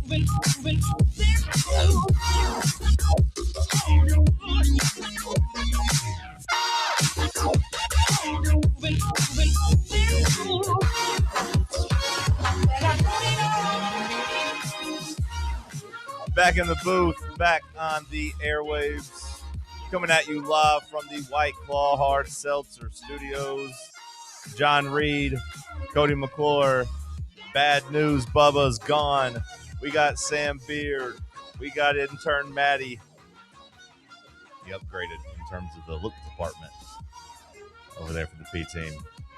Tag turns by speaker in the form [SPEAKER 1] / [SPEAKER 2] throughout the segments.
[SPEAKER 1] Back in the booth, back on the airwaves, coming at you live from the White Claw Hard Seltzer Studios. John Reed, Cody McClure, Bad News, Bubba's gone. We got Sam Beard. We got intern Maddie. He upgraded in terms of the look department over there for the P team.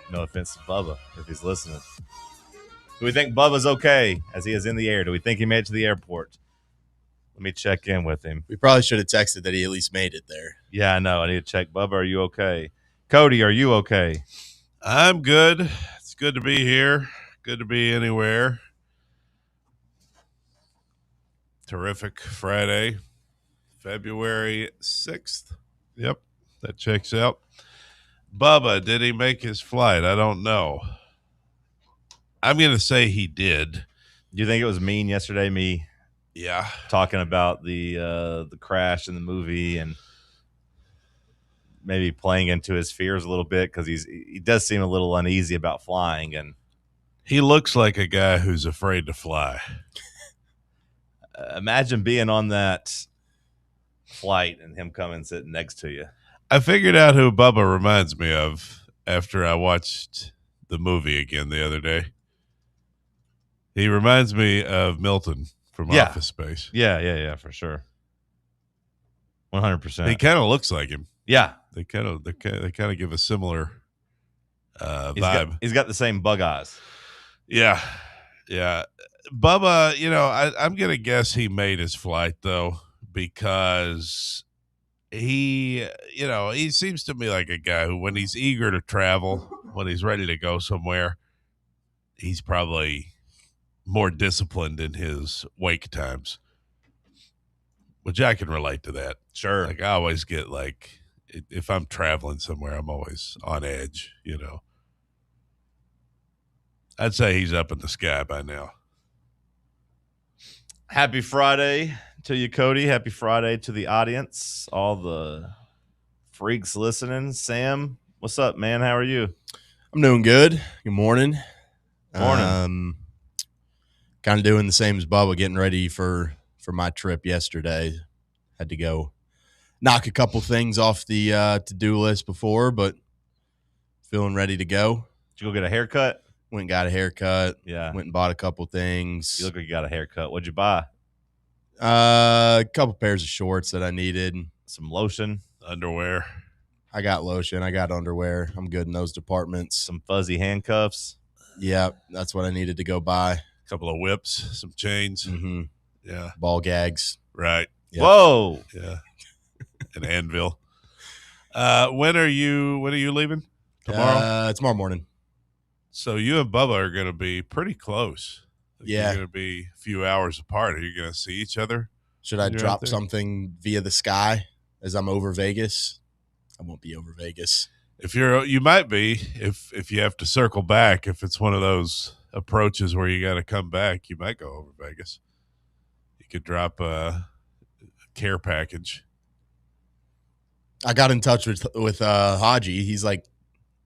[SPEAKER 1] No offense to Bubba if he's listening. Do we think Bubba's okay as he is in the air? Do we think he made it to the airport? Let me check in with him.
[SPEAKER 2] We probably should have texted that he at least made it there.
[SPEAKER 1] Yeah, I know. I need to check. Bubba, are you okay? Cody, are you okay?
[SPEAKER 3] I'm good. It's good to be here. Good to be anywhere. Terrific Friday, February 6th. Yep, that checks out. Bubba, did he make his flight? I don't know. I'm going to say he did.
[SPEAKER 1] Do you think it was mean yesterday, me?
[SPEAKER 3] Yeah.
[SPEAKER 1] Talking about the crash in the movie and maybe playing into his fears a little bit because he does seem a little uneasy about flying. And
[SPEAKER 3] he looks like a guy who's afraid to fly.
[SPEAKER 1] Imagine being on that flight and him coming sitting next to you.
[SPEAKER 3] I figured out who Bubba reminds me of after I watched the movie again the other day. He reminds me of Milton from Office Space.
[SPEAKER 1] Yeah, for sure. 100%.
[SPEAKER 3] He kind of looks like him.
[SPEAKER 1] Yeah.
[SPEAKER 3] They kind of give a similar vibe.
[SPEAKER 1] He's got the same bug eyes.
[SPEAKER 3] Yeah. Bubba, I'm going to guess he made his flight, though, because he seems to me like a guy who, when he's eager to travel, when he's ready to go somewhere, he's probably more disciplined in his wake times, which I can relate to that.
[SPEAKER 1] Sure.
[SPEAKER 3] Like I always get if I'm traveling somewhere, I'm always on edge, I'd say he's up in the sky by now.
[SPEAKER 1] Happy Friday to you, Cody. Happy Friday to the audience, all the freaks listening. Sam, what's up, man? How are you?
[SPEAKER 2] I'm doing good. Good morning.
[SPEAKER 1] Morning.
[SPEAKER 2] Kind of doing the same as Bubba, getting ready for my trip yesterday. Had to go knock a couple things off the to-do list before, but feeling ready to go.
[SPEAKER 1] Did you go get a haircut?
[SPEAKER 2] Went and got a haircut.
[SPEAKER 1] Yeah.
[SPEAKER 2] Went and bought a couple things.
[SPEAKER 1] You look like you got a haircut. What'd you buy?
[SPEAKER 2] A couple pairs of shorts that I needed.
[SPEAKER 1] Some lotion.
[SPEAKER 3] Underwear.
[SPEAKER 2] I got lotion. I got underwear. I'm good in those departments.
[SPEAKER 1] Some fuzzy handcuffs.
[SPEAKER 2] Yeah, that's what I needed to go buy.
[SPEAKER 3] A couple of whips, some chains.
[SPEAKER 2] Mm-hmm.
[SPEAKER 3] Yeah.
[SPEAKER 2] Ball gags.
[SPEAKER 3] Right.
[SPEAKER 2] Yep.
[SPEAKER 1] Whoa.
[SPEAKER 3] Yeah. An anvil. When are you leaving? Tomorrow?
[SPEAKER 2] Tomorrow morning.
[SPEAKER 3] So you and Bubba are going to be pretty close.
[SPEAKER 2] Yeah.
[SPEAKER 3] You're going to be a few hours apart. Are you going to see each other?
[SPEAKER 2] Should I drop something via the sky as I'm over Vegas? I won't be over Vegas.
[SPEAKER 3] You might be if you have to circle back. If it's one of those approaches where you got to come back, you might go over Vegas. You could drop a care package.
[SPEAKER 2] I got in touch with Haji.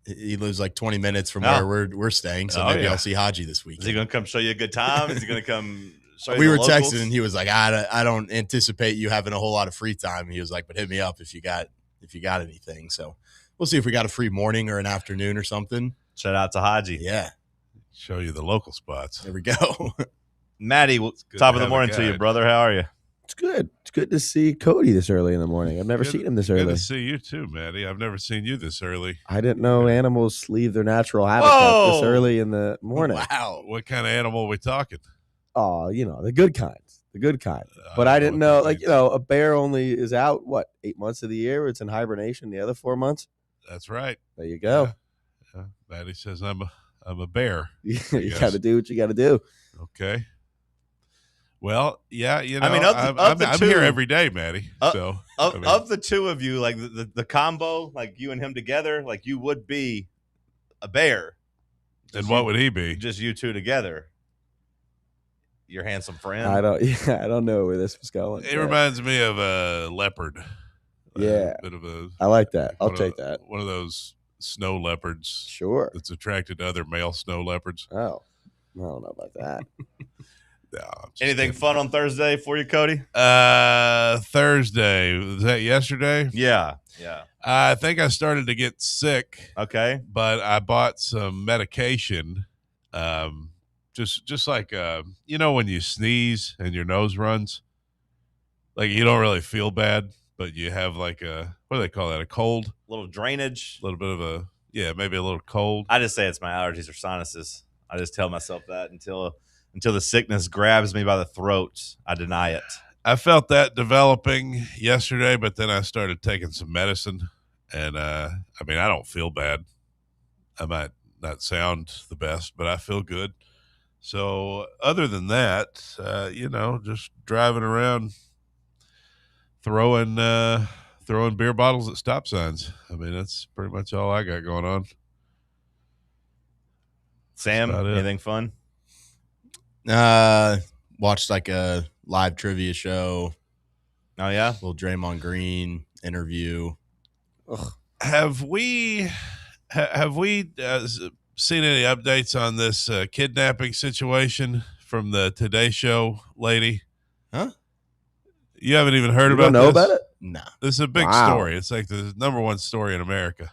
[SPEAKER 2] He lives like 20 minutes from where we're staying, so maybe I'll see Haji this weekend.
[SPEAKER 1] Is he going to come show you a good time? Is he going to come show you
[SPEAKER 2] We
[SPEAKER 1] the
[SPEAKER 2] were
[SPEAKER 1] locals?
[SPEAKER 2] texting, and he was like, I don't anticipate you having a whole lot of free time. He was like, but hit me up if you got anything. So we'll see if we got a free morning or an afternoon or something.
[SPEAKER 1] Shout out to Haji.
[SPEAKER 2] Yeah.
[SPEAKER 3] Show you the local spots.
[SPEAKER 2] There we go.
[SPEAKER 1] Maddie, top of the morning to you, brother. How are you?
[SPEAKER 4] It's good. It's good to see Cody this early in the morning. I've never seen him this early.
[SPEAKER 3] Good to see you too, Maddie. I've never seen you this early.
[SPEAKER 4] I didn't know animals leave their natural habitat this early in the morning.
[SPEAKER 2] Wow.
[SPEAKER 3] What kind of animal are we talking?
[SPEAKER 4] Oh, the good kinds. The good kind. But I didn't know, a bear only is out, 8 months of the year? It's in hibernation the other 4 months.
[SPEAKER 3] That's right.
[SPEAKER 4] There you go.
[SPEAKER 3] Yeah. Maddie says I'm a bear.
[SPEAKER 4] You got to do what you got to do.
[SPEAKER 3] Okay. Well, yeah,
[SPEAKER 1] I'm
[SPEAKER 3] here every day, Maddie.
[SPEAKER 1] Of the two of you, like the combo, like you and him together, like you would be a bear.
[SPEAKER 3] And what would he be?
[SPEAKER 1] Just you two together. your handsome friend.
[SPEAKER 4] I don't know where this was going.
[SPEAKER 3] It reminds me of a leopard.
[SPEAKER 4] Yeah.
[SPEAKER 3] A bit of a.
[SPEAKER 4] I like that. I'll
[SPEAKER 3] one
[SPEAKER 4] take
[SPEAKER 3] of,
[SPEAKER 4] that.
[SPEAKER 3] One of those snow leopards
[SPEAKER 4] Sure.
[SPEAKER 3] that's attracted to other male snow leopards.
[SPEAKER 4] Oh, I don't know about that.
[SPEAKER 3] No, I'm just
[SPEAKER 1] Anything
[SPEAKER 3] kidding.
[SPEAKER 1] fun on Thursday for you, Cody?
[SPEAKER 3] Thursday. Was that yesterday?
[SPEAKER 1] Yeah.
[SPEAKER 3] I think I started to get sick,
[SPEAKER 1] Okay.
[SPEAKER 3] but I bought some medication. Just like when you sneeze and your nose runs, like you don't really feel bad, but you have like a, what do they call that? A cold,
[SPEAKER 1] A little drainage.
[SPEAKER 3] a little bit of a, maybe a little cold.
[SPEAKER 1] I just say it's my allergies or sinuses. I just tell myself that until the sickness grabs me by the throat. I deny it.
[SPEAKER 3] I felt that developing yesterday, but then I started taking some medicine, and I don't feel bad. I might not sound the best, but I feel good. So other than that, just driving around throwing beer bottles at stop signs. I mean, that's pretty much all I got going on.
[SPEAKER 1] Sam,
[SPEAKER 3] That's about it.
[SPEAKER 1] anything fun?
[SPEAKER 2] Watched like a live trivia show,
[SPEAKER 1] Oh, yeah?
[SPEAKER 2] little Draymond Green interview.
[SPEAKER 4] Ugh.
[SPEAKER 3] Have we seen any updates on this kidnapping situation from the Today Show lady?
[SPEAKER 2] Huh?
[SPEAKER 3] You haven't even heard
[SPEAKER 4] You
[SPEAKER 3] about
[SPEAKER 4] don't know
[SPEAKER 3] this?
[SPEAKER 4] about it?
[SPEAKER 2] No.
[SPEAKER 3] This is a big
[SPEAKER 4] Wow.
[SPEAKER 3] story. It's like the number one story in America.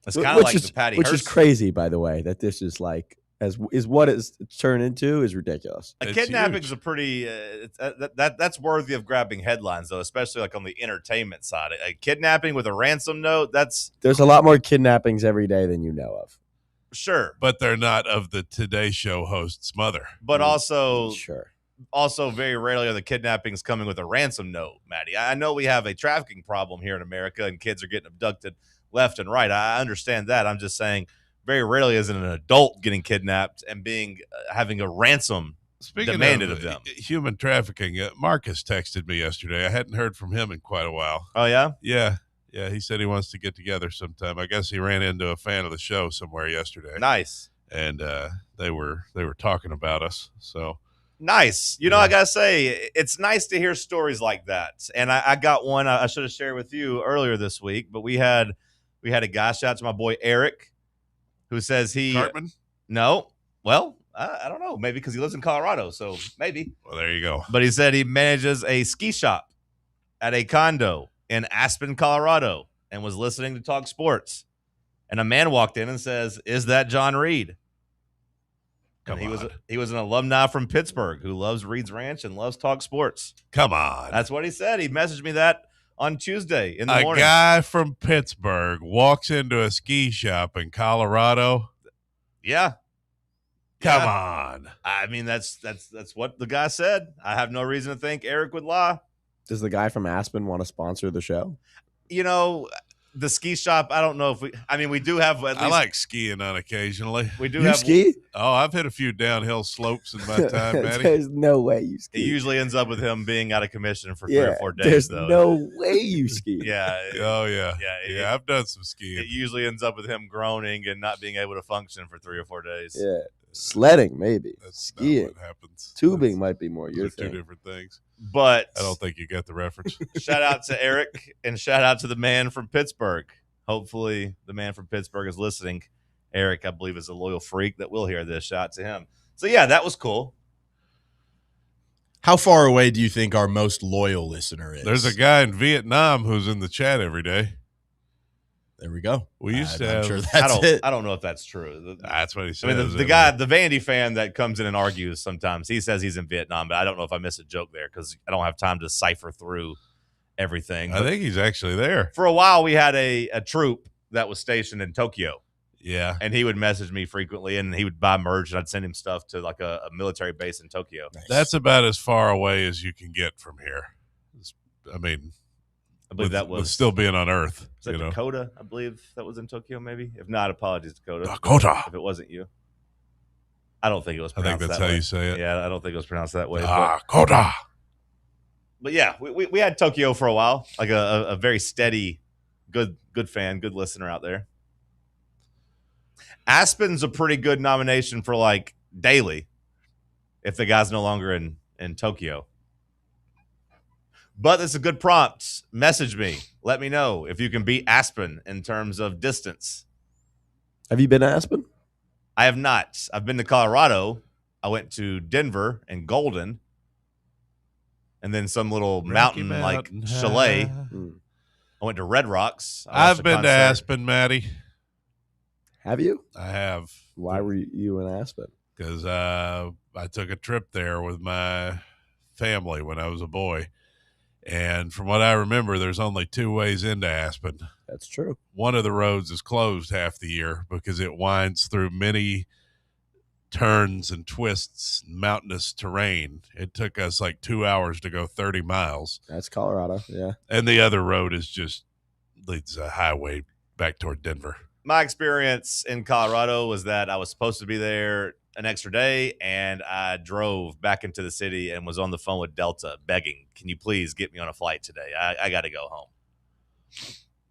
[SPEAKER 1] It's kind of like the Patty
[SPEAKER 4] which
[SPEAKER 1] Hearst.
[SPEAKER 4] is crazy, by the way, that this is like is what it's turned into is ridiculous.
[SPEAKER 1] A
[SPEAKER 3] It's
[SPEAKER 1] kidnapping
[SPEAKER 3] huge.
[SPEAKER 1] is a pretty that's worthy of grabbing headlines, though, especially like on the entertainment side. A kidnapping with a ransom note, that's
[SPEAKER 4] There's a lot more kidnappings every day than you know of.
[SPEAKER 1] sure,
[SPEAKER 3] But they're not of the Today Show host's mother.
[SPEAKER 1] but also
[SPEAKER 4] Sure.
[SPEAKER 1] very rarely are the kidnappings coming with a ransom note, Maddie. I know we have a trafficking problem here in America, and kids are getting abducted left and right. I understand that. I'm just saying, very rarely is it an adult getting kidnapped and having a ransom
[SPEAKER 3] Speaking
[SPEAKER 1] demanded of them.
[SPEAKER 3] Human trafficking, Marcus texted me yesterday. I hadn't heard from him in quite a while.
[SPEAKER 1] Oh yeah,
[SPEAKER 3] Yeah, he said he wants to get together sometime. I guess he ran into a fan of the show somewhere yesterday,
[SPEAKER 1] nice.
[SPEAKER 3] and they were talking about us. So
[SPEAKER 1] Nice. You know, I gotta say, it's nice to hear stories like that. And I got one I should have shared with you earlier this week, but we had a guy, shout out to my boy Eric, who says
[SPEAKER 3] Cartman.
[SPEAKER 1] no. Well, I don't know, maybe because he lives in Colorado, so maybe.
[SPEAKER 3] Well, there you go.
[SPEAKER 1] But he said he manages a ski shop at a condo in Aspen, Colorado, and was listening to Talk Sports. And a man walked in and says, "Is that John Reed?" And he was an alumni from Pittsburgh who loves Reed's Ranch and loves Talk Sports.
[SPEAKER 3] Come on.
[SPEAKER 1] That's what he said. He messaged me that on Tuesday in the
[SPEAKER 3] A
[SPEAKER 1] morning.
[SPEAKER 3] guy from Pittsburgh walks into a ski shop in Colorado.
[SPEAKER 1] Yeah.
[SPEAKER 3] Come
[SPEAKER 1] Yeah.
[SPEAKER 3] on.
[SPEAKER 1] I mean, that's what the guy said. I have no reason to think Eric would lie.
[SPEAKER 4] Does the guy from Aspen want to sponsor the show?
[SPEAKER 1] You know, the ski shop, I don't know if we do have at least,
[SPEAKER 3] I like skiing on occasionally.
[SPEAKER 1] we do
[SPEAKER 4] You
[SPEAKER 1] have
[SPEAKER 4] ski?
[SPEAKER 3] Oh, I've hit a few downhill slopes in my time, Matty.
[SPEAKER 4] There's no way you
[SPEAKER 1] It
[SPEAKER 4] ski.
[SPEAKER 1] usually ends up with him being out of commission for 3 or 4 days,
[SPEAKER 4] there's
[SPEAKER 1] though.
[SPEAKER 4] no way you ski.
[SPEAKER 1] Yeah.
[SPEAKER 3] Oh, yeah.
[SPEAKER 1] Yeah,
[SPEAKER 3] I've done some
[SPEAKER 1] It
[SPEAKER 3] skiing.
[SPEAKER 1] usually ends up with him groaning and not being able to function for 3 or 4 days.
[SPEAKER 4] Yeah. Sledding, maybe.
[SPEAKER 3] That's
[SPEAKER 4] Skiing.
[SPEAKER 3] not what happens.
[SPEAKER 4] Tubing might be more
[SPEAKER 3] Those
[SPEAKER 4] your
[SPEAKER 3] are two
[SPEAKER 4] thing.
[SPEAKER 3] different things.
[SPEAKER 1] But
[SPEAKER 3] I don't think you get the reference.
[SPEAKER 1] shout out to Eric and shout out to the man from Pittsburgh. Hopefully the man from Pittsburgh is listening. Eric, I believe, is a loyal freak that will hear this. Shout out to him. So, yeah, that was cool.
[SPEAKER 2] How far away do you think our most loyal listener is?
[SPEAKER 3] There's a guy in Vietnam who's in the chat every day.
[SPEAKER 2] There we go.
[SPEAKER 3] We used to
[SPEAKER 2] I'm
[SPEAKER 3] have.
[SPEAKER 2] sure
[SPEAKER 1] I
[SPEAKER 2] that's
[SPEAKER 1] don't,
[SPEAKER 2] it.
[SPEAKER 1] I don't know if that's true.
[SPEAKER 3] That's what he
[SPEAKER 1] I
[SPEAKER 3] says.
[SPEAKER 1] mean, the guy, the Vandy fan that comes in and argues sometimes, he says he's in Vietnam, but I don't know if I missed a joke there because I don't have time to cipher through everything.
[SPEAKER 3] I
[SPEAKER 1] But
[SPEAKER 3] think he's actually there.
[SPEAKER 1] for a while, we had a troop that was stationed in Tokyo,
[SPEAKER 3] Yeah.
[SPEAKER 1] and he would message me frequently, and he would buy merch, and I'd send him stuff to like a military base in Tokyo.
[SPEAKER 2] Nice.
[SPEAKER 3] That's about as far away as you can get from here. I mean,
[SPEAKER 1] I believe that
[SPEAKER 3] with
[SPEAKER 1] was
[SPEAKER 3] still being on Earth.
[SPEAKER 1] was that
[SPEAKER 3] You know,
[SPEAKER 1] Dakota. I believe that was in Tokyo. Maybe if not, apologies, Dakota.
[SPEAKER 3] Dakota.
[SPEAKER 1] If it wasn't you, I don't think it was
[SPEAKER 3] I think
[SPEAKER 1] pronounced
[SPEAKER 3] that's
[SPEAKER 1] that
[SPEAKER 3] how
[SPEAKER 1] way.
[SPEAKER 3] you say it.
[SPEAKER 1] Yeah, I don't think it was pronounced that way.
[SPEAKER 3] Dakota.
[SPEAKER 1] But yeah, we had Tokyo for a while, like a very steady, good fan, good listener out there. Aspen's a pretty good nomination for like daily. if the guy's no longer in Tokyo. But it's a good prompt. Message me. Let me know if you can beat Aspen in terms of distance.
[SPEAKER 4] Have you been to Aspen?
[SPEAKER 1] I have not. I've been to Colorado. I went to Denver and Golden, and then some little mountain like chalet. I went to Red Rocks.
[SPEAKER 3] I've been to Aspen, Matty.
[SPEAKER 4] Have you?
[SPEAKER 3] I have.
[SPEAKER 4] Why were you in Aspen?
[SPEAKER 3] Because I took a trip there with my family when I was a boy. And from what I remember, there's only 2 ways into Aspen.
[SPEAKER 4] That's true.
[SPEAKER 3] One of the roads is closed half the year because it winds through many turns and twists, mountainous terrain. It took us like 2 hours to go 30 miles.
[SPEAKER 4] That's Colorado, yeah.
[SPEAKER 3] And the other road is just leads a highway back toward Denver.
[SPEAKER 1] My experience in Colorado was that I was supposed to be there an extra day, and I drove back into the city and was on the phone with Delta begging, can you please get me on a flight today? I got to go home.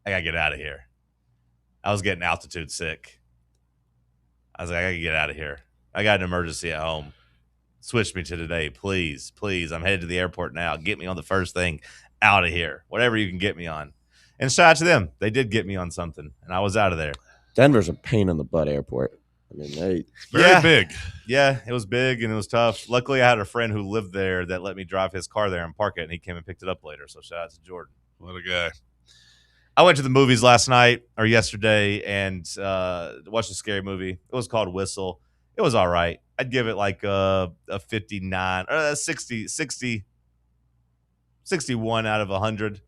[SPEAKER 1] I got to get out of here. I was getting altitude sick. I was like, I got to get out of here. I got an emergency at home. Switch me to today, please, please. I'm headed to the airport now. Get me on the first thing out of here. Whatever you can get me on. And shout out to them. They did get me on something, and I was out of there.
[SPEAKER 4] Denver's a pain in the butt airport. I mean,
[SPEAKER 3] it's very big.
[SPEAKER 1] Yeah, it was big and it was tough. Luckily, I had a friend who lived there that let me drive his car there and park it, and he came and picked it up later. So shout out to Jordan.
[SPEAKER 3] What a guy.
[SPEAKER 1] I went to the movies last night or yesterday and watched a scary movie. It was called Whistle. It was all right. I'd give it like a 59 or 61 out of 100.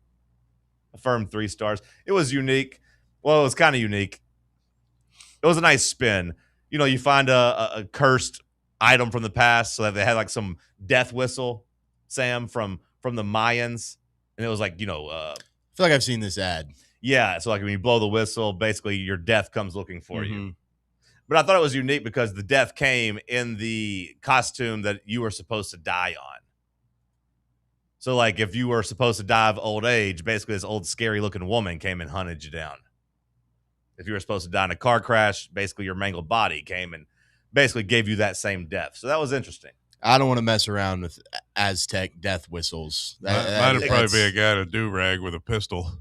[SPEAKER 1] A firm 3 stars. It was unique. Well, it was kind of unique. It was a nice spin. You know, you find a cursed item from the past, so that they had like some death whistle, Sam, from the Mayans, and it was like, I
[SPEAKER 2] feel like I've seen this ad.
[SPEAKER 1] Yeah, so like when you blow the whistle, basically your death comes looking for you. But I thought it was unique because the death came in the costume that you were supposed to die on. So like if you were supposed to die of old age, basically this old scary looking woman came and hunted you down. If you were supposed to die in a car crash, basically your mangled body came and basically gave you that same death. So that was interesting.
[SPEAKER 2] I don't want to mess around with Aztec death whistles.
[SPEAKER 3] That'd probably be a guy in a do-rag with a pistol.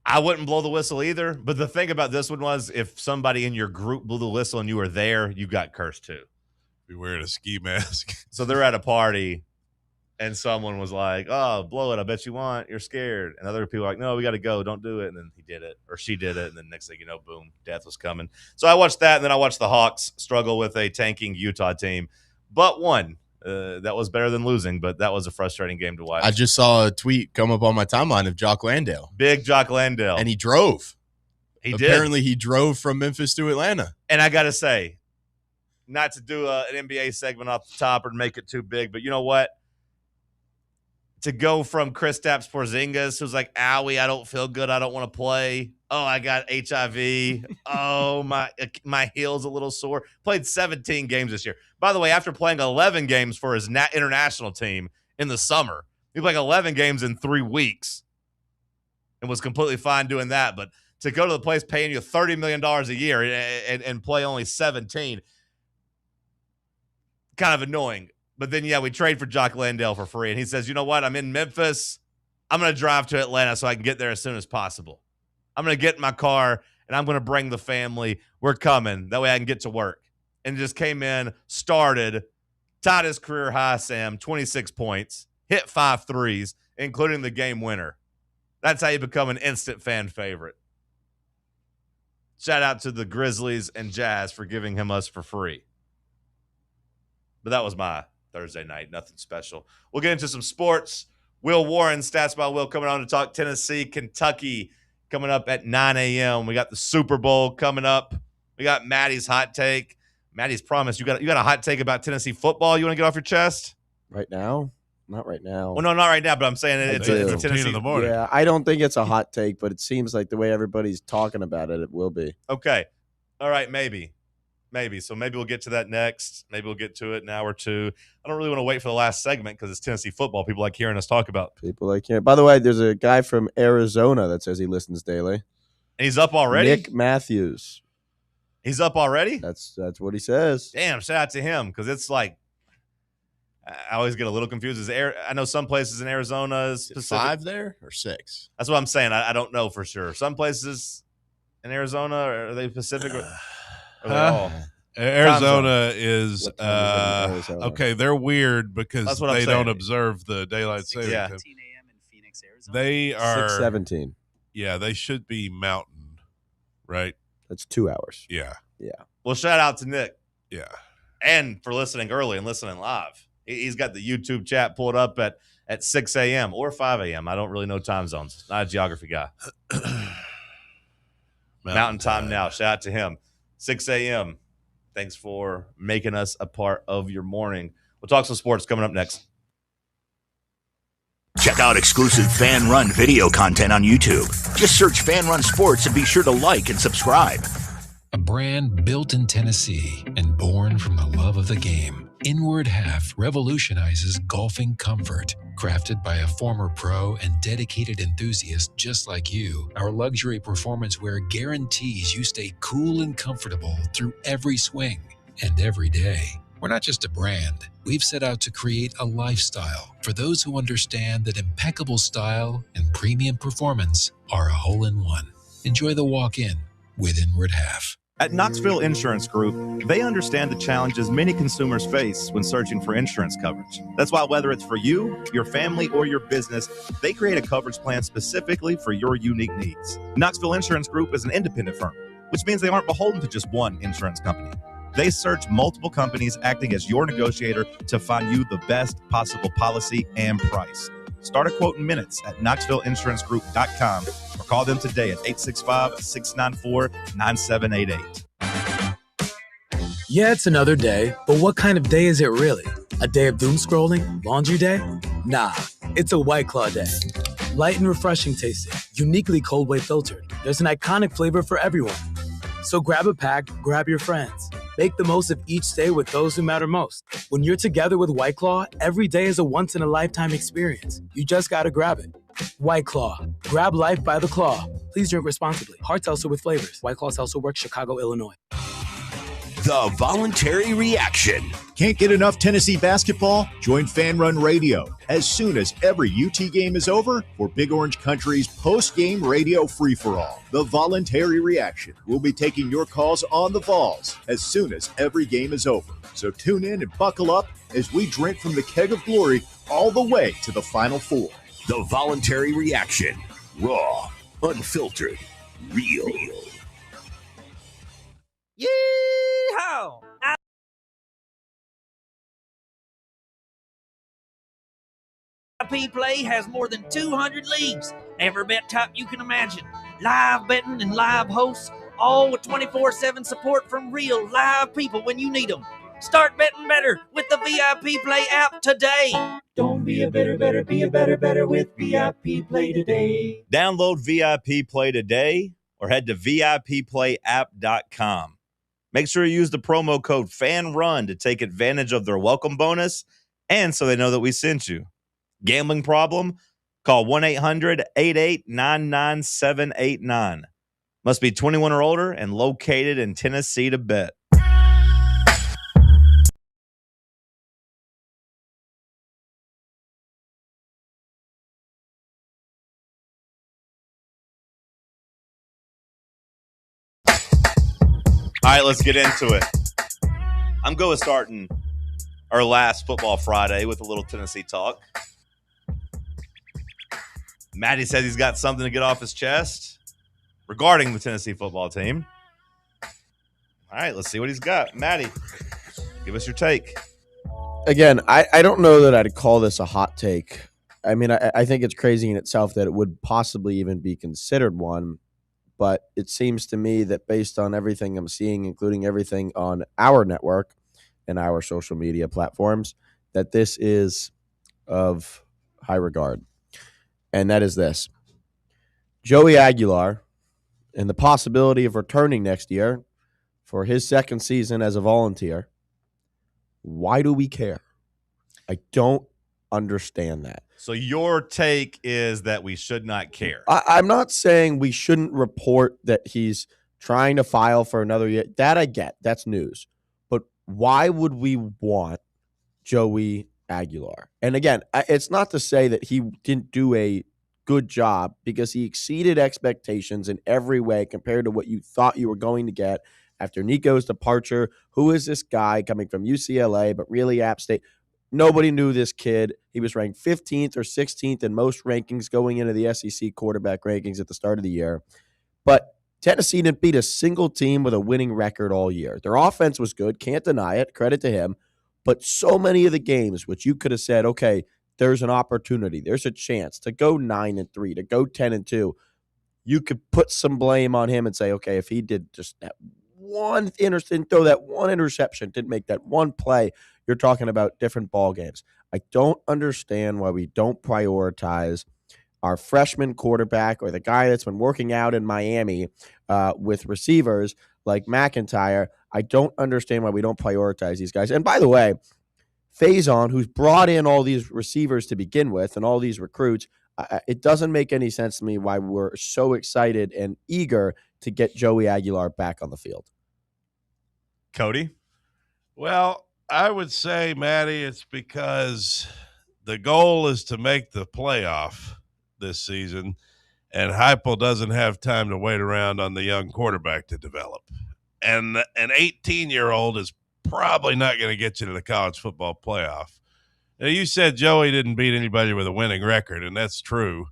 [SPEAKER 1] I wouldn't blow the whistle either. But the thing about this one was if somebody in your group blew the whistle and you were there, you got cursed too.
[SPEAKER 3] Be wearing a ski mask.
[SPEAKER 1] So they're at a party. And someone was like, oh, blow it. I bet you want. You're scared. And other people were like, no, we got to go. Don't do it. And then he did it or she did it. And then next thing you know, boom, death was coming. So I watched that. And then I watched the Hawks struggle with a tanking Utah team. But won. That was better than losing. But that was a frustrating game to watch.
[SPEAKER 2] I just saw a tweet come up on my timeline of Jock Landale.
[SPEAKER 1] Big Jock Landale.
[SPEAKER 2] And he drove.
[SPEAKER 1] Apparently,
[SPEAKER 2] he drove from Memphis to Atlanta.
[SPEAKER 1] And I got to say, not to do an NBA segment off the top or make it too big, but you know what? To go from Kristaps Porzingis, who's like, owie, I don't feel good. I don't want to play. Oh, I got HIV. Oh, my heel's a little sore. Played 17 games this year. By the way, after playing 11 games for his international team in the summer, he played 11 games in 3 weeks and was completely fine doing that. But to go to the place paying you $30 million a year and play only 17, kind of annoying. But then, yeah, we trade for Jock Landale for free. And he says, you know what? I'm in Memphis. I'm going to drive to Atlanta so I can get there as soon as possible. I'm going to get in my car, and I'm going to bring the family. We're coming. That way I can get to work. And just came in, started, tied his career high, Sam, 26 points, hit 5 threes, including the game winner. That's how you become an instant fan favorite. Shout out to the Grizzlies and Jazz for giving him us for free. But that was my Thursday night. Nothing special. We'll get into some sports. Will Warren, Stats by Will, coming on to talk Tennessee, Kentucky, coming up at 9 a.m. We got the Super Bowl coming up. We got Maddie's hot take. Maddie's promise. You got a hot take about Tennessee football you want to get off your chest?
[SPEAKER 4] Right now? Not right now.
[SPEAKER 1] Well, no, not right now, but I'm saying it's a Tennessee
[SPEAKER 3] in the morning.
[SPEAKER 4] Yeah, I don't think it's a hot take, but it seems like the way everybody's talking about it, it will be.
[SPEAKER 1] Okay. All right, maybe. So maybe we'll get to that next. Maybe we'll get to it in an hour or two. I don't really want to wait for the last segment because it's Tennessee football. People like hearing us talk about.
[SPEAKER 4] People like hearing. By the way, there's a guy from Arizona that says he listens daily.
[SPEAKER 1] And he's up already?
[SPEAKER 4] Nick Matthews.
[SPEAKER 1] He's up already?
[SPEAKER 4] That's what he says.
[SPEAKER 1] Damn, shout out to him, because it's like I always get a little confused. I know some places in Arizona is Pacific.
[SPEAKER 2] 5 there or 6?
[SPEAKER 1] That's what I'm saying. I don't know for sure. Some places in Arizona, are they Pacific? Or are they all?
[SPEAKER 3] Arizona is
[SPEAKER 4] What time is it in Arizona?
[SPEAKER 3] okay. They're weird because
[SPEAKER 1] That's what I'm
[SPEAKER 3] they
[SPEAKER 1] saying.
[SPEAKER 3] don't observe the daylight saving
[SPEAKER 1] Yeah.
[SPEAKER 3] time.
[SPEAKER 5] 17 a.m. in Phoenix, Arizona.
[SPEAKER 3] They are
[SPEAKER 4] 6:17.
[SPEAKER 3] Yeah, they should be mountain, right?
[SPEAKER 4] That's 2 hours.
[SPEAKER 3] Yeah,
[SPEAKER 1] Well, shout out to Nick,
[SPEAKER 3] yeah.
[SPEAKER 1] and for listening early and listening live. He's got the YouTube chat pulled up at 6 a.m. or 5 a.m. I don't really know time zones. Not a geography guy. Mountain time now. Shout out to him. 6 a.m. Thanks for making us a part of your morning. We'll talk some sports coming up next.
[SPEAKER 6] Check out exclusive Fan Run video content on YouTube. Just search Fan Run Sports and be sure to like and subscribe.
[SPEAKER 7] A brand built in Tennessee and born from the love of the game, Inward Half revolutionizes golfing comfort. Crafted by a former pro and dedicated enthusiast just like you, our luxury performance wear guarantees you stay cool and comfortable through every swing and every day. We're not just a brand. We've set out to create a lifestyle for those who understand that impeccable style and premium performance are a hole-in-one. Enjoy the walk-in with Inward Half.
[SPEAKER 8] At Knoxville Insurance Group, they understand the challenges many consumers face when searching for insurance coverage. That's why whether it's for you, your family, or your business, they create a coverage plan specifically for your unique needs. Knoxville Insurance Group is an independent firm, which means they aren't beholden to just one insurance company. They search multiple companies, acting as your negotiator to find you the best possible policy and price. Start a quote in minutes at KnoxvilleInsuranceGroup.com or call them today at 865-694-9788.
[SPEAKER 9] Yeah, it's another day, but what kind of day is it really? A day of doom scrolling? Laundry day? Nah, it's a White Claw day. Light and refreshing tasting, uniquely cold way filtered. There's an iconic flavor for everyone. So grab a pack, grab your friends. Make the most of each day with those who matter most. When you're together with White Claw, every day is a once-in-a-lifetime experience. You just gotta grab it. White Claw. Grab life by the claw. Please drink responsibly. Hard seltzer with flavors. White Claw Seltzer Works, Chicago, Illinois.
[SPEAKER 6] The voluntary reaction.
[SPEAKER 10] Can't get enough Tennessee basketball? Join Fan Run Radio as soon as every UT game is over for Big Orange Country's post-game radio free-for-all. The voluntary reaction. We'll be taking your calls on the Vols as soon as every game is over. So tune in and buckle up as we drink from the keg of glory all the way to the Final Four.
[SPEAKER 6] The voluntary reaction. Raw, unfiltered, real.
[SPEAKER 5] Yeehaw! VIP Play has more than 200 leagues. Every bet type you can imagine. Live betting and live hosts, all with 24/7 support from real live people when you need them. Start betting better with the VIP Play app today.
[SPEAKER 11] Don't be a better, be a better with VIP Play today.
[SPEAKER 1] Download VIP Play today or head to VIPPlayApp.com. Make sure you use the promo code FANRUN to take advantage of their welcome bonus and so they know that we sent you. Gambling problem? Call 1-800-8899-789. Must be 21 or older and located in Tennessee to bet. All right, let's get into it. I'm going to starting our last Football Friday with a little Tennessee talk. Matty says he's got something to get off his chest regarding the Tennessee football team. All right, let's see what he's got. Matty, give us your take.
[SPEAKER 4] Again, I don't know that I'd call this a hot take. I mean, I think it's crazy in itself that it would possibly even be considered one. But it seems to me that based on everything I'm seeing, including everything on our network and our social media platforms, that this is of high regard. And that is this. Joey Aguilar and the possibility of returning next year for his second season as a volunteer. Why do we care? I don't understand that.
[SPEAKER 1] So your take is that we should not care.
[SPEAKER 4] I'm not saying we shouldn't report that he's trying to file for another year. That I get. That's news. But why would we want Joey Aguilar? And again, it's not to say that he didn't do a good job, because he exceeded expectations in every way compared to what you thought you were going to get after Nico's departure. Who is this guy coming from UCLA, but really App State? Nobody knew this kid. He was ranked 15th or 16th in most rankings going into the SEC quarterback rankings at the start of the year. But Tennessee didn't beat a single team with a winning record all year. Their offense was good. Can't deny it. Credit to him. But so many of the games which you could have said, okay, there's an opportunity, there's a chance to go 9-3, to go 10-2. You could put some blame on him and say, okay, if he did just that one throw that one interception, didn't make that one play, you're talking about different ball games. I don't understand why we don't prioritize our freshman quarterback or the guy that's been working out in Miami with receivers like McIntyre. I don't understand why we don't prioritize these guys. And by the way, Faison, who's brought in all these receivers to begin with and all these recruits, it doesn't make any sense to me why we're so excited and eager to get Joey Aguilar back on the field.
[SPEAKER 1] Cody?
[SPEAKER 3] Well, I would say, Matty, it's because the goal is to make the playoff this season, and Heupel doesn't have time to wait around on the young quarterback to develop. And an 18-year-old is probably not going to get you to the college football playoff. Now, you said Joey didn't beat anybody with a winning record, and that's true.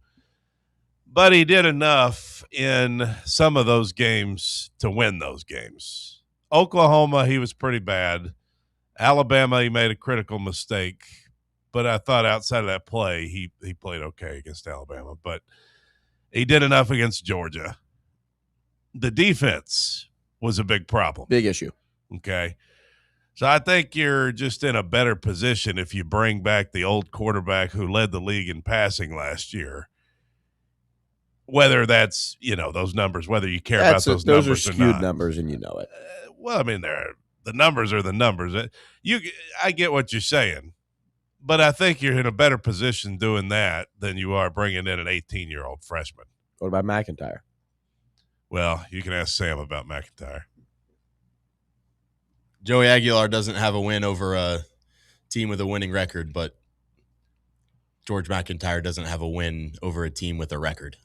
[SPEAKER 3] But he did enough in some of those games to win those games. Oklahoma, he was pretty bad. Alabama, he made a critical mistake. But I thought outside of that play, he played okay against Alabama. But he did enough against Georgia. The defense was a big problem.
[SPEAKER 4] Big issue.
[SPEAKER 3] Okay. So I think you're just in a better position if you bring back the old quarterback who led the league in passing last year. Whether that's, those numbers, whether you care about those numbers or not.
[SPEAKER 4] Those are skewed numbers, and you know it.
[SPEAKER 3] Well, I mean, the numbers are the numbers. I get what you're saying, but I think you're in a better position doing that than you are bringing in an 18-year-old freshman.
[SPEAKER 4] What about McIntyre?
[SPEAKER 3] Well, you can ask Sam about McIntyre.
[SPEAKER 2] Joey Aguilar doesn't have a win over a team with a winning record, but George McIntyre doesn't have a win over a team with a record.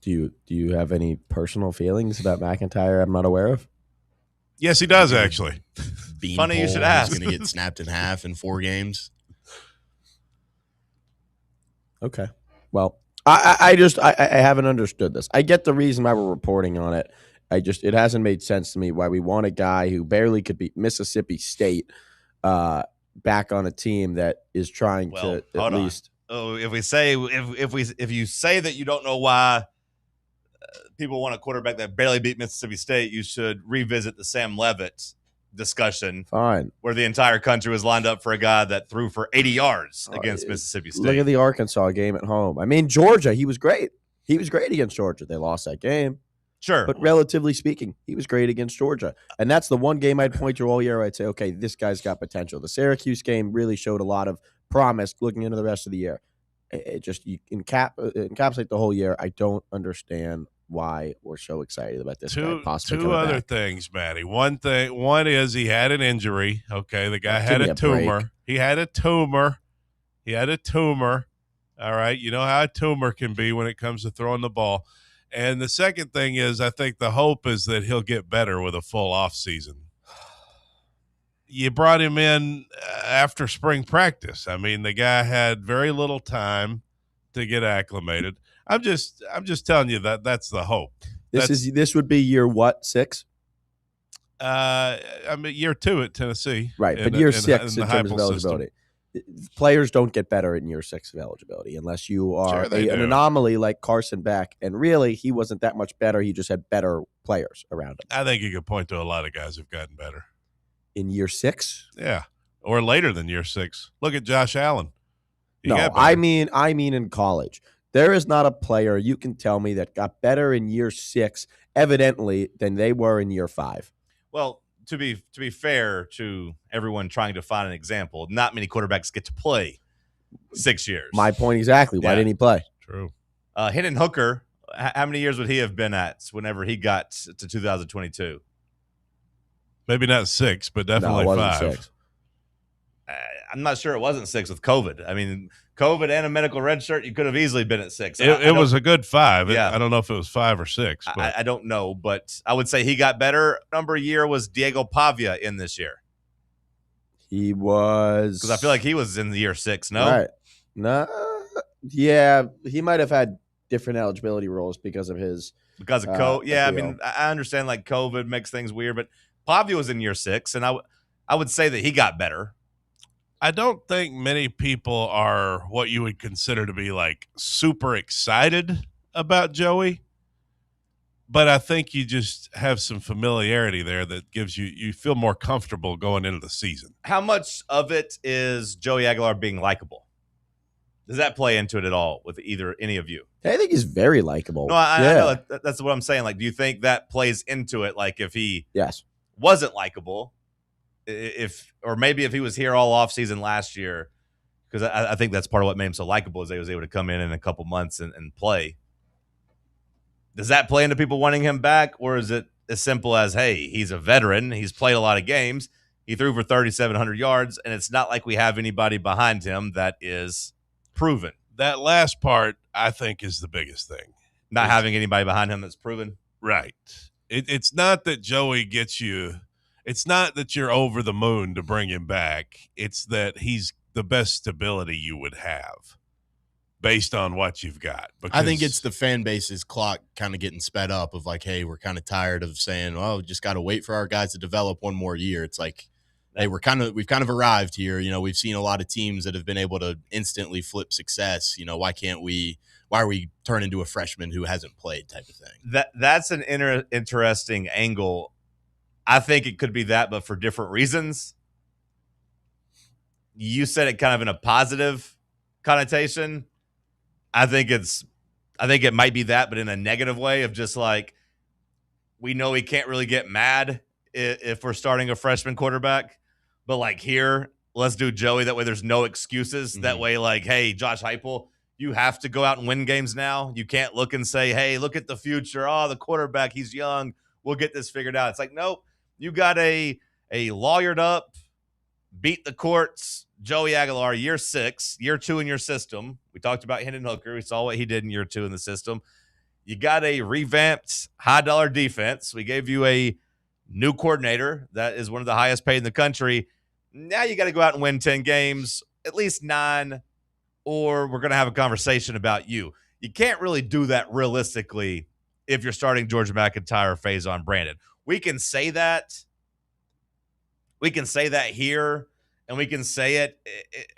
[SPEAKER 4] Do you have any personal feelings about McIntyre I'm not aware of?
[SPEAKER 3] Yes, he does, actually.
[SPEAKER 1] Funny you should ask.
[SPEAKER 2] He's going to get snapped in half in 4 games.
[SPEAKER 4] Okay. Well, I haven't understood this. I get the reason why we're reporting on it. It hasn't made sense to me why we want a guy who barely could beat Mississippi State back on a team that is trying to at least.
[SPEAKER 1] Oh, if you say that you don't know why people want a quarterback that barely beat Mississippi State, you should revisit the Sam Leavitt discussion.
[SPEAKER 4] Fine.
[SPEAKER 1] Where the entire country was lined up for a guy that threw for 80 yards against Mississippi State.
[SPEAKER 4] Look at the Arkansas game at home. I mean, Georgia, he was great. He was great against Georgia. They lost that game.
[SPEAKER 1] Sure.
[SPEAKER 4] But relatively speaking, he was great against Georgia. And that's the one game I'd point to all year. I'd say, okay, this guy's got potential. The Syracuse game really showed a lot of promise looking into the rest of the year. You encapsulate the whole year. I don't understand why we're so excited about this guy possibly
[SPEAKER 3] two other
[SPEAKER 4] back.
[SPEAKER 3] things, Matty. One is he had an injury. Okay, the guy had a tumor.
[SPEAKER 4] Break.
[SPEAKER 3] He had a tumor. All right, you know how a tumor can be when it comes to throwing the ball. And the second thing is, I think the hope is that he'll get better with a full off season. You brought him in after spring practice. I mean, the guy had very little time to get acclimated. I'm just telling you that's the hope.
[SPEAKER 4] This would be year what, 6?
[SPEAKER 3] I mean, year 2 at Tennessee,
[SPEAKER 4] right? But year 6 in terms of eligibility. Players don't get better in year 6 of eligibility unless you are an anomaly like Carson Beck. And really, he wasn't that much better. He just had better players around him.
[SPEAKER 3] I think you could point to a lot of guys who've gotten better
[SPEAKER 4] in year 6.
[SPEAKER 3] Yeah, or later than year 6. Look at Josh Allen.
[SPEAKER 4] I mean in college. There is not a player you can tell me that got better in year 6, evidently, than they were in year 5.
[SPEAKER 1] Well, to be fair to everyone trying to find an example, not many quarterbacks get to play 6 years.
[SPEAKER 4] My point exactly. Why didn't he play?
[SPEAKER 3] True.
[SPEAKER 1] Hendon Hooker how many years would he have been at whenever he got to 2022?
[SPEAKER 3] Maybe not 6, but definitely
[SPEAKER 4] No, it wasn't
[SPEAKER 3] 5.
[SPEAKER 4] 6.
[SPEAKER 1] I'm not sure it wasn't 6 with COVID. I mean, COVID and a medical red shirt, you could have easily been at 6.
[SPEAKER 3] It was a good 5.
[SPEAKER 1] Yeah.
[SPEAKER 3] I don't know if it was 5 or 6. But
[SPEAKER 1] I don't know, but I would say he got better. Number year was Diego Pavia in this year.
[SPEAKER 4] He was,
[SPEAKER 1] Because I feel like he was in the year 6, no?
[SPEAKER 4] right. No, yeah, he might have had different eligibility rules because of his
[SPEAKER 1] Because of COVID. Yeah, I
[SPEAKER 4] appeal.
[SPEAKER 1] mean, I understand like COVID makes things weird, but Pavia was in year 6, and I would say that he got better.
[SPEAKER 3] I don't think many people are what you would consider to be like super excited about Joey, but I think you just have some familiarity there that gives you feel more comfortable going into the season.
[SPEAKER 1] How much of it is Joey Aguilar being likable? Does that play into it at all with any of you?
[SPEAKER 4] I think he's very likable.
[SPEAKER 1] No, I know that's what I'm saying. Like, do you think that plays into it? Like, if he wasn't likable, or maybe if he was here all offseason last year, because I think that's part of what made him so likable is he was able to come in a couple months and play. Does that play into people wanting him back, or is it as simple as, hey, he's a veteran, he's played a lot of games, he threw for 3,700 yards, and it's not like we have anybody behind him that is proven?
[SPEAKER 3] That last part, I think, is the biggest thing.
[SPEAKER 1] Not having anybody behind him that's proven?
[SPEAKER 3] Right. It's not that Joey gets you – it's not that you're over the moon to bring him back. It's that he's the best stability you would have based on what you've got.
[SPEAKER 2] I think it's the fan base's clock kind of getting sped up of like, hey, we're kind of tired of saying, well, we just got to wait for our guys to develop one more year. It's like, hey, we've kind of arrived here. You know, we've seen a lot of teams that have been able to instantly flip success. You know, why are we turn into a freshman who hasn't played type of thing?
[SPEAKER 1] That's an interesting angle. I think it could be that, but for different reasons. You said it kind of in a positive connotation. I think it might be that, but in a negative way of just like, we know we can't really get mad if we're starting a freshman quarterback, but like here, let's do Joey. That way there's no excuses. That way, like, hey, Josh Heupel, you have to go out and win games now. You can't look and say, hey, look at the future. Oh, the quarterback, he's young. We'll get this figured out. It's like, nope. You got a lawyered up, beat the courts, Joey Aguilar, year 6, year 2 in your system. We talked about Hendon Hooker. We saw what he did in year 2 in the system. You got a revamped high-dollar defense. We gave you a new coordinator that is one of the highest paid in the country. Now you got to go out and win 10 games, at least 9, or we're going to have a conversation about you. You can't really do that realistically if you're starting George McIntyre or Faison Brandon. We can say that. We can say that here, and we can say it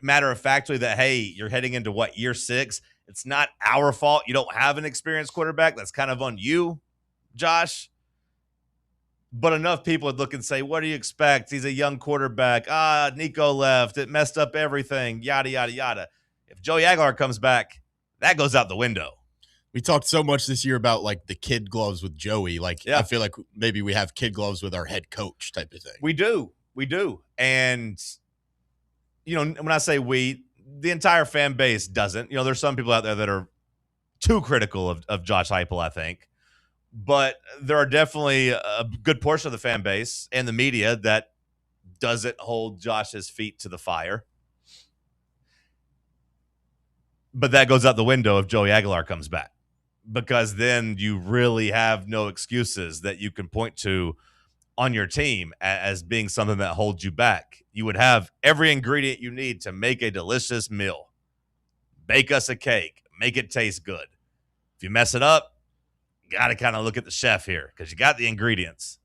[SPEAKER 1] matter-of-factly that, hey, you're heading into what, year 6? It's not our fault you don't have an experienced quarterback. That's kind of on you, Josh. But enough people would look and say, what do you expect? He's a young quarterback. Nico left. It messed up everything, yada, yada, yada. If Joey Aguilar comes back, that goes out the window.
[SPEAKER 2] We talked so much this year about like the kid gloves with Joey. Like, I feel like maybe we have kid gloves with our head coach type of thing.
[SPEAKER 1] We do. And, you know, when I say we, the entire fan base doesn't. You know, there's some people out there that are too critical of Josh Heupel, I think. But there are definitely a good portion of the fan base and the media that doesn't hold Josh's feet to the fire. But that goes out the window if Joey Aguilar comes back. Because then you really have no excuses that you can point to on your team as being something that holds you back. You would have every ingredient you need to make a delicious meal. Bake us a cake. Make it taste good. If you mess it up, you got to kind of look at the chef here because you got the ingredients.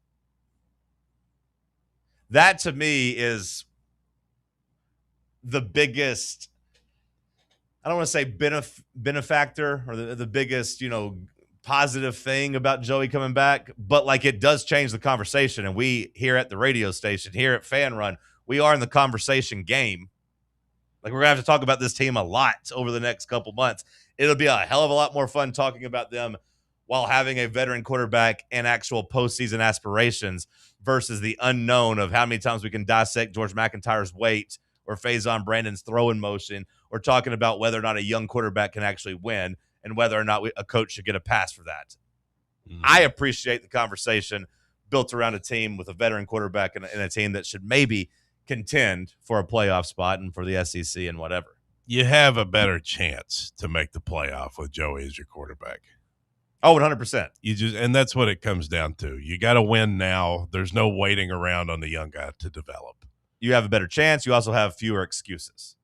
[SPEAKER 1] That, to me, is the biggest, I don't want to say benefactor or the biggest, you know, positive thing about Joey coming back, but like it does change the conversation. And we here at the radio station, here at Fan Run, we are in the conversation game. Like we're going to have to talk about this team a lot over the next couple months. It'll be a hell of a lot more fun talking about them while having a veteran quarterback and actual postseason aspirations versus the unknown of how many times we can dissect George McIntyre's weight or Faison Brandon's throwing motion, or talking about whether or not a young quarterback can actually win and whether or not a coach should get a pass for that. I appreciate the conversation built around a team with a veteran quarterback and a team that should maybe contend for a playoff spot and for the SEC and whatever.
[SPEAKER 3] You have a better chance to make the playoff with Joey as your quarterback.
[SPEAKER 1] Oh, 100%.
[SPEAKER 3] And that's what it comes down to. You got to win now. There's no waiting around on the young guy to develop.
[SPEAKER 1] You have a better chance. You also have fewer excuses.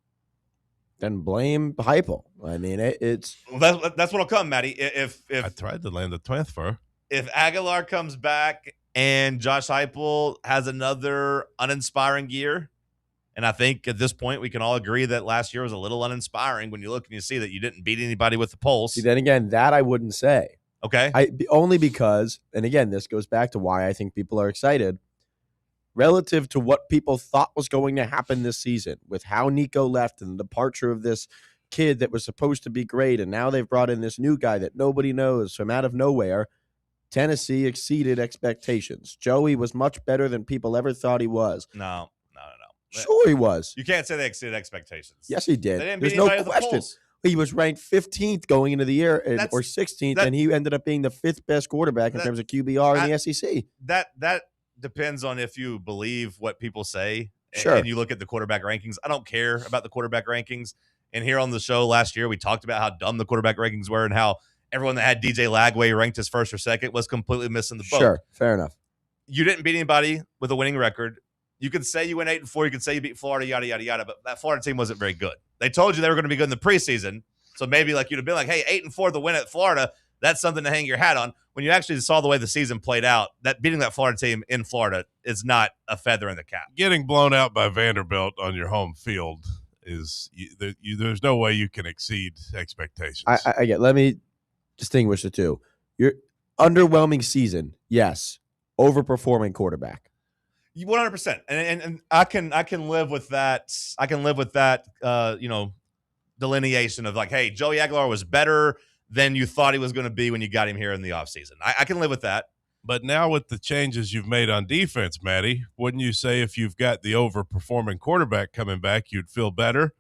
[SPEAKER 4] Then blame Heupel. I mean, it's
[SPEAKER 1] that's what'll come, Matty. If
[SPEAKER 3] I tried to land the transfer.
[SPEAKER 1] If Aguilar comes back and Josh Heupel has another uninspiring year, and I think at this point we can all agree that last year was a little uninspiring when you look and you see that you didn't beat anybody with the pulse.
[SPEAKER 4] See, then again, that I wouldn't say.
[SPEAKER 1] Okay.
[SPEAKER 4] Only because, and again, this goes back to why I think people are excited. Relative to what people thought was going to happen this season with how Nico left and the departure of this kid that was supposed to be great, and now they've brought in this new guy that nobody knows from out of nowhere, Tennessee exceeded expectations. Joey was much better than people ever thought he was.
[SPEAKER 1] No.
[SPEAKER 4] Sure he was.
[SPEAKER 1] You can't say they exceeded expectations.
[SPEAKER 4] Yes, he did.
[SPEAKER 1] They didn't
[SPEAKER 4] There's
[SPEAKER 1] beat
[SPEAKER 4] no
[SPEAKER 1] anybody with the
[SPEAKER 4] question.
[SPEAKER 1] pulse.
[SPEAKER 4] He was ranked 15th going into the year or 16th, and he ended up being the 5th best quarterback in terms of QBR in the SEC.
[SPEAKER 1] That depends on if you believe what people say.
[SPEAKER 4] Sure.
[SPEAKER 1] And you look at the quarterback rankings. I don't care about the quarterback rankings. And here on the show last year, we talked about how dumb the quarterback rankings were and how everyone that had DJ Lagway ranked as first or second was completely missing the boat.
[SPEAKER 4] Sure, fair enough.
[SPEAKER 1] You didn't beat anybody with a winning record. You can say you went 8-4. You can say you beat Florida, yada, yada, yada. But that Florida team wasn't very good. They told you they were going to be good in the preseason. So maybe like you'd have been like, hey, 8-4, the win at Florida, that's something to hang your hat on. When you actually saw the way the season played out, that beating that Florida team in Florida is not a feather in the cap.
[SPEAKER 3] Getting blown out by Vanderbilt on your home field is there's no way you can exceed expectations.
[SPEAKER 4] I get. Let me distinguish the two. Your underwhelming season, yes. Overperforming quarterback.
[SPEAKER 1] 100%. And I can live with that. I can live with that, delineation of like, hey, Joey Aguilar was better than you thought he was going to be when you got him here in the offseason. I can live with that.
[SPEAKER 3] But now with the changes you've made on defense, Matty, wouldn't you say if you've got the overperforming quarterback coming back, you'd feel better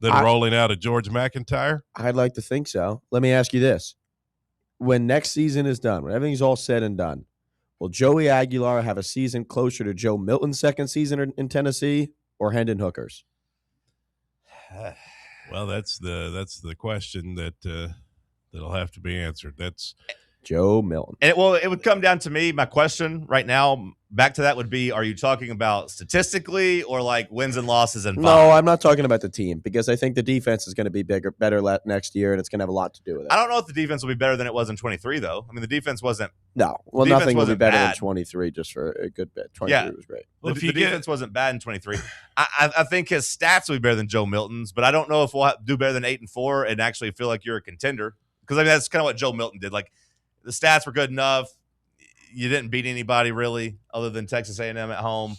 [SPEAKER 3] than rolling out a George McIntyre?
[SPEAKER 4] I'd like to think so. Let me ask you this. When next season is done, when everything's all said and done, will Joey Aguilar have a season closer to Joe Milton's second season in Tennessee or Hendon Hooker's?
[SPEAKER 3] Well, that's the question that'll have to be answered. That's
[SPEAKER 4] Joe Milton.
[SPEAKER 1] And it would come down to me. My question right now, back to that would be: are you talking about statistically or like wins and losses and?
[SPEAKER 4] No, I'm not talking about the team because I think the defense is going to be better next year, and it's going to have a lot to do with it.
[SPEAKER 1] I don't know if the defense will be better than it was in 23, though. I mean, the defense wasn't.
[SPEAKER 4] No, well, nothing will be better
[SPEAKER 1] bad
[SPEAKER 4] than 23 just for a good bit. 23 was great.
[SPEAKER 1] Well, the defense wasn't bad in 23. I think his stats will be better than Joe Milton's, but I don't know if we'll do better than 8-4 and actually feel like you're a contender. Because I mean, that's kind of what Joe Milton did. Like the stats were good enough. You didn't beat anybody really, other than Texas A&M at home.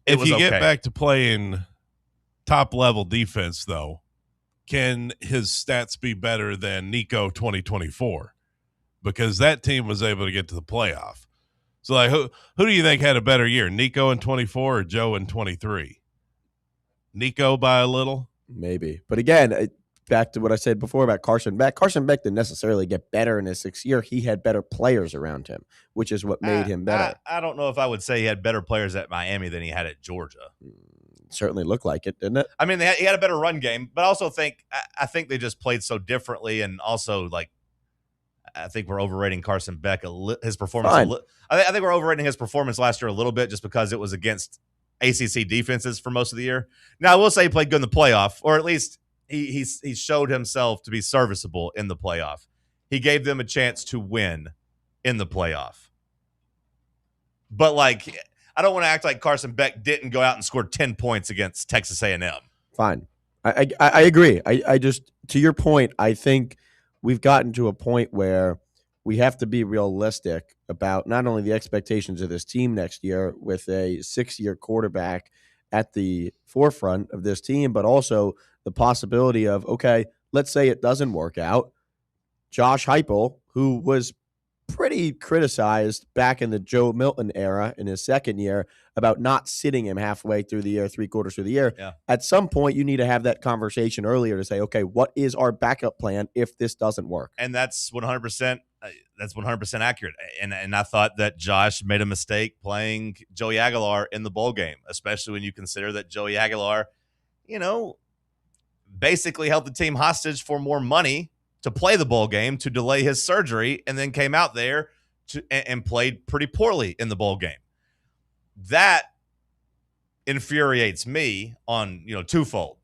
[SPEAKER 3] If you get back to playing top level defense, though, can his stats be better than Nico 2024? Because that team was able to get to the playoff. So, like, who do you think had a better year, Nico in 24 or Joe in 23? Nico by a little,
[SPEAKER 4] maybe. But again, back to what I said before about Carson Beck. Carson Beck didn't necessarily get better in his 6th year. He had better players around him, which is what made him better.
[SPEAKER 1] I don't know if I would say he had better players at Miami than he had at Georgia.
[SPEAKER 4] Certainly looked like it, didn't it?
[SPEAKER 1] I mean, he had a better run game, but I also think they just played so differently, and also like I think we're overrating Carson Beck his performance. I think we're overrating his performance last year a little bit just because it was against ACC defenses for most of the year. Now I will say he played good in the playoff, or at least he showed himself to be serviceable in the playoff. He gave them a chance to win in the playoff. But like, I don't want to act like Carson Beck didn't go out and score 10 points against Texas A&M.
[SPEAKER 4] Fine. I agree. I just, to your point, I think we've gotten to a point where we have to be realistic about not only the expectations of this team next year with a 6-year quarterback at the forefront of this team, but also the possibility of, okay, let's say it doesn't work out. Josh Heupel, who was pretty criticized back in the Joe Milton era in his second year about not sitting him halfway through the year, 3/4 through the year.
[SPEAKER 1] Yeah.
[SPEAKER 4] At some point, you need to have that conversation earlier to say, okay, what is our backup plan if this doesn't work?
[SPEAKER 1] And that's 100%. That's 100% accurate. And I thought that Josh made a mistake playing Joey Aguilar in the bowl game, especially when you consider that Joey Aguilar, basically held the team hostage for more money to play the bowl game, to delay his surgery, and then came out there and played pretty poorly in the bowl game. That infuriates me on, twofold.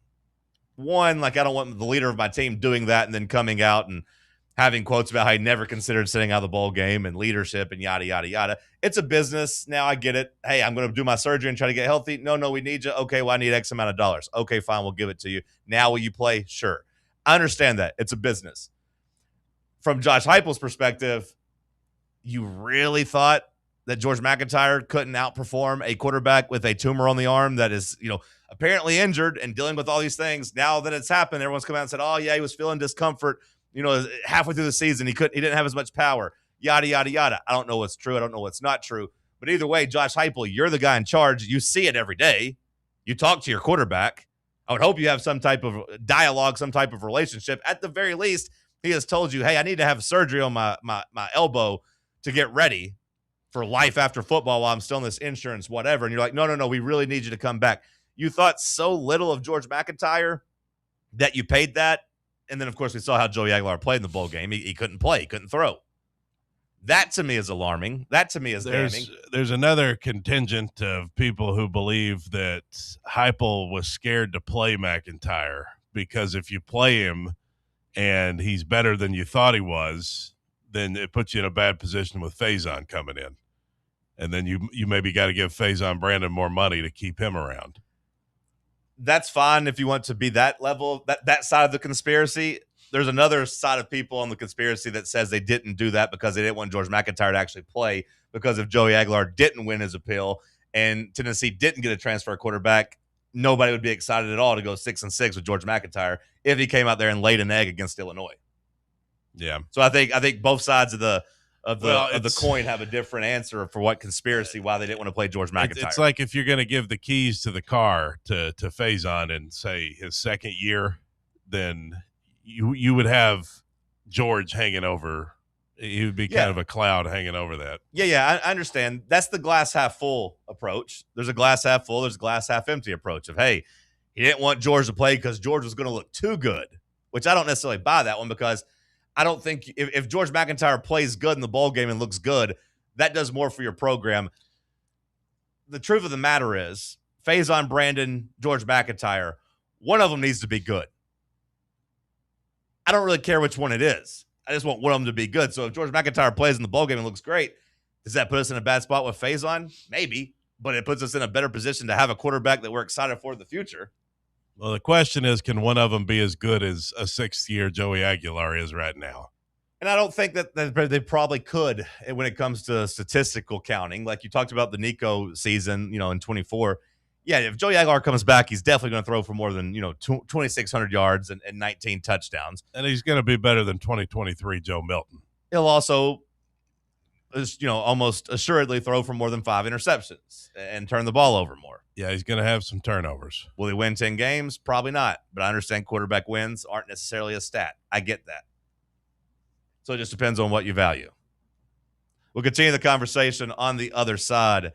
[SPEAKER 1] One, I don't want the leader of my team doing that and then coming out and having quotes about how he never considered sitting out of the bowl game and leadership and yada, yada, yada. It's a business. Now I get it. Hey, I'm going to do my surgery and try to get healthy. No, we need you. Okay, well, I need X amount of dollars. Okay, fine, we'll give it to you. Now will you play? Sure. I understand that. It's a business. From Josh Heupel's perspective, you really thought that George McIntyre couldn't outperform a quarterback with a tumor on the arm that is, apparently injured and dealing with all these things. Now that it's happened, everyone's come out and said, oh, yeah, he was feeling discomfort. Halfway through the season, he didn't have as much power, yada, yada, yada. I don't know what's true. I don't know what's not true. But either way, Josh Heupel, you're the guy in charge. You see it every day. You talk to your quarterback. I would hope you have some type of dialogue, some type of relationship. At the very least, he has told you, hey, I need to have surgery on my elbow to get ready for life after football while I'm still in this insurance, whatever. And you're like, no, we really need you to come back. You thought so little of George McIntyre that you paid that. And then, of course, we saw how Joey Aguilar played in the bowl game. He couldn't play. He couldn't throw. That, to me, is alarming. That, to me, is damning.
[SPEAKER 3] There's another contingent of people who believe that Heupel was scared to play McIntyre because if you play him and he's better than you thought he was, then it puts you in a bad position with Faison coming in. And then you maybe got to give Faison Brandon more money to keep him around.
[SPEAKER 1] That's fine if you want to be that level, that side of the conspiracy. There's another side of people on the conspiracy that says they didn't do that because they didn't want George McIntyre to actually play, because if Joey Aguilar didn't win his appeal and Tennessee didn't get a transfer quarterback, nobody would be excited at all to go 6-6 with George McIntyre if he came out there and laid an egg against Illinois.
[SPEAKER 3] Yeah.
[SPEAKER 1] So I think both sides of the coin have a different answer for what conspiracy, why they didn't want to play George McIntyre.
[SPEAKER 3] It's like if you're going to give the keys to the car to Faison in, say, his second year, then you would have George hanging over. He would be kind of a cloud hanging over that.
[SPEAKER 1] Yeah, I understand. That's the glass half full approach. There's a glass half full. There's a glass half empty approach of, hey, he didn't want George to play because George was going to look too good, which I don't necessarily buy that one, because I don't think if George McIntyre plays good in the bowl game and looks good, that does more for your program. The truth of the matter is, Faison Brandon, George McIntyre, one of them needs to be good. I don't really care which one it is. I just want one of them to be good. So if George McIntyre plays in the bowl game and looks great, does that put us in a bad spot with Faison? Maybe, but it puts us in a better position to have a quarterback that we're excited for in the future.
[SPEAKER 3] Well, the question is, can one of them be as good as a sixth-year Joey Aguilar is right now?
[SPEAKER 1] And I don't think that they probably could when it comes to statistical counting. Like you talked about the Nico season, in 24. Yeah, if Joey Aguilar comes back, he's definitely going to throw for more than 2,600 yards and 19 touchdowns.
[SPEAKER 3] And he's going to be better than 2023 Joe Milton.
[SPEAKER 1] He'll also, almost assuredly throw for more than 5 interceptions and turn the ball over more.
[SPEAKER 3] Yeah, he's going to have some turnovers.
[SPEAKER 1] Will he win 10 games? Probably not. But I understand quarterback wins aren't necessarily a stat. I get that. So it just depends on what you value. We'll continue the conversation on the other side.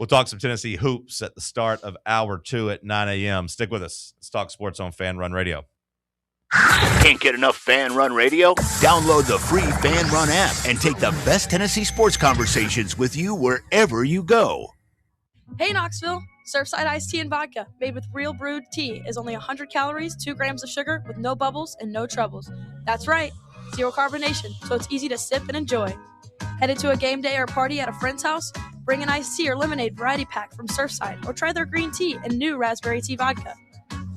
[SPEAKER 1] We'll talk some Tennessee hoops at the start of hour 2 at 9 a.m. Stick with us. Let's talk sports on Fan Run Radio.
[SPEAKER 6] Can't get enough Fan Run Radio? Download the free Fan Run app and take the best Tennessee sports conversations with you wherever you go.
[SPEAKER 12] Hey, Knoxville. Surfside iced tea and vodka made with real brewed tea is only 100 calories, 2 grams of sugar with no bubbles and no troubles. That's right. Zero carbonation, so it's easy to sip and enjoy. Headed to a game day or party at a friend's house? Bring an iced tea or lemonade variety pack from Surfside, or try their green tea and new raspberry tea vodka.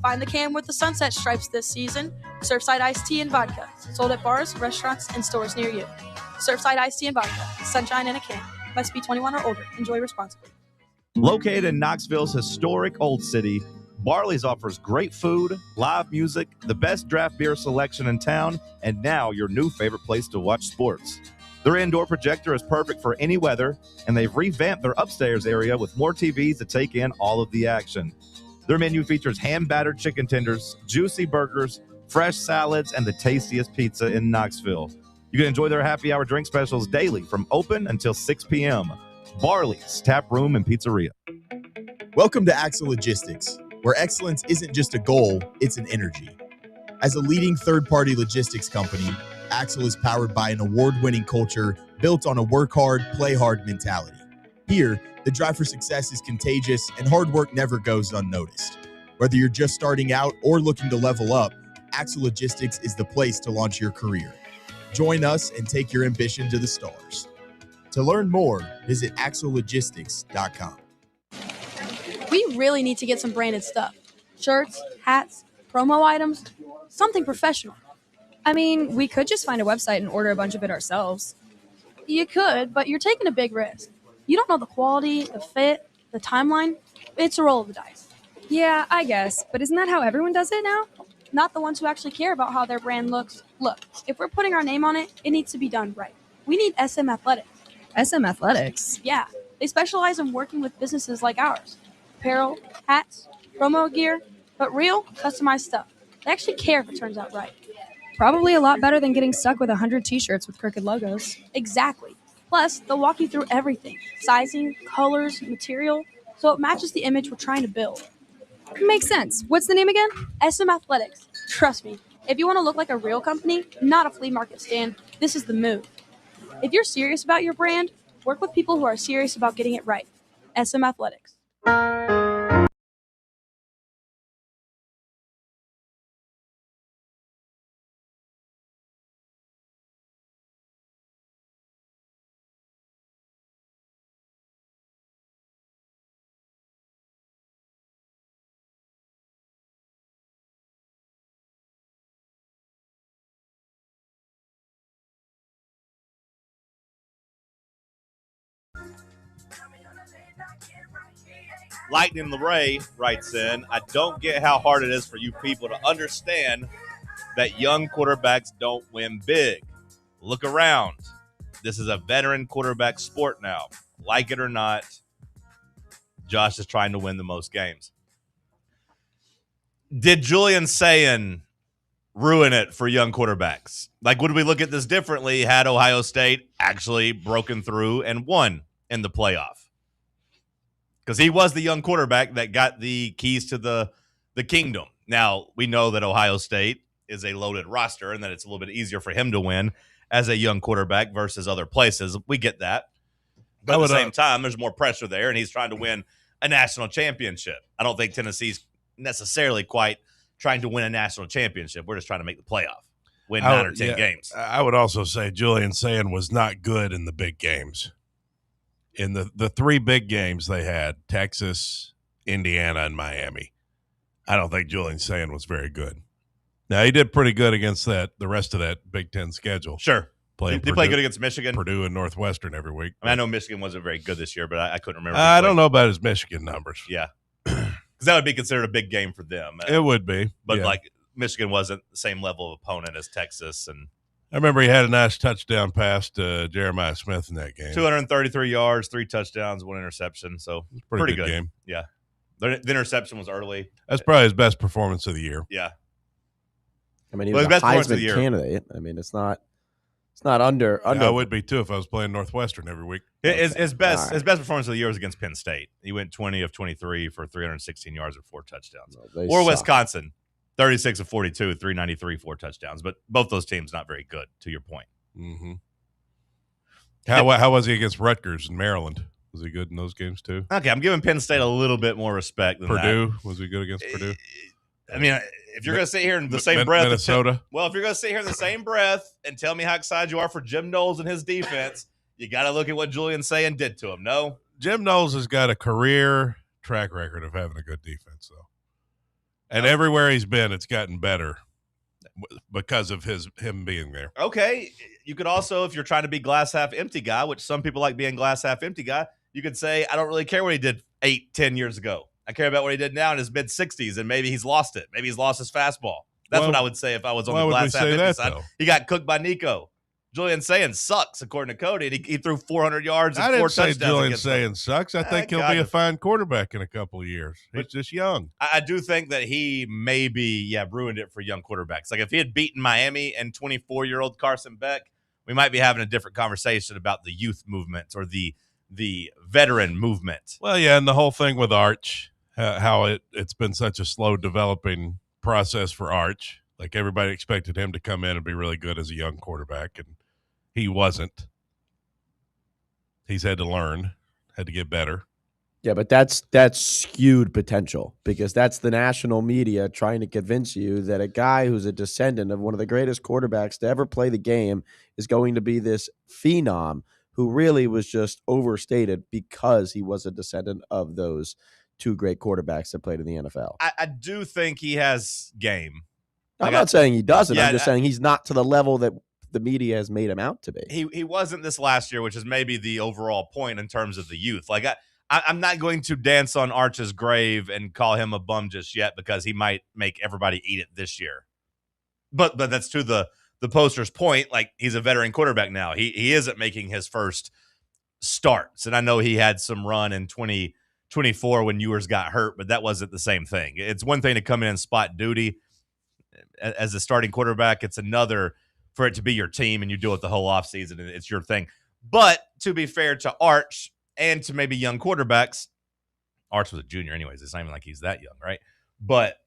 [SPEAKER 12] Find the can with the sunset stripes this season. Surfside iced tea and vodka, sold at bars, restaurants, and stores near you. Surfside iced tea and vodka, sunshine in a can. Must be 21 or older. Enjoy responsibly.
[SPEAKER 8] Located in Knoxville's historic Old City, Barley's offers great food, live music, the best draft beer selection in town, and now your new favorite place to watch sports. Their indoor projector is perfect for any weather, and they've revamped their upstairs area with more TVs to take in all of the action. Their menu features hand-battered chicken tenders, juicy burgers, fresh salads, and the tastiest pizza in Knoxville. You can enjoy their happy hour drink specials daily from open until 6 p.m. Barley's Tap Room and Pizzeria.
[SPEAKER 13] Welcome to Axle Logistics, where excellence isn't just a goal, it's an energy. As a leading third-party logistics company, Axle is powered by an award-winning culture built on a work hard, play hard mentality. Here, the drive for success is contagious and hard work never goes unnoticed. Whether you're just starting out or looking to level up, Axle Logistics is the place to launch your career. Join us and take your ambition to the stars. To learn more, visit axlelogistics.com.
[SPEAKER 12] We really need to get some branded stuff. Shirts, hats, promo items, something professional.
[SPEAKER 14] I mean, we could just find a website and order a bunch of it ourselves.
[SPEAKER 12] You could, but you're taking a big risk. You don't know the quality, the fit, the timeline. It's a roll of the dice.
[SPEAKER 14] Yeah, I guess, but isn't that how everyone does it now?
[SPEAKER 12] Not the ones who actually care about how their brand looks. Look, if we're putting our name on it, it needs to be done right. We need SM Athletics.
[SPEAKER 14] SM Athletics?
[SPEAKER 12] Yeah, they specialize in working with businesses like ours. Apparel, hats, promo gear, but real, customized stuff. They actually care if it turns out right.
[SPEAKER 14] Probably a lot better than getting stuck with 100 t-shirts with crooked logos.
[SPEAKER 12] Exactly. Plus, they'll walk you through everything. Sizing, colors, material, so it matches the image we're trying to build.
[SPEAKER 14] Makes sense. What's the name again?
[SPEAKER 12] SM Athletics. Trust me, if you want to look like a real company, not a flea market stand, this is the move. If you're serious about your brand, work with people who are serious about getting it right. SM Athletics.
[SPEAKER 1] Lightning LeRae writes in, I don't get how hard it is for you people to understand that young quarterbacks don't win big. Look around. This is a veteran quarterback sport now. Like it or not, Josh is trying to win the most games. Did Julian Sayin ruin it for young quarterbacks? Like, would we look at this differently had Ohio State actually broken through and won in the playoff? Because he was the young quarterback that got the keys to the kingdom. Now, we know that Ohio State is a loaded roster and that it's a little bit easier for him to win as a young quarterback versus other places. We get that. But at the same time, there's more pressure there, and he's trying to win a national championship. I don't think Tennessee's necessarily quite trying to win a national championship. We're just trying to make the playoff, win 9 or 10 games.
[SPEAKER 3] I would also say Julian Sayin was not good in the big games. In the three big games they had, Texas, Indiana, and Miami, I don't think Julian Sayin was very good. Now, he did pretty good against the rest of that Big Ten schedule.
[SPEAKER 1] Sure. They play good against Michigan.
[SPEAKER 3] Purdue and Northwestern every week.
[SPEAKER 1] I know Michigan wasn't very good this year, but I couldn't remember.
[SPEAKER 3] I don't know about his Michigan numbers.
[SPEAKER 1] Yeah. Because that would be considered a big game for them.
[SPEAKER 3] It would be.
[SPEAKER 1] But, like, Michigan wasn't the same level of opponent as Texas. And
[SPEAKER 3] I remember he had a nice touchdown pass to Jeremiah Smith in that game.
[SPEAKER 1] 233 yards, 3 touchdowns, 1 interception. So, pretty good game. Yeah. The interception was early.
[SPEAKER 3] That's probably his best performance of the year.
[SPEAKER 1] Yeah.
[SPEAKER 4] I mean, he was a Heisman candidate. I mean, it's not under.
[SPEAKER 3] I would be too if I was playing Northwestern every week.
[SPEAKER 1] His best performance of the year was against Penn State. He went 20 of 23 for 316 yards and 4 touchdowns. Or Wisconsin, 36 of 42, 393, 4 touchdowns. But both those teams not very good, to your point.
[SPEAKER 3] Mm-hmm. How was he against Rutgers in Maryland? Was he good in those games too?
[SPEAKER 1] Okay, I'm giving Penn State a little bit more respect than
[SPEAKER 3] Purdue.
[SPEAKER 1] that.
[SPEAKER 3] Was he good against Purdue?
[SPEAKER 1] I mean, if you're going to sit here in the same breath,
[SPEAKER 3] Minnesota.
[SPEAKER 1] If you're going to sit here in the same breath and tell me how excited you are for Jim Knowles and his defense, you got to look at what Julian Sayin did to him. No,
[SPEAKER 3] Jim Knowles has got a career track record of having a good defense, though, and everywhere he's been, it's gotten better because of him being there.
[SPEAKER 1] Okay, you could also, if you're trying to be glass half empty guy, which some people like being glass half empty guy, you could say, I don't really care what he did 8-10 years ago. I care about what he did now in his mid-60s, and maybe he's lost it. Maybe he's lost his fastball. That's what I would say if I was on the glass half empty side. He got cooked by Nico. Julian Sayans sucks, according to Cody. And he threw 400 yards and
[SPEAKER 3] I
[SPEAKER 1] 4
[SPEAKER 3] didn't say
[SPEAKER 1] touchdowns
[SPEAKER 3] Julian
[SPEAKER 1] against them.
[SPEAKER 3] Sayans sucks. I think he'll be a fine quarterback in a couple of years. He's just young.
[SPEAKER 1] I do think that he maybe, ruined it for young quarterbacks. Like if he had beaten Miami and 24-year-old Carson Beck, we might be having a different conversation about the youth movement or the veteran movement.
[SPEAKER 3] Well, yeah, and the whole thing with Arch, how it's been such a slow developing process for Arch. Like everybody expected him to come in and be really good as a young quarterback, and he wasn't. He's had to learn, had to get better.
[SPEAKER 4] Yeah, but that's skewed potential because that's the national media trying to convince you that a guy who's a descendant of one of the greatest quarterbacks to ever play the game is going to be this phenom who really was just overstated because he was a descendant of those two great quarterbacks that played in the NFL.
[SPEAKER 1] I do think he has game.
[SPEAKER 4] I'm not saying he doesn't. I'm just saying he's not to the level that the media has made him out to be.
[SPEAKER 1] He wasn't this last year, which is maybe the overall point in terms of the youth. Like I'm not going to dance on Arch's grave and call him a bum just yet because he might make everybody eat it this year. But that's to the poster's point. Like he's a veteran quarterback now. He isn't making his first starts, and I know he had some run in 2024 when Ewers got hurt, but that wasn't the same thing. It's one thing to come in and spot duty as a starting quarterback. It's another for it to be your team and you do it the whole offseason and it's your thing. But to be fair to Arch and to maybe young quarterbacks, Arch was a junior anyways. It's not even like he's that young, right? But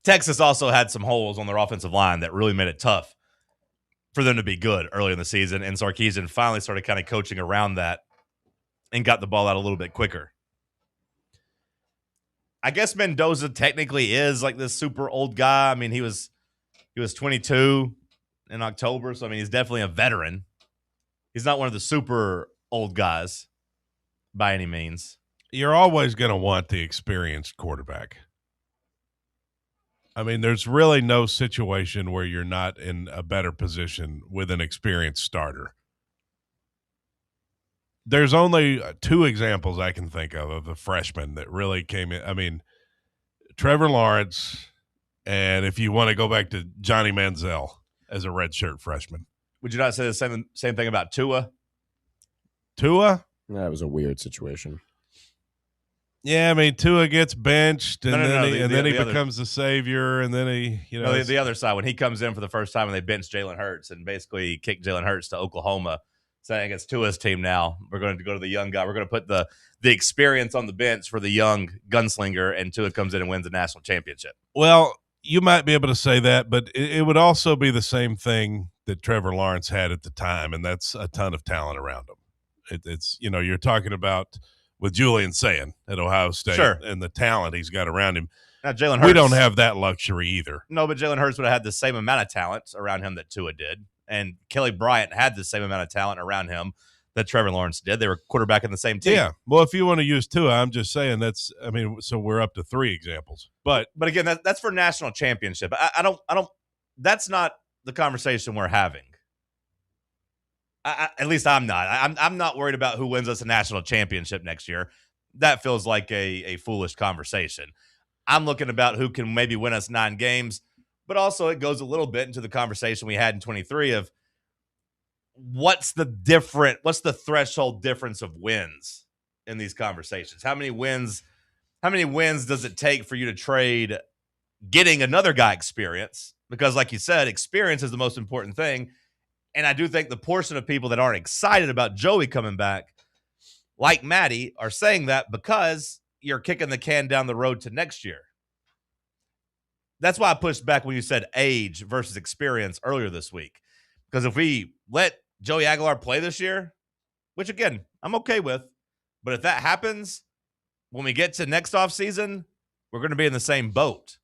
[SPEAKER 1] Texas also had some holes on their offensive line that really made it tough for them to be good early in the season. And Sarkisian finally started kind of coaching around that and got the ball out a little bit quicker. I guess Mendoza technically is like this super old guy. I mean, he was 22 in October, so I mean, he's definitely a veteran. He's not one of the super old guys by any means.
[SPEAKER 3] You're always going to want the experienced quarterback. I mean, there's really no situation where you're not in a better position with an experienced starter. There's only two examples I can think of the freshmen that really came in. I mean, Trevor Lawrence, and if you want to go back to Johnny Manziel as a redshirt freshman.
[SPEAKER 1] Would you not say the same thing about Tua?
[SPEAKER 3] Tua?
[SPEAKER 4] That was a weird situation.
[SPEAKER 3] Yeah, I mean, Tua gets benched, and then he
[SPEAKER 1] the
[SPEAKER 3] becomes the savior, and then
[SPEAKER 1] the other side, when he comes in for the first time and they bench Jalen Hurts and basically kick Jalen Hurts to Oklahoma, saying it's Tua's team now. We're going to go to the young guy. We're going to put the experience on the bench for the young gunslinger, and Tua comes in and wins the national championship. Well,
[SPEAKER 3] you might be able to say that, but it would also be the same thing that Trevor Lawrence had at the time, and that's a ton of talent around him. It's you're talking about with Julian Sayans at Ohio State,
[SPEAKER 1] sure,
[SPEAKER 3] and the talent he's got around him.
[SPEAKER 1] Now, Jalen Hurts,
[SPEAKER 3] we don't have that luxury either.
[SPEAKER 1] No, but Jalen Hurts would have had the same amount of talent around him that Tua did, and Kelly Bryant had the same amount of talent around him that Trevor Lawrence did. They were quarterback in the same team.
[SPEAKER 3] Yeah. Well, if you want to use Tua, I'm just saying so we're up to 3 examples. But
[SPEAKER 1] again, that's for national championship. I don't. That's not the conversation we're having. At least I'm not. I'm not worried about who wins us a national championship next year. That feels like a foolish conversation. I'm looking about who can maybe win us 9 games, but also it goes a little bit into the conversation we had in 23 of what's the threshold difference of wins in these conversations? How many wins does it take for you to trade getting another guy experience? Because like you said, experience is the most important thing. And I do think the portion of people that aren't excited about Joey coming back, like Maddie, are saying that because you're kicking the can down the road to next year. That's why I pushed back when you said age versus experience earlier this week. Because if we let Joey Aguilar play this year, which again, I'm okay with, but if that happens, when we get to next offseason, we're going to be in the same boat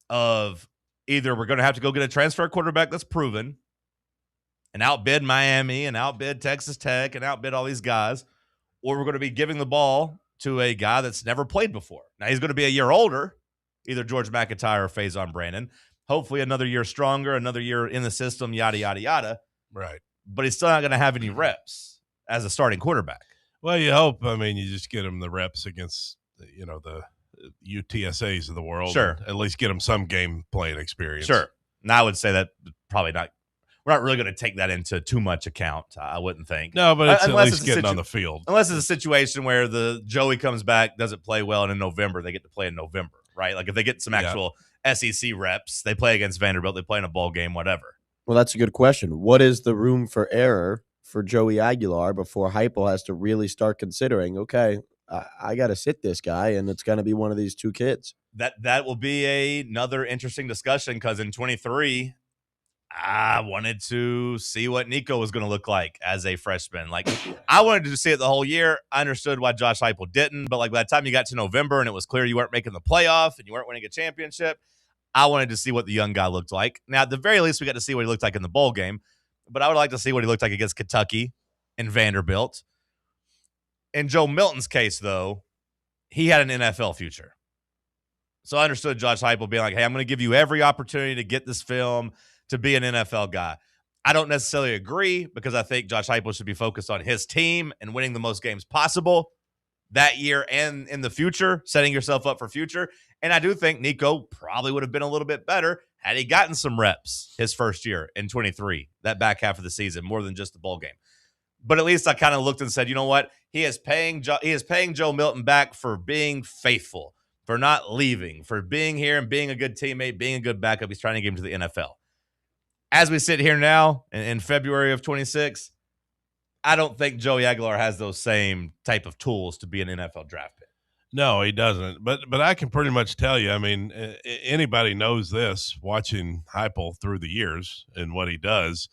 [SPEAKER 1] of either we're going to have to go get a transfer quarterback that's proven and outbid Miami and outbid Texas Tech and outbid all these guys, or we're going to be giving the ball to a guy that's never played before. Now, he's going to be a year older, either George McIntyre or Faison Brandon. Hopefully another year stronger, another year in the system, yada, yada, yada.
[SPEAKER 3] Right.
[SPEAKER 1] But he's still not going to have any reps as a starting quarterback.
[SPEAKER 3] Well, you hope. I mean, you just get him the reps against, the UTSAs of the world.
[SPEAKER 1] Sure.
[SPEAKER 3] At least get him some game playing experience.
[SPEAKER 1] Sure. And I would say that probably not. we're not really going to take that into too much account. I wouldn't think.
[SPEAKER 3] No, but it's
[SPEAKER 1] Unless
[SPEAKER 3] at least getting on the field.
[SPEAKER 1] Unless it's a situation where the Joey comes back, doesn't play well, and in November they get to play in November, right? Like if they get some actual SEC reps, they play against Vanderbilt, they play in a bowl game, whatever.
[SPEAKER 4] Well, that's a good question. What is the room for error for Joey Aguilar before Heupel has to really start considering, okay, I got to sit this guy, and it's going to be one of these two kids?
[SPEAKER 1] That will be another interesting discussion because in 23, I wanted to see what Nico was going to look like as a freshman. Like, I wanted to see it the whole year. I understood why Josh Heupel didn't, but like by the time you got to November and it was clear you weren't making the playoff and you weren't winning a championship, I wanted to see what the young guy looked like. Now, at the very least, we got to see what he looked like in the bowl game, but I would like to see what he looked like against Kentucky and Vanderbilt. In Joe Milton's case, though, he had an NFL future. So I understood Josh Heupel being like, hey, I'm going to give you every opportunity to get this film, to be an NFL guy. I don't necessarily agree because I think Josh Heupel should be focused on his team and winning the most games possible that year and in the future, setting yourself up for future. And I do think Nico probably would have been a little bit better had he gotten some reps his first year in 23, that back half of the season, more than just the bowl game. But at least I kind of looked and said, you know what? He is paying Joe Milton back for being faithful, for not leaving, for being here and being a good teammate, being a good backup. He's trying to get him to the NFL. As we sit here now in February of 26, I don't think Joey Aguilar has those same type of tools to be an NFL draft pick.
[SPEAKER 3] No, he doesn't. But I can pretty much tell you, I mean, anybody knows this watching Heupel through the years and what he does.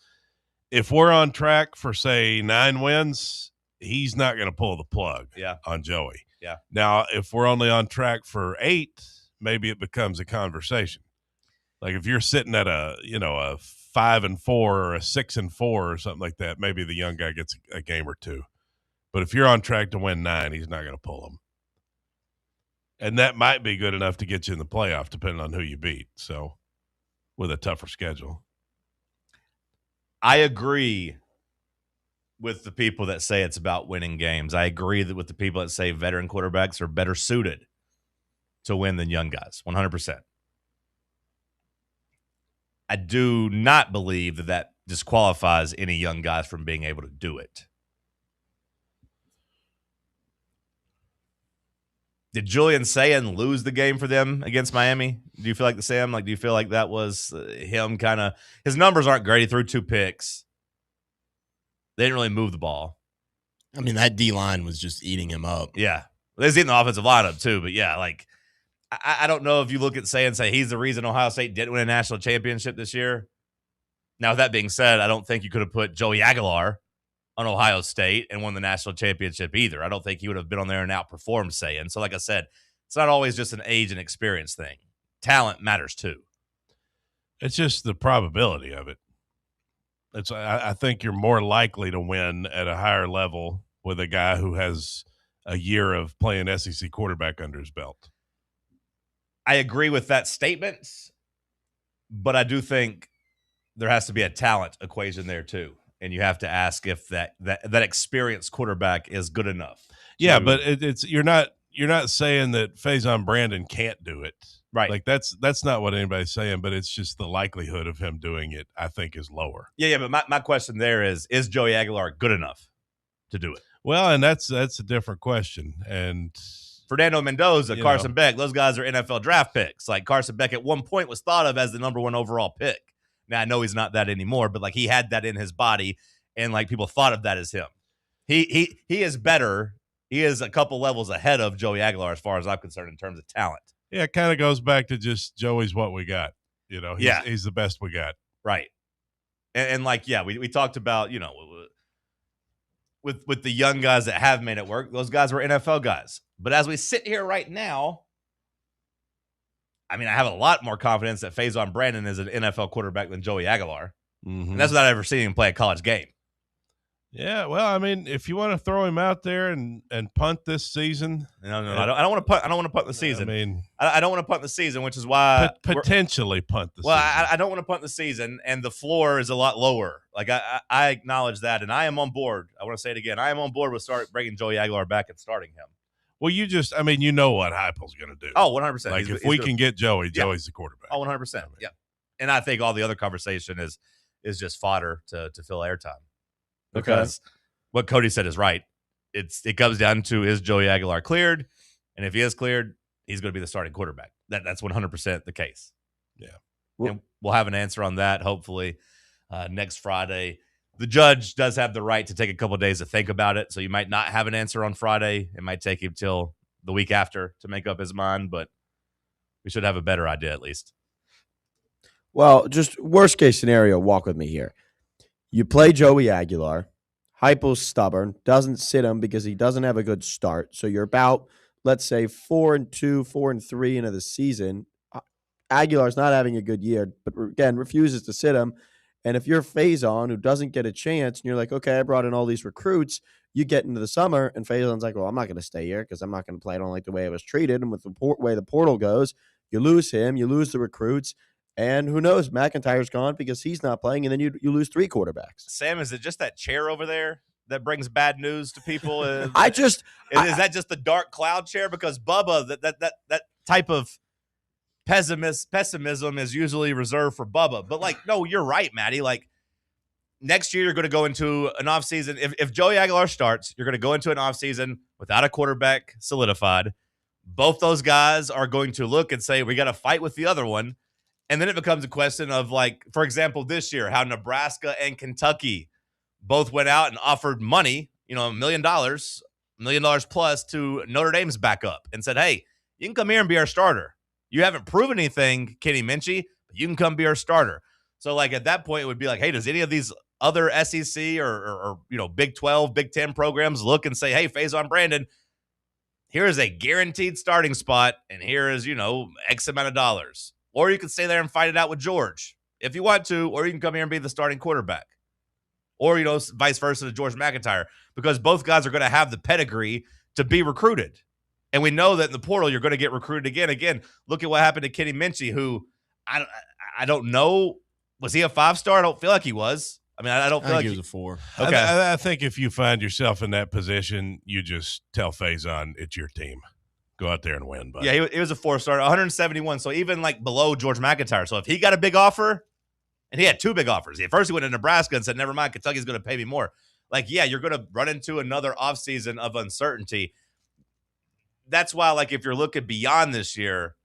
[SPEAKER 3] If we're on track for, say, 9 wins, he's not going to pull the plug on Joey.
[SPEAKER 1] Yeah.
[SPEAKER 3] Now, if we're only on track for 8, maybe it becomes a conversation. Like if you're sitting at a 5-4 or a 6-4 or something like that, maybe the young guy gets a game or 2. But if you're on track to win 9, he's not going to pull them. And that might be good enough to get you in the playoff, depending on who you beat. So, with a tougher schedule.
[SPEAKER 1] I agree with the people that say it's about winning games. I agree that with the people that say veteran quarterbacks are better suited to win than young guys, 100%. I do not believe that disqualifies any young guys from being able to do it. Did Julian Sayin lose the game for them against Miami? Do you feel like do you feel like that was him kind of – his numbers aren't great. He threw 2 picks. They didn't really move the ball.
[SPEAKER 2] I mean, that D-line was just eating him up.
[SPEAKER 1] Yeah. They was eating the offensive line up too, but yeah, like I don't know if you look at Sayin and say he's the reason Ohio State didn't win a national championship this year. Now, with that being said, I don't think you could have put Joey Aguilar on Ohio State and won the national championship either. I don't think he would have been on there and outperformed Sayin. So like I said, it's not always just an age and experience thing. Talent matters too.
[SPEAKER 3] It's just the probability of it. I think you're more likely to win at a higher level with a guy who has a year of playing SEC quarterback under his belt.
[SPEAKER 1] I agree with that statement, but I do think there has to be a talent equation there too. And you have to ask if that experienced quarterback is good enough.
[SPEAKER 3] Yeah, but you're not saying that Faison Brandon can't do it.
[SPEAKER 1] Right.
[SPEAKER 3] Like that's not what anybody's saying, but it's just the likelihood of him doing it, I think, is lower.
[SPEAKER 1] Yeah, but my question there is Joey Aguilar good enough to do it?
[SPEAKER 3] Well, and that's a different question. And
[SPEAKER 1] Fernando Mendoza, Carson Beck, those guys are NFL draft picks. Like Carson Beck at one point was thought of as the number 1 overall pick. Now, I know he's not that anymore, but like he had that in his body, and like people thought of that as him. He is better. He is a couple levels ahead of Joey Aguilar as far as I'm concerned in terms of talent.
[SPEAKER 3] Yeah, it kind of goes back to just Joey's what we got. He's the best we got.
[SPEAKER 1] Right. And like, yeah, we talked about, with the young guys that have made it work, those guys were NFL guys. But as we sit here right now, I mean, I have a lot more confidence that Faison Brandon is an NFL quarterback than Joey Aguilar.
[SPEAKER 3] Mm-hmm.
[SPEAKER 1] And that's without ever seeing him play a college game.
[SPEAKER 3] Yeah, well, I mean, if you want to throw him out there and punt this season,
[SPEAKER 1] no, I don't want to punt. I don't want to punt the season.
[SPEAKER 3] I mean,
[SPEAKER 1] I don't want to punt the season, which is why
[SPEAKER 3] potentially punt the season.
[SPEAKER 1] Well, I don't want to punt the season, and the floor is a lot lower. Like I acknowledge that, and I am on board. I want to say it again. I am on board with bringing Joey Aguilar back and starting him.
[SPEAKER 3] Well, you know what Heupel's going to do.
[SPEAKER 1] Oh, 100%.
[SPEAKER 3] Like if we can get Joey's the quarterback.
[SPEAKER 1] Oh, 100%. Yeah, and I think all the other conversation is is just fodder to fill airtime. Because what Cody said is right. It comes down to, is Joey Aguilar cleared? And if he is cleared, he's going to be the starting quarterback. That's 100% the case.
[SPEAKER 3] Yeah.
[SPEAKER 1] And we'll have an answer on that, hopefully, next Friday. The judge does have the right to take a couple of days to think about it, so you might not have an answer on Friday. It might take him till the week after to make up his mind, but we should have a better idea at least.
[SPEAKER 4] Well, just worst case scenario, walk with me here. You play Joey Aguilar. Heupel's stubborn, doesn't sit him because he doesn't have a good start. So you're about, let's say, 4-2, 4-3 into the season. Aguilar's not having a good year, but again, refuses to sit him. And if you're Faison, who doesn't get a chance, and you're like, okay, I brought in all these recruits, you get into the summer, and Faison's like, well, I'm not going to stay here because I'm not going to play. I don't like the way I was treated. And with the way the portal goes, you lose him, you lose the recruits. And who knows? McIntyre's gone because he's not playing, and then you lose 3 quarterbacks.
[SPEAKER 1] Sam, is it just that chair over there that brings bad news to people? Is that just the dark cloud chair? Because Bubba, that type of pessimism is usually reserved for Bubba. But, like, no, you're right, Maddie. Like, next year you're going to go into an offseason. If Joey Aguilar starts, you're going to go into an offseason without a quarterback solidified. Both those guys are going to look and say, we got to fight with the other one. And then it becomes a question of, like, for example, this year, how Nebraska and Kentucky both went out and offered money, $1 million plus to Notre Dame's backup and said, hey, you can come here and be our starter. You haven't proven anything, Kenny Minchie, but you can come be our starter. So, like, at that point, it would be like, hey, does any of these other SEC or Big 12, Big 10 programs look and say, hey, Faison Brandon, here is a guaranteed starting spot, and here is, X amount of dollars. Or you can stay there and fight it out with George if you want to, or you can come here and be the starting quarterback. Or, vice versa to George McIntyre, because both guys are going to have the pedigree to be recruited. And we know that in the portal, you're going to get recruited again. Again, look at what happened to Kenny Minchie, who I don't know. Was he a 5-star? I don't feel like he was. I mean, I don't feel like
[SPEAKER 2] he was a 4.
[SPEAKER 1] Okay.
[SPEAKER 3] I think if you find yourself in that position, you just tell Faison it's your team. Go out there and win. Buddy.
[SPEAKER 1] Yeah, he was a 4-star, 171. So even like below George McIntyre. So if he got a big offer, and he had 2 big offers. At first he went to Nebraska and said, never mind, Kentucky's going to pay me more. Like, yeah, you're going to run into another offseason of uncertainty. That's why, like, if you're looking beyond this year,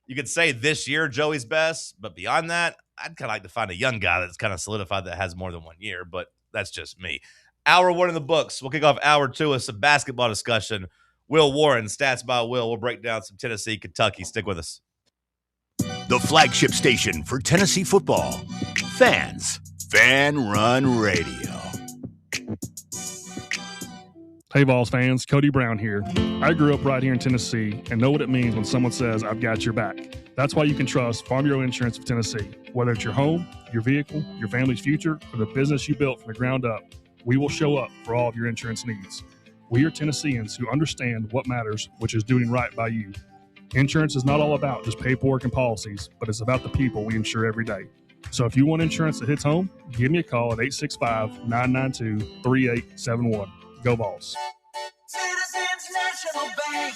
[SPEAKER 1] you could say this year Joey's best. But beyond that, I'd kind of like to find a young guy that's kind of solidified that has more than 1 year. But that's just me. Hour 1 in the books. We'll kick off hour 2 with some basketball discussion. Will Warren, Stats by Will. We'll break down some Tennessee, Kentucky. Stick with us.
[SPEAKER 6] The flagship station for Tennessee football. Fans. Fan Run Radio.
[SPEAKER 15] Hey, Vols fans. Cody Brown here. I grew up right here in Tennessee and know what it means when someone says, I've got your back. That's why you can trust Farm Bureau Insurance of Tennessee. Whether it's your home, your vehicle, your family's future, or the business you built from the ground up, we will show up for all of your insurance needs. We are Tennesseans who understand what matters, which is doing right by you. Insurance is not all about just paperwork and policies, but it's about the people we insure every day. So if you want insurance that hits home, give me a call at 865-992-3871. Go Vols.
[SPEAKER 11] Citizens National Bank.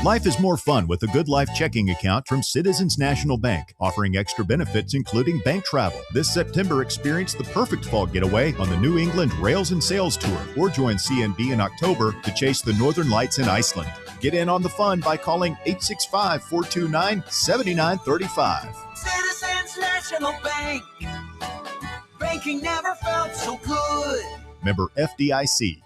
[SPEAKER 10] Life is more fun with a Good Life checking account from Citizens National Bank, offering extra benefits including bank travel. This September, experience the perfect fall getaway on the New England Rails and Sails Tour, or join CNB in October to chase the Northern Lights in Iceland. Get in on the fun by calling 865-429-7935.
[SPEAKER 11] Citizens National Bank. Banking never felt so good.
[SPEAKER 10] Member FDIC.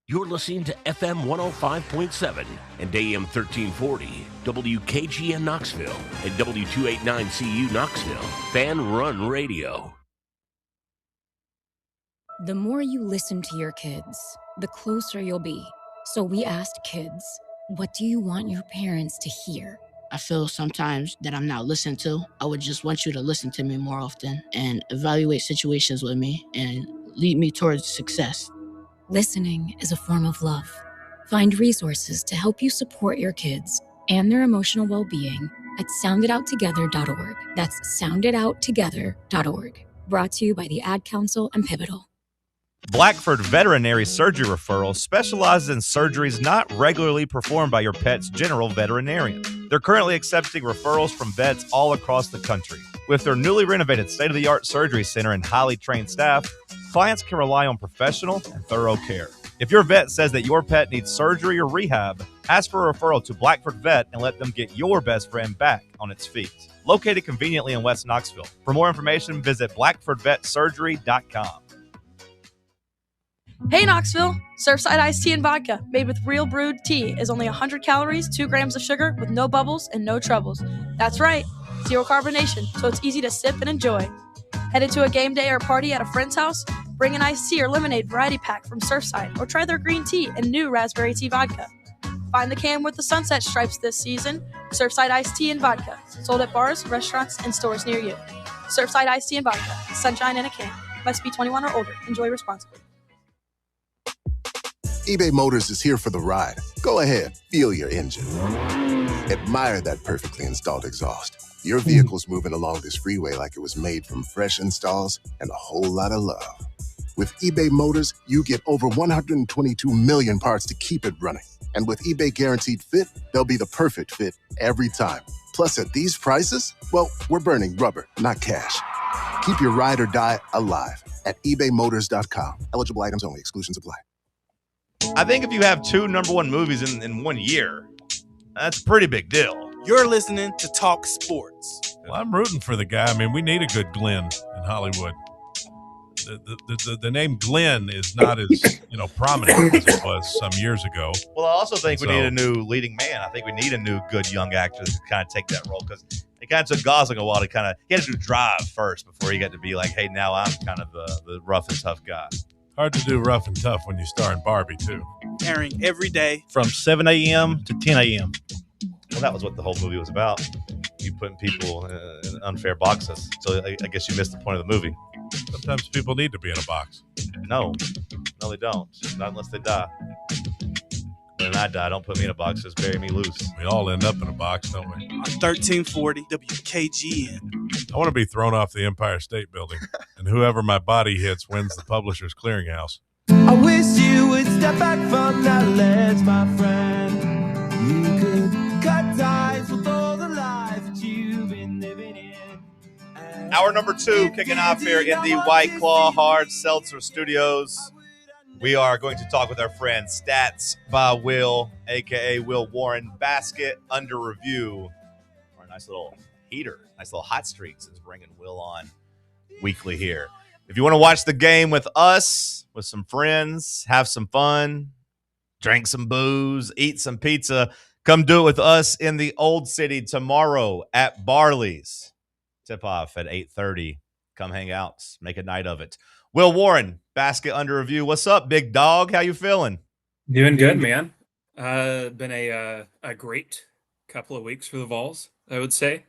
[SPEAKER 16] You're listening to FM 105.7 and AM 1340, WKGN Knoxville, and W289CU Knoxville, Fan Run Radio.
[SPEAKER 17] The more you listen to your kids, the closer you'll be. So we asked kids, what do you want your parents to hear?
[SPEAKER 18] I feel sometimes that I'm not listened to. I would just want you to listen to me more often and evaluate situations with me and lead me towards success.
[SPEAKER 17] Listening is a form of love. Find resources to help you support your kids and their emotional well-being at sounditouttogether.org. That's sounditouttogether.org. Brought to you by the Ad Council and Pivotal.
[SPEAKER 1] Blackford Veterinary Surgery Referral specializes in surgeries not regularly performed by your pet's general veterinarian.
[SPEAKER 8] They're currently accepting referrals from vets all across the country. With their newly renovated state-of-the-art surgery center and highly trained staff, clients can rely on professional and thorough care. If your vet says that your pet needs surgery or rehab, ask for a referral to Blackford Vet and let them get your best friend back on its feet. Located conveniently in West Knoxville. For more information, visit blackfordvetsurgery.com.
[SPEAKER 12] Hey Knoxville! Surfside iced tea and vodka, made with real brewed tea, is only 100 calories, 2 grams of sugar, with no bubbles and no troubles. That's right, zero carbonation, so it's easy to sip and enjoy. Headed to a game day or party at a friend's house? Bring an iced tea or lemonade variety pack from Surfside, or try their green tea and new raspberry tea vodka. Find the can with the sunset stripes this season. Surfside iced tea and vodka, sold at bars, restaurants, and stores near you. Surfside iced tea and vodka, sunshine in a can. Must be 21 or older. Enjoy responsibly.
[SPEAKER 19] eBay Motors is here for the ride. Go ahead, feel your engine. Admire that perfectly installed exhaust. Your vehicle's moving along this freeway like it was made from fresh installs and a whole lot of love. With eBay Motors, you get over 122 million parts to keep it running. And with eBay Guaranteed Fit, they'll be the perfect fit every time. Plus, at these prices, well, we're burning rubber, not cash. Keep your ride or die alive at ebaymotors.com. Eligible items only. Exclusions apply.
[SPEAKER 8] I think if you have 2 number 1 movies in 1 year, that's a pretty big deal.
[SPEAKER 20] You're listening to Talk Sports.
[SPEAKER 3] Well, I'm rooting for the guy. I mean, we need a good Glenn in Hollywood. The name Glenn is not as prominent as it was some years ago.
[SPEAKER 8] Well, I also think we need a new leading man. I think we need a new good young actor to kind of take that role, because it kind of took Gosling a while to he had to do Drive first before he got to be like, hey, now I'm kind of the rough and tough guy.
[SPEAKER 3] Hard to do rough and tough when you star in Barbie, too.
[SPEAKER 20] Airing every day
[SPEAKER 21] from 7 a.m. to 10 a.m.
[SPEAKER 8] Well, that was what the whole movie was about. You putting people in unfair boxes. So I guess you missed the point of the movie.
[SPEAKER 3] Sometimes people need to be in a box.
[SPEAKER 8] No, they don't. Not unless they die. When I die, don't put me in a box. Just bury me loose.
[SPEAKER 3] We all end up in a box, don't we?
[SPEAKER 20] On 1340 WKGN.
[SPEAKER 3] I want to be thrown off the Empire State Building, and whoever my body hits wins the Publishers Clearinghouse.
[SPEAKER 11] I wish you would step back from that ledge, my friend. You could cut ties with all the lies that you've been living in.
[SPEAKER 8] Hour number 2 kicking off here in the White Claw Hard Seltzer Studios. We are going to talk with our friend Stats by Will, a.k.a. Will Warren. Basket under review. Our nice little heater, nice little hot streaks is bringing Will on weekly here. If you want to watch the game with us, with some friends, have some fun, drink some booze, eat some pizza, come do it with us in the Old City tomorrow at Barley's. Tip-off at 8:30. Come hang out. Make a night of it. Will Warren, Basket under review. What's up, big dog? How you feeling?
[SPEAKER 22] Doing good, man. Been a great couple of weeks for the Vols, I would say.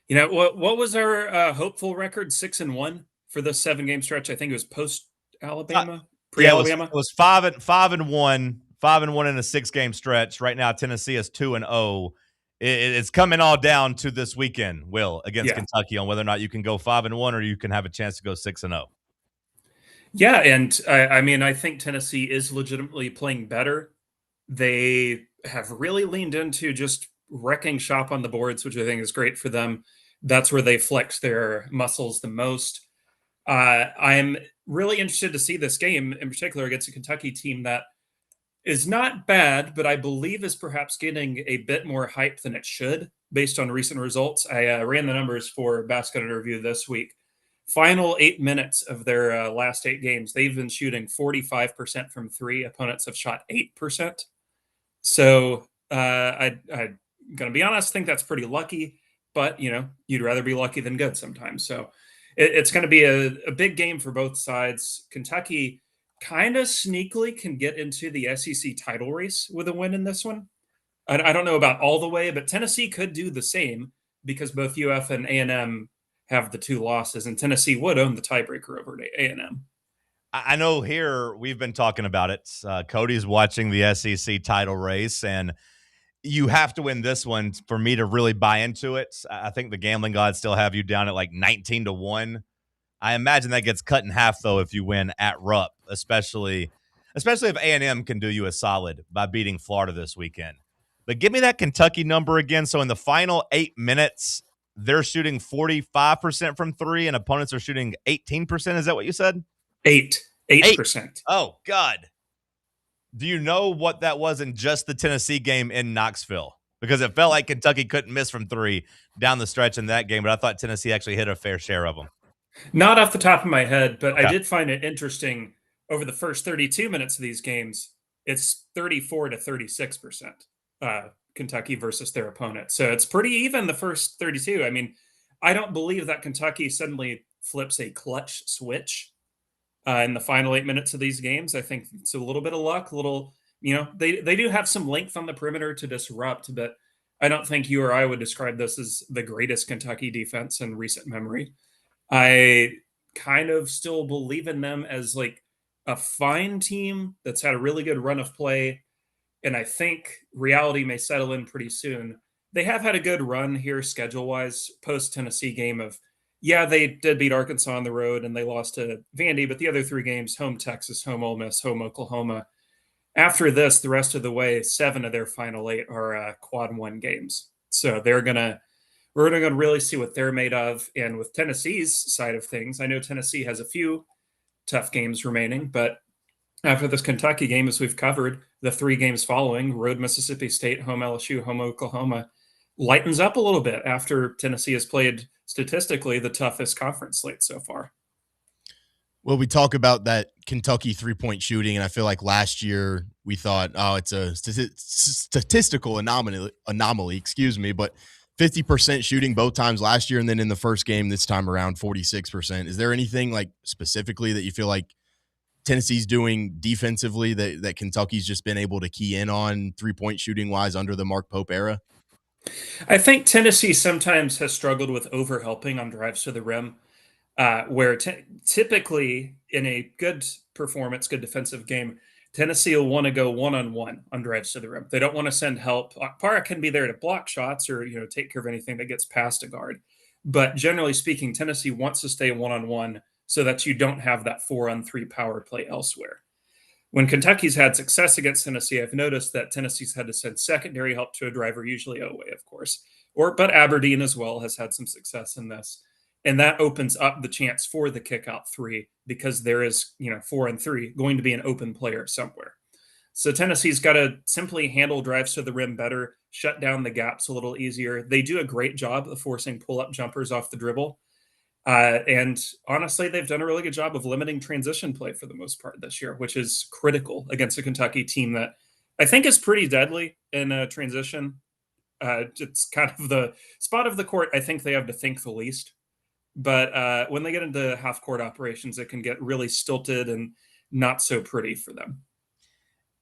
[SPEAKER 22] You know, what was our hopeful record? 6-1 for this 7-game stretch. I think it was post Alabama, pre-Alabama.
[SPEAKER 8] It was 5-1, 5-1 in a 6-game stretch. Right now, Tennessee is 2-0. It's coming all down to this weekend, Will, against Kentucky, on whether or not you can go 5-1 or you can have a chance to go 6-0.
[SPEAKER 22] Yeah, and I mean, I think Tennessee is legitimately playing better. They have really leaned into just wrecking shop on the boards, which I think is great for them. That's where they flex their muscles the most. I'm really interested to see this game, in particular against a Kentucky team that is not bad, but I believe is perhaps getting a bit more hype than it should based on recent results. I ran the numbers for Basket Under Review this week. Final 8 minutes of their last 8 games, they've been shooting 45% from 3. Opponents have shot 8%. So I'm going to be honest, I think that's pretty lucky. But, you know, you'd rather be lucky than good sometimes. So it's going to be a big game for both sides. Kentucky kind of sneakily can get into the SEC title race with a win in this one. I don't know about all the way, but Tennessee could do the same because both UF and A&M have the 2 losses, and Tennessee would own the tiebreaker over A&M.
[SPEAKER 8] I know here we've been talking about it. Cody's watching the SEC title race, and you have to win this one for me to really buy into it. I think the gambling gods still have you down at like 19-1. I imagine that gets cut in half, though, if you win at Rupp, especially if A&M can do you a solid by beating Florida this weekend.
[SPEAKER 1] But give me that Kentucky number again. So in the final 8 minutes, they're shooting 45% from three, and opponents are shooting 18%. Is that what you said?
[SPEAKER 22] 8%.
[SPEAKER 1] Oh, God. Do you know what that was in just the Tennessee game in Knoxville? Because it felt like Kentucky couldn't miss from three down the stretch in that game, but I thought Tennessee actually hit a fair share of them.
[SPEAKER 22] Not off the top of my head, but I
[SPEAKER 1] Okay.
[SPEAKER 22] did find it interesting over the first 32 minutes of these games, it's 34 to 36% Kentucky versus their opponent. So it's pretty even the first 32. I mean, I don't believe that Kentucky suddenly flips a clutch switch in the final 8 minutes of these games. I think it's a little bit of luck, a little, they do have some length on the perimeter to disrupt, but I don't think you or I would describe this as the greatest Kentucky defense in recent memory. I kind of still believe in them as like a fine team that's had a really good run of play. And I think reality may settle in pretty soon. They have had a good run here schedule wise post Tennessee game of, yeah, they did beat Arkansas on the road and they lost to Vandy, but the other three games, home Texas, home Ole Miss, home Oklahoma. After this, the rest of the way, 7 of their final 8 are quad one games. So we're going to really see what they're made of. And with Tennessee's side of things, I know Tennessee has a few tough games remaining, but after this Kentucky game, as we've covered, the 3 games following, road Mississippi State, home LSU, home Oklahoma, lightens up a little bit after Tennessee has played statistically the toughest conference slate so far.
[SPEAKER 2] Well, we talk about that Kentucky 3-point shooting, and I feel like last year we thought, oh, it's a statistical anomaly, but 50% shooting both times last year, and then in the first game this time around, 46%. Is there anything like specifically that you feel like Tennessee's doing defensively that Kentucky's just been able to key in on 3-point shooting wise under the Mark Pope era?
[SPEAKER 22] I think Tennessee sometimes has struggled with overhelping on drives to the rim. Where typically in a good performance, good defensive game, Tennessee will want to go one-on-one on drives to the rim. They don't want to send help. Parra can be there to block shots or take care of anything that gets past a guard. But generally speaking, Tennessee wants to stay one-on-one so that you don't have that 4-on-3 power play elsewhere. When Kentucky's had success against Tennessee, I've noticed that Tennessee's had to send secondary help to a driver, usually Oweh, of course, but Aberdeen as well has had some success in this. And that opens up the chance for the kick out 3 because there is, 4-on-3 going to be an open player somewhere. So Tennessee's got to simply handle drives to the rim better, shut down the gaps a little easier. They do a great job of forcing pull-up jumpers off the dribble. And honestly, they've done a really good job of limiting transition play for the most part this year, which is critical against a Kentucky team that I think is pretty deadly in transition. It's kind of the spot of the court I think they have to think the least. But when they get into half-court operations, it can get really stilted and not so pretty for them.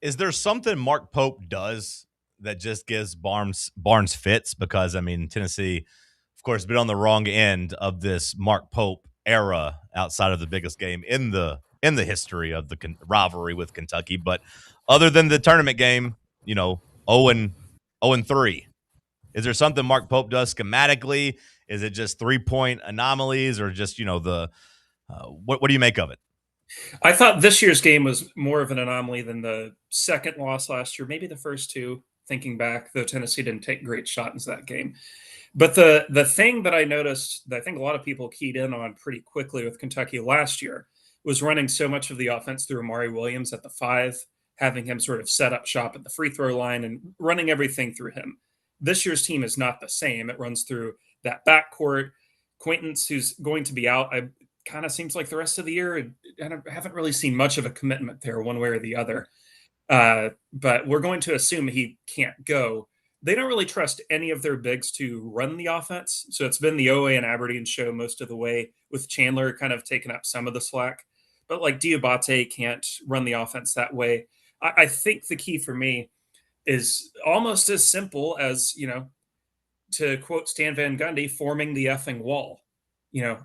[SPEAKER 1] Is there something Mark Pope does that just gives Barnes fits? Because, Tennessee, of course, been on the wrong end of this Mark Pope era outside of the biggest game in the history of the rivalry with Kentucky. But other than the tournament game, 0-3. Is there something Mark Pope does schematically? Is it just 3-point anomalies or just, what do you make of it?
[SPEAKER 22] I thought this year's game was more of an anomaly than the second loss last year, maybe the first 2, thinking back, though Tennessee didn't take great shots in that game. But the thing that I noticed that I think a lot of people keyed in on pretty quickly with Kentucky last year was running so much of the offense through Amari Williams at the 5, having him sort of set up shop at the free throw line and running everything through him. This year's team is not the same. It runs through that backcourt. Quaintance, who's going to be out, I kind of seems like the rest of the year, I haven't really seen much of a commitment there one way or the other. But we're going to assume he can't go. They don't really trust any of their bigs to run the offense. So it's been the Oweh and Aberdeen show most of the way, with Chandler kind of taking up some of the slack. But like Diabate can't run the offense that way. I think the key for me is almost as simple as, to quote Stan Van Gundy, forming the effing wall,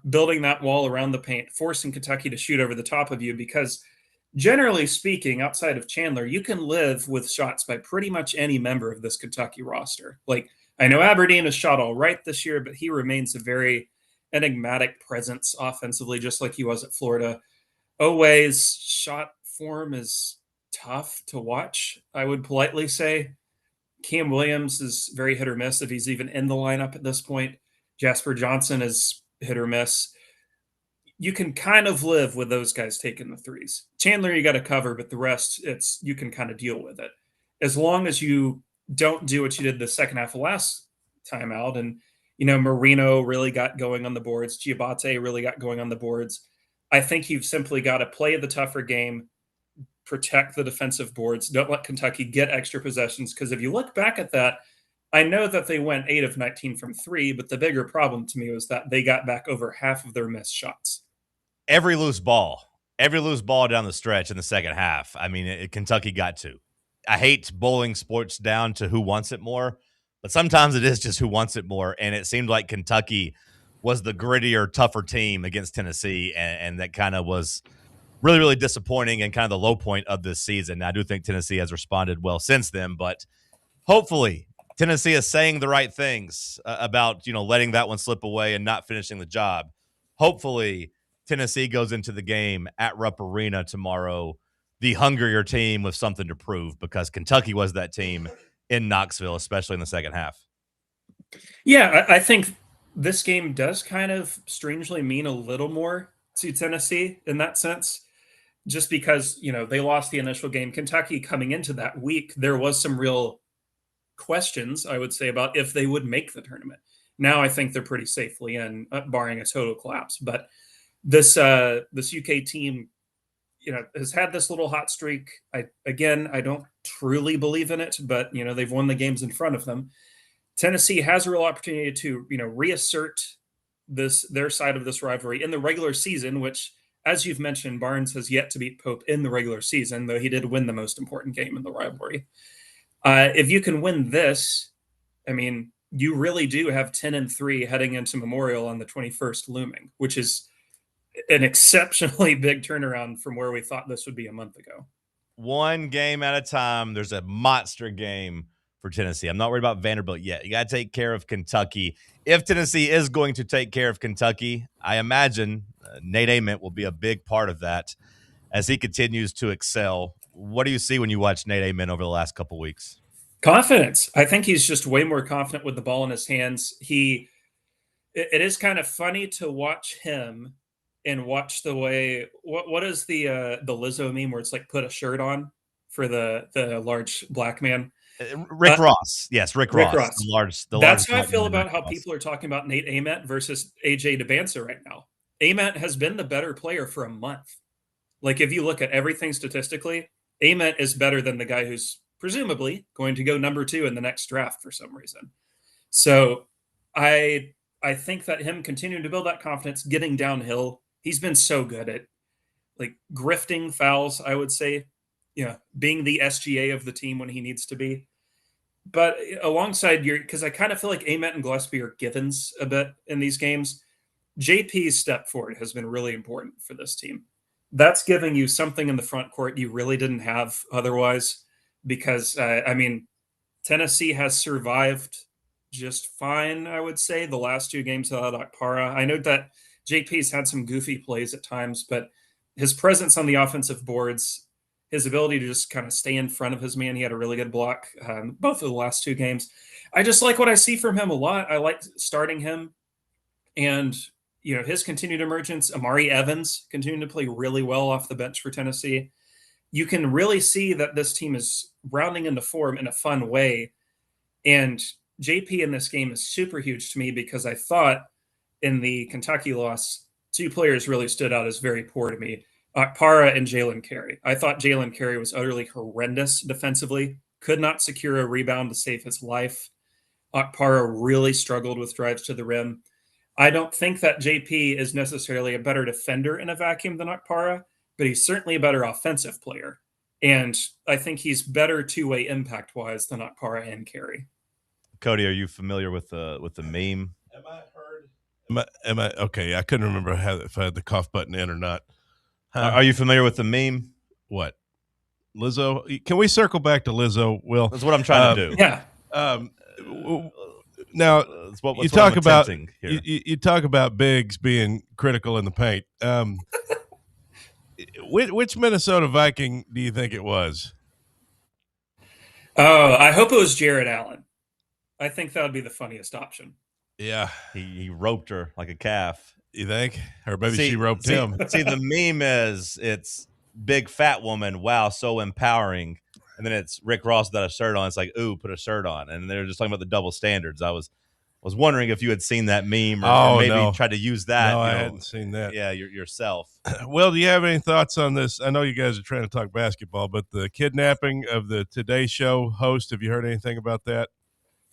[SPEAKER 22] building that wall around the paint, forcing Kentucky to shoot over the top of you, because generally speaking, outside of Chandler, you can live with shots by pretty much any member of this Kentucky roster. Like, I know Aberdeen has shot all right this year, but he remains a very enigmatic presence offensively, just like he was at Florida. Oweh's shot form is tough to watch, I would politely say. Cam Williams is very hit or miss if he's even in the lineup at this point. Jasper Johnson is hit or miss. You can kind of live with those guys taking the threes. Chandler, you got to cover, but the rest, you can kind of deal with it. As long as you don't do what you did the second half of last time out. And, Marino really got going on the boards. Giabate really got going on the boards. I think you've simply got to play the tougher game, protect the defensive boards. Don't let Kentucky get extra possessions. Because if you look back at that, I know that they went 8 of 19 from 3, but the bigger problem to me was that they got back over half of their missed shots.
[SPEAKER 1] Every loose ball down the stretch in the second half. I mean, Kentucky got to. I hate boiling sports down to who wants it more, but sometimes it is just who wants it more. And it seemed like Kentucky was the grittier, tougher team against Tennessee, and that kind of was really, really disappointing and kind of the low point of this season. Now, I do think Tennessee has responded well since then, but hopefully Tennessee is saying the right things about, letting that one slip away and not finishing the job. Hopefully Tennessee goes into the game at Rupp Arena tomorrow, the hungrier team with something to prove, because Kentucky was that team in Knoxville, especially in the second half.
[SPEAKER 22] Yeah, I think this game does kind of strangely mean a little more to Tennessee in that sense, just because, they lost the initial game. Kentucky coming into that week, there was some real questions, I would say, about if they would make the tournament. Now I think they're pretty safely in, barring a total collapse. But this UK team, has had this little hot streak. I don't truly believe in it, but they've won the games in front of them. Tennessee has a real opportunity to reassert their side of this rivalry in the regular season, which, as you've mentioned, Barnes has yet to beat Pope in the regular season, though he did win the most important game in the rivalry. If you can win this, I mean, you really do have 10-3 heading into Memorial on the 21st looming, which is an exceptionally big turnaround from where we thought this would be a month ago.
[SPEAKER 1] One game at a time. There's a monster game for Tennessee. I'm not worried about Vanderbilt yet. You got to take care of Kentucky. If Tennessee is going to take care of Kentucky, I imagine Nate Ament will be a big part of that as he continues to excel. What do you see when you watch Nate Ament over the last couple weeks?
[SPEAKER 22] Confidence. I think he's just way more confident with the ball in his hands. It is kind of funny to watch him and watch the way, what is the Lizzo meme where it's like put a shirt on for the large black man?
[SPEAKER 1] Rick Ross. Yes, Rick Ross.
[SPEAKER 22] That's how I feel about how people are talking about Nate Ament versus AJ DeBanza right now. Ament has been the better player for a month. Like, if you look at everything statistically, Ament is better than the guy who's presumably going to go number 2 in the next draft for some reason. So I think that him continuing to build that confidence, getting downhill, he's been so good at like grifting fouls, I would say, being the SGA of the team when he needs to be. But alongside because I kind of feel like Ament and Gillespie are givens a bit in these games. JP's step forward has been really important for this team. That's giving you something in the front court you really didn't have otherwise, because, Tennessee has survived just fine, I would say, the last 2 games without Okpara. I know that JP's had some goofy plays at times, but his presence on the offensive boards, his ability to just kind of stay in front of his man, he had a really good block both of the last 2 games. I just like what I see from him a lot. I like starting him. And, his continued emergence, Amari Evans continuing to play really well off the bench for Tennessee. You can really see that this team is rounding into form in a fun way. And JP in this game is super huge to me, because I thought in the Kentucky loss, 2 players really stood out as very poor to me. Okpara and Jalen Carey. I thought Jalen Carey was utterly horrendous defensively, could not secure a rebound to save his life. Okpara really struggled with drives to the rim. I don't think that JP is necessarily a better defender in a vacuum than Okpara, but he's certainly a better offensive player. And I think he's better two-way impact-wise than Okpara and Carey.
[SPEAKER 1] Cody, are you familiar with the meme?
[SPEAKER 3] Am I okay? I couldn't remember if I had the cough button in or not.
[SPEAKER 1] Are you familiar with the meme?
[SPEAKER 3] What? Lizzo? Can we circle back to Lizzo, Will?
[SPEAKER 1] That's what I'm trying to do.
[SPEAKER 22] Yeah.
[SPEAKER 3] Now, you talk about
[SPEAKER 1] here.
[SPEAKER 3] You talk about bigs being critical in the paint. Which Minnesota Viking do you think it was?
[SPEAKER 22] Oh, I hope it was Jared Allen. I think that would be the funniest option.
[SPEAKER 3] Yeah.
[SPEAKER 1] He roped her like a calf.
[SPEAKER 3] You think? Or maybe she roped him.
[SPEAKER 1] See, the meme is it's big fat woman. Wow, so empowering. And then it's Rick Ross without a shirt on. It's like, ooh, put a shirt on. And they're just talking about the double standards. I was wondering if you had seen that meme or maybe tried to use that.
[SPEAKER 3] No, I hadn't seen that.
[SPEAKER 1] Yeah, yourself.
[SPEAKER 3] Will, do you have any thoughts on this? I know you guys are trying to talk basketball, but the kidnapping of the Today Show host, have you heard anything about that?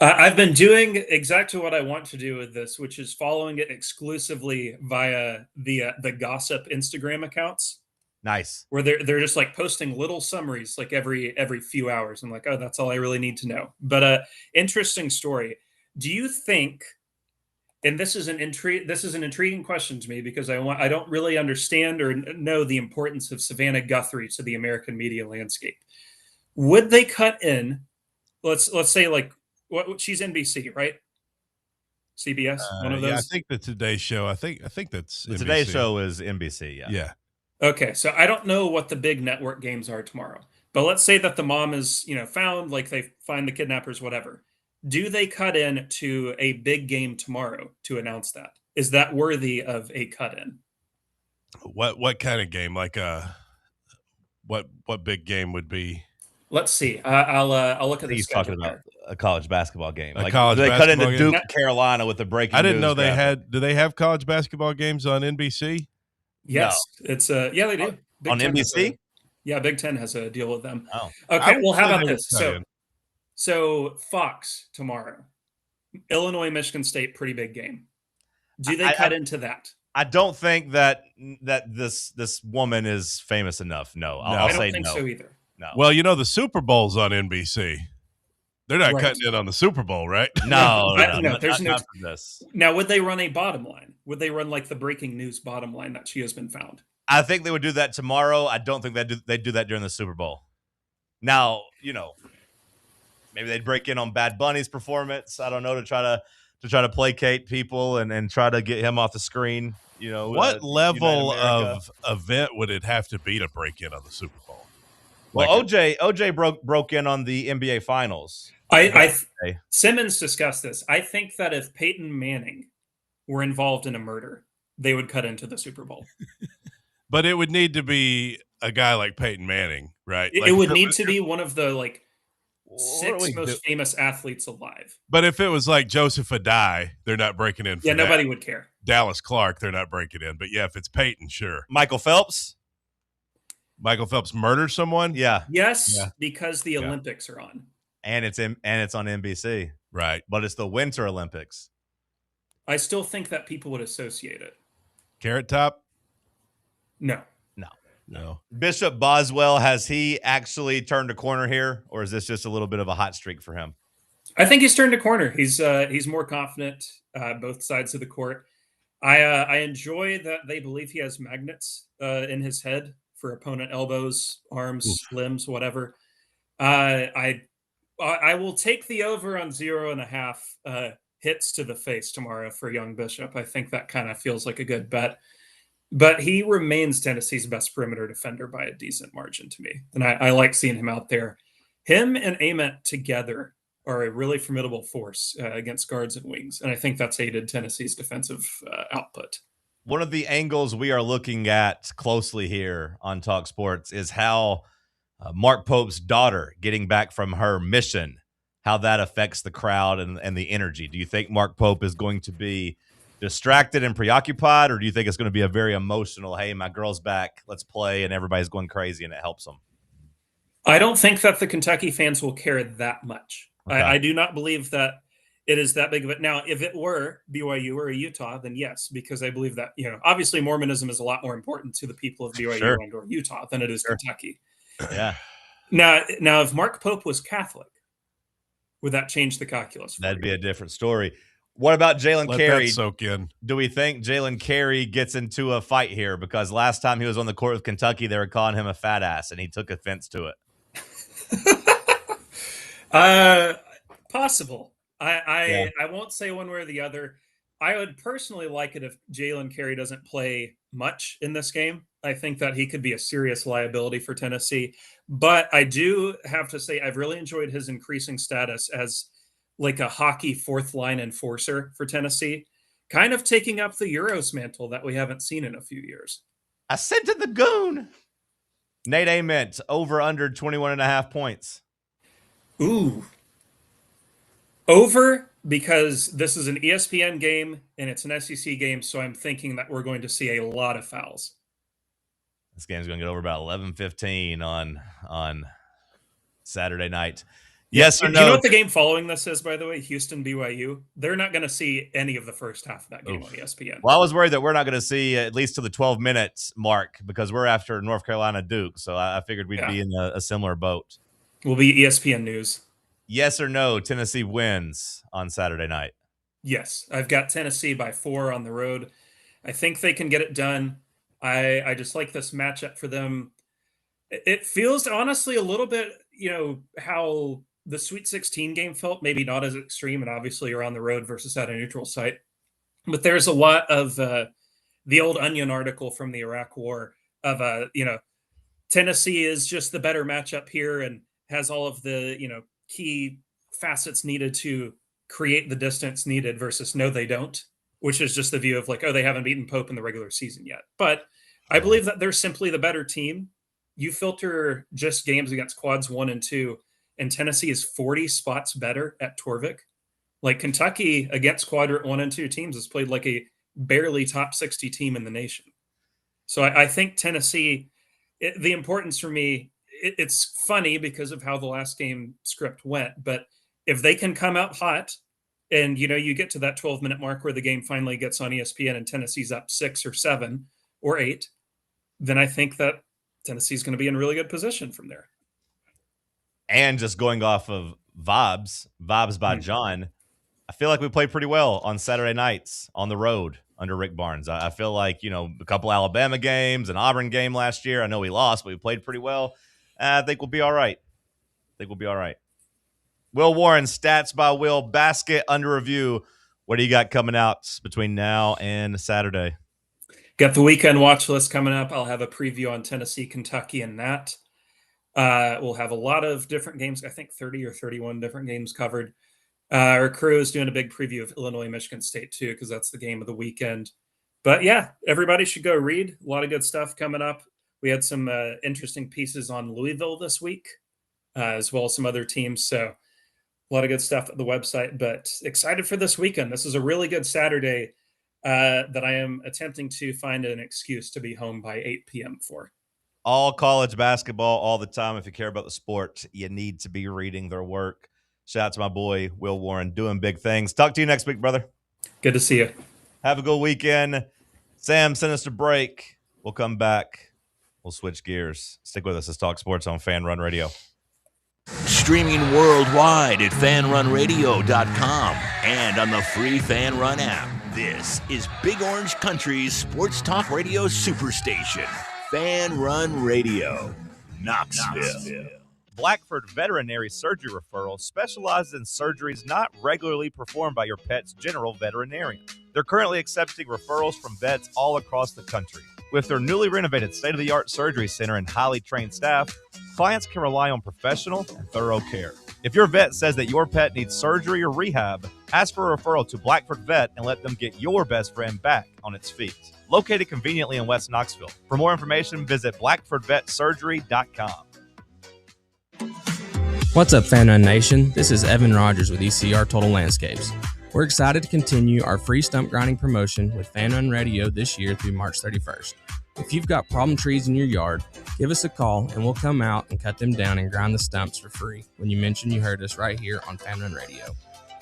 [SPEAKER 22] I've been doing exactly what I want to do with this, which is following it exclusively via the gossip Instagram accounts.
[SPEAKER 1] Nice.
[SPEAKER 22] Where they're just like posting little summaries like every few hours. I'm like, oh, that's all I really need to know. But interesting story. Do you think, and this is an intriguing question to me because I don't really understand or know the importance of Savannah Guthrie to the American media landscape. Would they cut in? Let's say like what she's NBC, right? CBS, one of those.
[SPEAKER 3] Yeah, I think the Today Show. I think that's
[SPEAKER 1] the
[SPEAKER 3] NBC.
[SPEAKER 1] Today Show is NBC. Yeah.
[SPEAKER 3] Yeah.
[SPEAKER 22] Okay, so I don't know what the big network games are tomorrow, but let's say that the mom is, found, like they find the kidnappers, whatever. Do they cut in to a big game tomorrow to announce that? Is that worthy of a cut in?
[SPEAKER 3] What kind of game? Like what big game would be?
[SPEAKER 22] Let's see. I'll look at the
[SPEAKER 1] He's
[SPEAKER 22] schedule
[SPEAKER 1] talking about
[SPEAKER 22] here.
[SPEAKER 1] a college basketball game.
[SPEAKER 3] A college
[SPEAKER 1] they cut into
[SPEAKER 3] basketball
[SPEAKER 1] Duke,
[SPEAKER 3] game?
[SPEAKER 1] Carolina with the breaking.
[SPEAKER 3] I didn't know
[SPEAKER 1] news
[SPEAKER 3] they
[SPEAKER 1] graphic.
[SPEAKER 3] had. Do they have college basketball games on NBC?
[SPEAKER 22] Yes, it's yeah, they do. Big
[SPEAKER 1] on
[SPEAKER 22] Ten has
[SPEAKER 1] NBC.
[SPEAKER 22] Yeah, Big Ten has a deal with them.
[SPEAKER 1] Oh,
[SPEAKER 22] okay. Well, how
[SPEAKER 3] say
[SPEAKER 22] about
[SPEAKER 3] they
[SPEAKER 22] this?
[SPEAKER 3] cut in.
[SPEAKER 22] So Fox tomorrow, Illinois, Michigan State, pretty big game. Do they cut into that?
[SPEAKER 1] I don't think that this woman is famous enough. No, I'll
[SPEAKER 22] I don't
[SPEAKER 1] say
[SPEAKER 22] think
[SPEAKER 1] no.
[SPEAKER 22] so either.
[SPEAKER 1] No.
[SPEAKER 3] Well, the Super Bowl's on NBC. They're not
[SPEAKER 22] Right.
[SPEAKER 3] cutting in on the Super Bowl, right?
[SPEAKER 1] No,
[SPEAKER 22] there's no.
[SPEAKER 1] not for this.
[SPEAKER 22] Now, would they run a bottom line? Would they run like the breaking news bottom line that she has been found?
[SPEAKER 1] I think they would do that tomorrow. I don't think they'd do that during the Super Bowl. Now, maybe they'd break in on Bad Bunny's performance. I don't know, to try to placate people and try to get him off the screen.
[SPEAKER 3] What level
[SPEAKER 1] United America.
[SPEAKER 3] of event would it have to be to break in on the Super Bowl?
[SPEAKER 1] Well, OJ broke in on the NBA Finals.
[SPEAKER 22] Simmons discussed this. I think that if Peyton Manning were involved in a murder, they would cut into the Super Bowl.
[SPEAKER 3] But it would need to be a guy like Peyton Manning, right?
[SPEAKER 22] It would need to be one of the six most famous athletes alive.
[SPEAKER 3] But if it was like Joseph Adai, they're not breaking in.
[SPEAKER 22] Yeah, nobody would care.
[SPEAKER 3] Dallas Clark, they're not breaking in. But yeah, if it's Peyton, sure.
[SPEAKER 1] Michael Phelps
[SPEAKER 3] murdered someone.
[SPEAKER 1] Yeah.
[SPEAKER 22] Yes,
[SPEAKER 3] Yeah.
[SPEAKER 22] because the Olympics are on,
[SPEAKER 1] and it's on NBC,
[SPEAKER 3] right?
[SPEAKER 1] But it's the Winter Olympics.
[SPEAKER 22] I still think that people would associate it.
[SPEAKER 3] Carrot Top.
[SPEAKER 1] No. Bishop Boswell, has he actually turned a corner here, or is this just a little bit of a hot streak for him?
[SPEAKER 22] I think he's turned a corner. He's more confident both sides of the court. I enjoy that they believe he has magnets in his head for opponent elbows, arms, limbs, whatever. I will take the over on 0.5 hits to the face tomorrow for young Bishop. I think that kind of feels like a good bet. But he remains Tennessee's best perimeter defender by a decent margin to me. And I like seeing him out there. Him and Ament together are a really formidable force against guards and wings. And I think that's aided Tennessee's defensive output.
[SPEAKER 1] One of the angles we are looking at closely here on TalkSports is how Mark Pope's daughter getting back from her mission, how that affects the crowd and the energy. Do you think Mark Pope is going to be distracted and preoccupied, or do you think it's going to be a very emotional, hey, my girl's back, let's play, and everybody's going crazy and it helps them?
[SPEAKER 22] I don't think that the Kentucky fans will care that much.
[SPEAKER 1] Okay.
[SPEAKER 22] I do not believe that it is that big of it. Now, if it were BYU or Utah, then yes, because I believe that, obviously Mormonism is a lot more important to the people of BYU
[SPEAKER 1] Sure.
[SPEAKER 22] and or Utah than it is Kentucky.
[SPEAKER 1] Yeah.
[SPEAKER 22] Now, if Mark Pope was Catholic, would that change the calculus?
[SPEAKER 1] That'd be a different story. What about Jalen
[SPEAKER 3] Let
[SPEAKER 1] Carey?
[SPEAKER 3] that soak in.
[SPEAKER 1] Do we think Jalen Carey gets into a fight here? Because last time he was on the court with Kentucky, they were calling him a fat ass, and he took offense to it.
[SPEAKER 22] Possible. I won't say one way or the other. I would personally like it if Jalen Carey doesn't play much in this game. I think that he could be a serious liability for Tennessee. But I do have to say, I've really enjoyed his increasing status as like a hockey fourth line enforcer for Tennessee, kind of taking up the Euros mantle that we haven't seen in a few years.
[SPEAKER 1] I sent to the goon. Nate Ament, over under 21.5 points.
[SPEAKER 22] Ooh. Over, because this is an ESPN game and it's an SEC game, so I'm thinking that we're going to see a lot of fouls.
[SPEAKER 1] This game's going to get over about 11:15 on Saturday night. Yes or no?
[SPEAKER 22] Do you know what the game following this is, by the way? Houston, BYU. They're not going to see any of the first half of that game on ESPN.
[SPEAKER 1] Well, I was worried that we're not going to see at least to the 12 minutes mark because we're after North Carolina Duke. So I figured we'd be in a similar boat.
[SPEAKER 22] We'll be ESPN News.
[SPEAKER 1] Yes or no, Tennessee wins on Saturday night?
[SPEAKER 22] Yes. I've got Tennessee by 4 on the road. I think they can get it done. I just like this matchup for them. It feels honestly a little bit, how the Sweet 16 game felt, maybe not as extreme, and obviously you're on the road versus at a neutral site. But there's a lot of the old Onion article from the Iraq War of, Tennessee is just the better matchup here and has all of the, key facets needed to create the distance needed versus no, they don't, which is just the view of like, oh, they haven't beaten Pope in the regular season yet. But I believe that they're simply the better team. You filter just games against quads 1 and 2, and Tennessee is 40 spots better at Torvik. Like Kentucky against quadrant 1 and 2 teams has played like a barely top 60 team in the nation. So I think Tennessee, the importance for me, it's funny because of how the last game script went, but if they can come out hot and, you get to that 12-minute mark where the game finally gets on ESPN and Tennessee's up 6 or 7 or 8, then I think that Tennessee's going to be in really good position from there.
[SPEAKER 1] And just going off of vibes by John, I feel like we played pretty well on Saturday nights on the road under Rick Barnes. I feel like, a couple Alabama games, an Auburn game last year. I know we lost, but we played pretty well. I think we'll be all right. Will Warren, Stats by Will, basket under review. What do you got coming out between now and Saturday?
[SPEAKER 22] Got the weekend watch list coming up. I'll have a preview on Tennessee, Kentucky, and that. We'll have a lot of different games. I think 30 or 31 different games covered. Our crew is doing a big preview of Illinois, Michigan State, too, because that's the game of the weekend. But, yeah, everybody should go read. A lot of good stuff coming up. We had some interesting pieces on Louisville this week, as well as some other teams. So a lot of good stuff at the website. But excited for this weekend. This is a really good Saturday that I am attempting to find an excuse to be home by 8 p.m. for.
[SPEAKER 1] All college basketball all the time. If you care about the sport, you need to be reading their work. Shout out to my boy, Will Warren, doing big things. Talk to you next week, brother.
[SPEAKER 22] Good to see you.
[SPEAKER 1] Have a good weekend. Sam, send us a break. We'll come back. We'll switch gears. Stick with us. It's Talk Sports on Fan Run Radio.
[SPEAKER 6] Streaming worldwide at fanrunradio.com and on the free Fan Run app. This is Big Orange Country's sports talk radio superstation, Fan Run Radio, Knoxville.
[SPEAKER 1] Blackford Veterinary Surgery Referral specializes in surgeries not regularly performed by your pet's general veterinarian. They're currently accepting referrals from vets all across the country. With their newly renovated state-of-the-art surgery center and highly trained staff, clients can rely on professional and thorough care. If your vet says that your pet needs surgery or rehab, ask for a referral to Blackford Vet and let them get your best friend back on its feet. Located conveniently in West Knoxville. For more information, visit blackfordvetsurgery.com.
[SPEAKER 7] What's up, Fan Run Nation? This is Evan Rogers with ECR Total Landscapes. We're excited to continue our free stump grinding promotion with Fan Run Radio this year through March 31st. If you've got problem trees in your yard, give us a call and we'll come out and cut them down and grind the stumps for free when you mention you heard us right here on Fan Run Radio.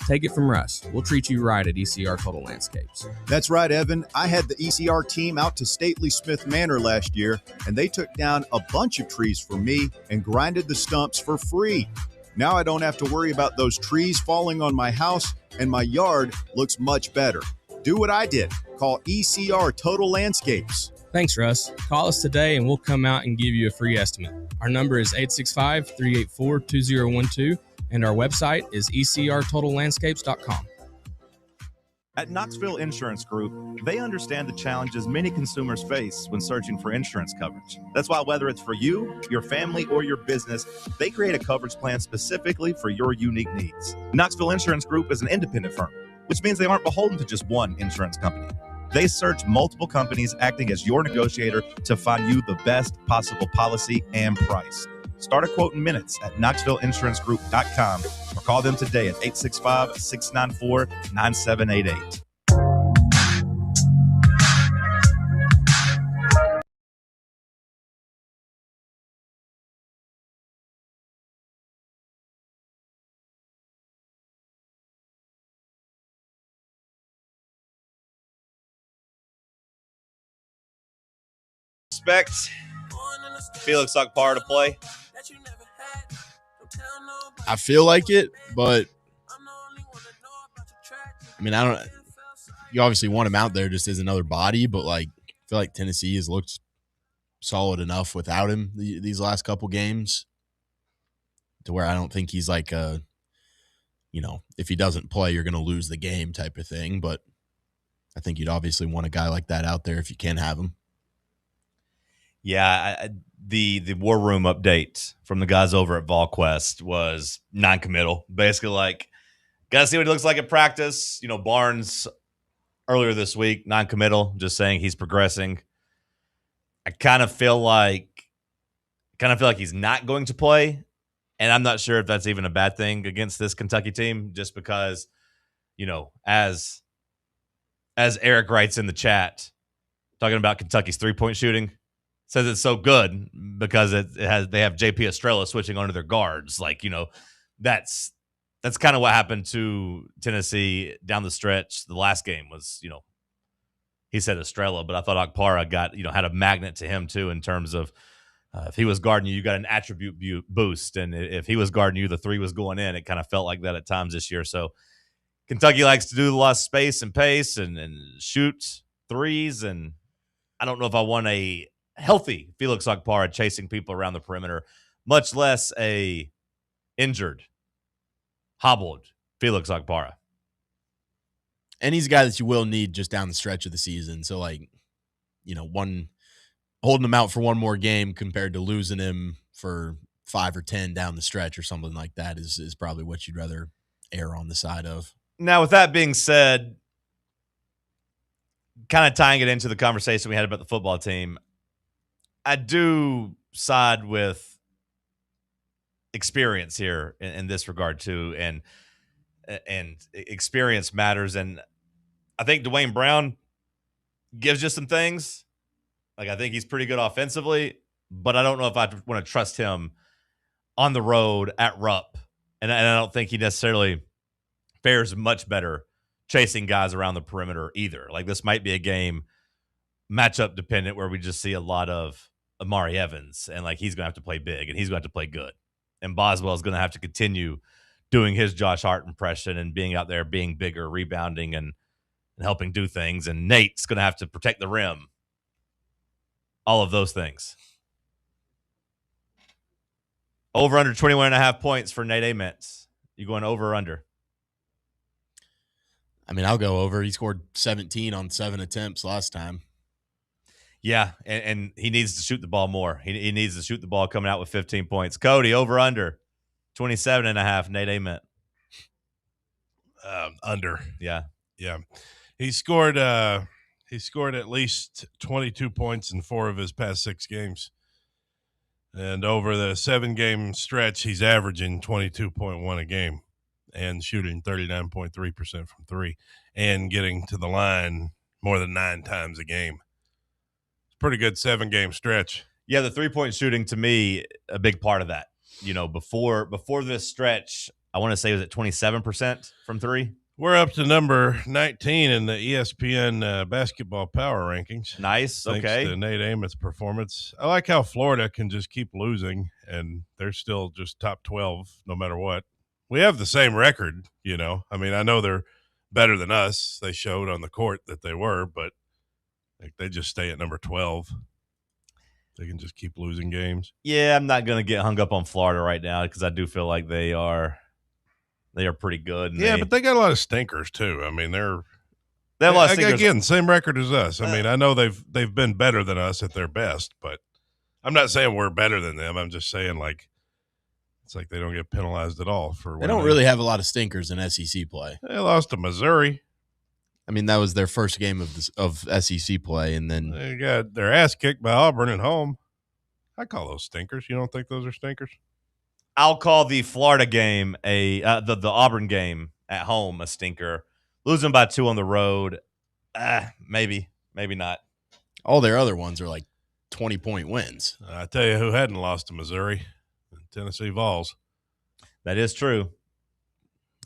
[SPEAKER 7] Take it from Russ. We'll treat you right at ECR Total Landscapes.
[SPEAKER 10] That's right, Evan. I had the ECR team out to Stately Smith Manor last year, and they took down a bunch of trees for me and grinded the stumps for free. Now I don't have to worry about those trees falling on my house, and my yard looks much better. Do what I did. Call ECR Total Landscapes.
[SPEAKER 7] Thanks, Russ. Call us today and we'll come out and give you a free estimate. Our number is 865-384-2012, and our website is ecrtotallandscapes.com.
[SPEAKER 8] At Knoxville Insurance Group, they understand the challenges many consumers face when searching for insurance coverage. That's why whether it's for you, your family, or your business, they create a coverage plan specifically for your unique needs. Knoxville Insurance Group is an independent firm, which means they aren't beholden to just one insurance company. They search multiple companies, acting as your negotiator to find you the best possible policy and price. Start a quote in minutes at KnoxvilleInsuranceGroup.com or call them today at 865-694-9788.
[SPEAKER 1] Expect Felix Akpar to play?
[SPEAKER 2] I feel like it, but I mean, I don't. You obviously want him out there just as another body, but like, I feel like Tennessee has looked solid enough without him these last couple games to where I don't think he's like a, if he doesn't play, you're going to lose the game type of thing. But I think you'd obviously want a guy like that out there if you can have him.
[SPEAKER 1] Yeah, the war room update from the guys over at VolQuest was non-committal. Basically, like, gotta see what he looks like at practice. Barnes earlier this week, non-committal, just saying he's progressing. I kind of feel like he's not going to play, and I'm not sure if that's even a bad thing against this Kentucky team, just because, as Eric writes in the chat, talking about Kentucky's three-point shooting, says it's so good because they have JP Estrella switching onto their guards. Like, that's kind of what happened to Tennessee down the stretch. The last game was, he said Estrella, but I thought Akpara had a magnet to him too, in terms of if he was guarding you, you got an attribute boost. And if he was guarding you, the three was going in. It kind of felt like that at times this year. So Kentucky likes to do a lot of space and pace and shoot threes. And I don't know if I want a healthy Felix Akpara chasing people around the perimeter, much less a injured, hobbled Felix Akpara.
[SPEAKER 2] And he's a guy that you will need just down the stretch of the season. So, like, holding him out for one more game compared to losing him for 5 or 10 down the stretch or something like that is probably what you'd rather err on the side of.
[SPEAKER 1] Now, with that being said, kind of tying it into the conversation we had about the football team, I do side with experience here in this regard too, and experience matters. And I think Dwayne Brown gives you some things. Like, I think he's pretty good offensively, but I don't know if I want to trust him on the road at Rupp, and I don't think he necessarily fares much better chasing guys around the perimeter either. Like, this might be a game matchup dependent where we just see a lot of Amari Evans, and like, he's going to have to play big and he's going to have to play good. And Boswell is going to have to continue doing his Josh Hart impression and being out there, being bigger, rebounding and helping do things. And Nate's going to have to protect the rim. All of those things. Over under 21.5 points for Nate Ament. You going over or under?
[SPEAKER 2] I mean, I'll go over. He scored 17 on 7 attempts last time.
[SPEAKER 1] Yeah, and he needs to shoot the ball more. He needs to shoot the ball coming out with 15 points. Cody, over under 27.5. Nate Ament.
[SPEAKER 3] Under.
[SPEAKER 1] Yeah.
[SPEAKER 3] He scored at least 22 points in 4 of his past 6 games. And over the 7-game stretch, he's averaging 22.1 a game and shooting 39.3% from 3 and getting to the line more than 9 times a game. It's a pretty good 7-game stretch.
[SPEAKER 1] Yeah, the 3-point shooting, to me, a big part of that. Before this stretch, I want to say, was it 27% from 3?
[SPEAKER 3] We're up to number 19 in the ESPN basketball power rankings.
[SPEAKER 1] Nice.
[SPEAKER 3] Thanks
[SPEAKER 1] okay.
[SPEAKER 3] to Nate Ament's performance. I like how Florida can just keep losing, and they're still just top 12 no matter what. We have the same record, I mean, I know they're better than us. They showed on the court that they were, but they just stay at number 12. They can just keep losing games.
[SPEAKER 1] Yeah, I'm not going to get hung up on Florida right now because I do feel like they are pretty good.
[SPEAKER 3] Yeah, but they got a lot of stinkers too. I mean, they're
[SPEAKER 1] They have a lot of stinkers.
[SPEAKER 3] Again, same record as us. I mean, I know they've been better than us at their best, but I'm not saying we're better than them. I'm just saying, like, it's like they don't get penalized at all for.
[SPEAKER 2] They don't really have a lot of stinkers in SEC play.
[SPEAKER 3] They lost to Missouri.
[SPEAKER 2] I mean, that was their first game of SEC play, and then
[SPEAKER 3] They got their ass kicked by Auburn at home. I call those stinkers. You don't think those are stinkers?
[SPEAKER 1] I'll call the Florida game the Auburn game at home a stinker. Losing by 2 on the road, maybe not.
[SPEAKER 2] All their other ones are like 20-point wins.
[SPEAKER 3] I tell you who hadn't lost to Missouri, Tennessee Vols.
[SPEAKER 1] That is true.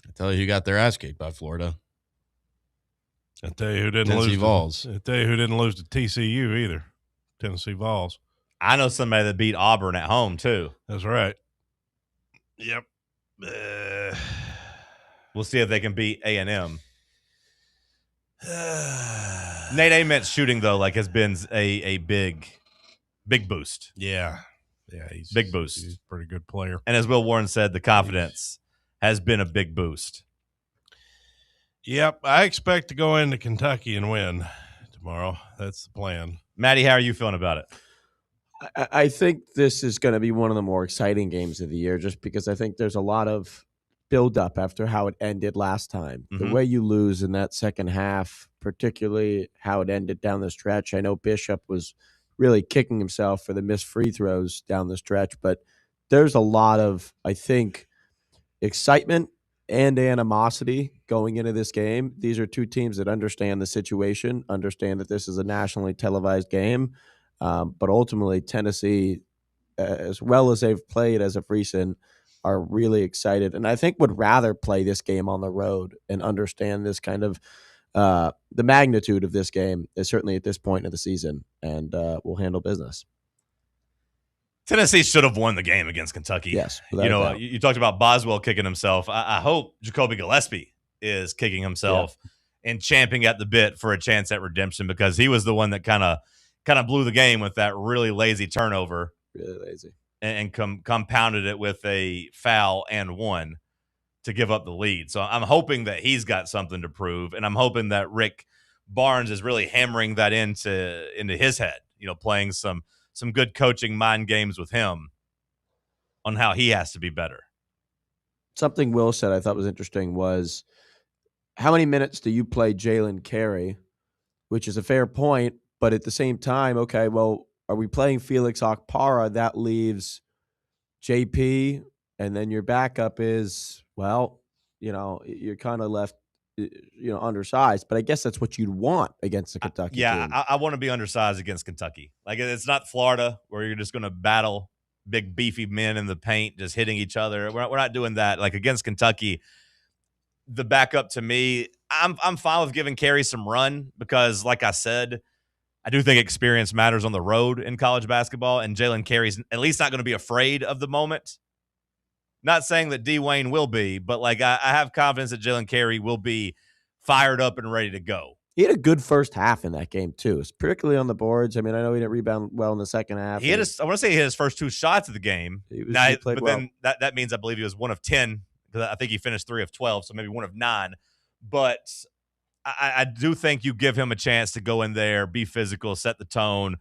[SPEAKER 2] I tell you who got their ass kicked by Florida.
[SPEAKER 3] I tell you who didn't
[SPEAKER 2] Tennessee
[SPEAKER 3] lose.
[SPEAKER 2] Vols.
[SPEAKER 3] I tell you who didn't lose to TCU either. Tennessee Vols.
[SPEAKER 1] I know somebody that beat Auburn at home too.
[SPEAKER 3] That's right. Yep.
[SPEAKER 1] We'll see if they can beat A&M. Nate Ament's shooting though, like, has been a big boost.
[SPEAKER 3] Yeah, he's
[SPEAKER 1] big boost.
[SPEAKER 3] He's a pretty good player.
[SPEAKER 1] And as Will Warren said, the confidence has been a big boost.
[SPEAKER 3] Yep, I expect to go into Kentucky and win tomorrow. That's the plan.
[SPEAKER 1] Maddie, how are you feeling about it?
[SPEAKER 4] I think this is going to be one of the more exciting games of the year, just because I think there's a lot of build-up after how it ended last time. The way you lose in that second half, particularly how it ended down the stretch. I know Bishop was really kicking himself for the missed free throws down the stretch, but there's a lot of, I think, excitement and animosity going into this game. These are two teams that understand the situation, understand that this is a nationally televised game. But ultimately, Tennessee, as well as they've played as of recent, are really excited. And I think would rather play this game on the road and understand this kind of the magnitude of this game, is certainly at this point of the season, and will handle business.
[SPEAKER 1] Tennessee should have won the game against Kentucky.
[SPEAKER 4] Yes.
[SPEAKER 1] You talked about Boswell kicking himself. I hope Jacoby Gillespie is kicking himself and champing at the bit for a chance at redemption, because he was the one that kind of blew the game with that really lazy turnover.
[SPEAKER 4] Really lazy.
[SPEAKER 1] And compounded it with a foul and one to give up the lead. So I'm hoping that he's got something to prove, and I'm hoping that Rick Barnes is really hammering that into his head, playing some good coaching mind games with him on how he has to be better.
[SPEAKER 4] Something Will said I thought was interesting was, how many minutes do you play Jalen Carey? Which is a fair point, but at the same time, okay, well, are we playing Felix Okpara? That leaves JP, and then your backup is, well, you're kind of left, undersized. But I guess that's what you'd want against the Kentucky team.
[SPEAKER 1] I want to be undersized against Kentucky. Like, it's not Florida where you're just going to battle big beefy men in the paint just hitting each other. We're not doing that. Like, against Kentucky, the backup to me, I'm fine with giving Carey some run, because, like I said, I do think experience matters on the road in college basketball, and Jalen Carey's at least not going to be afraid of the moment. Not saying that D. Wayne will be, but I have confidence that Jalen Carey will be fired up and ready to go.
[SPEAKER 4] He had a good first half in that game too, particularly on the boards. I mean, I know he didn't rebound well in the second half.
[SPEAKER 1] I want to say he hit his first 2 shots of the game. Then that means I believe he was 1 of 10, because I think he finished 3 of 12, so maybe 1 of 9. But I do think you give him a chance to go in there, be physical, set the tone,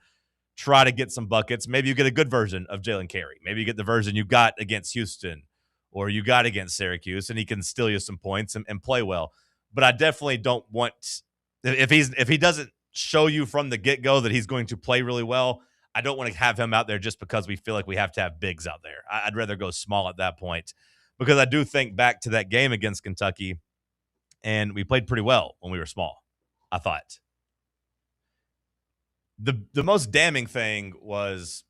[SPEAKER 1] try to get some buckets. Maybe you get a good version of Jalen Carey. Maybe you get the version you got against Houston or you got against Syracuse, and he can steal you some points and play well. But I definitely don't want – if he doesn't show you from the get-go that he's going to play really well, I don't want to have him out there just because we feel like we have to have bigs out there. I'd rather go small at that point, because I do think back to that game against Kentucky, and we played pretty well when we were small, I thought. The most damning thing was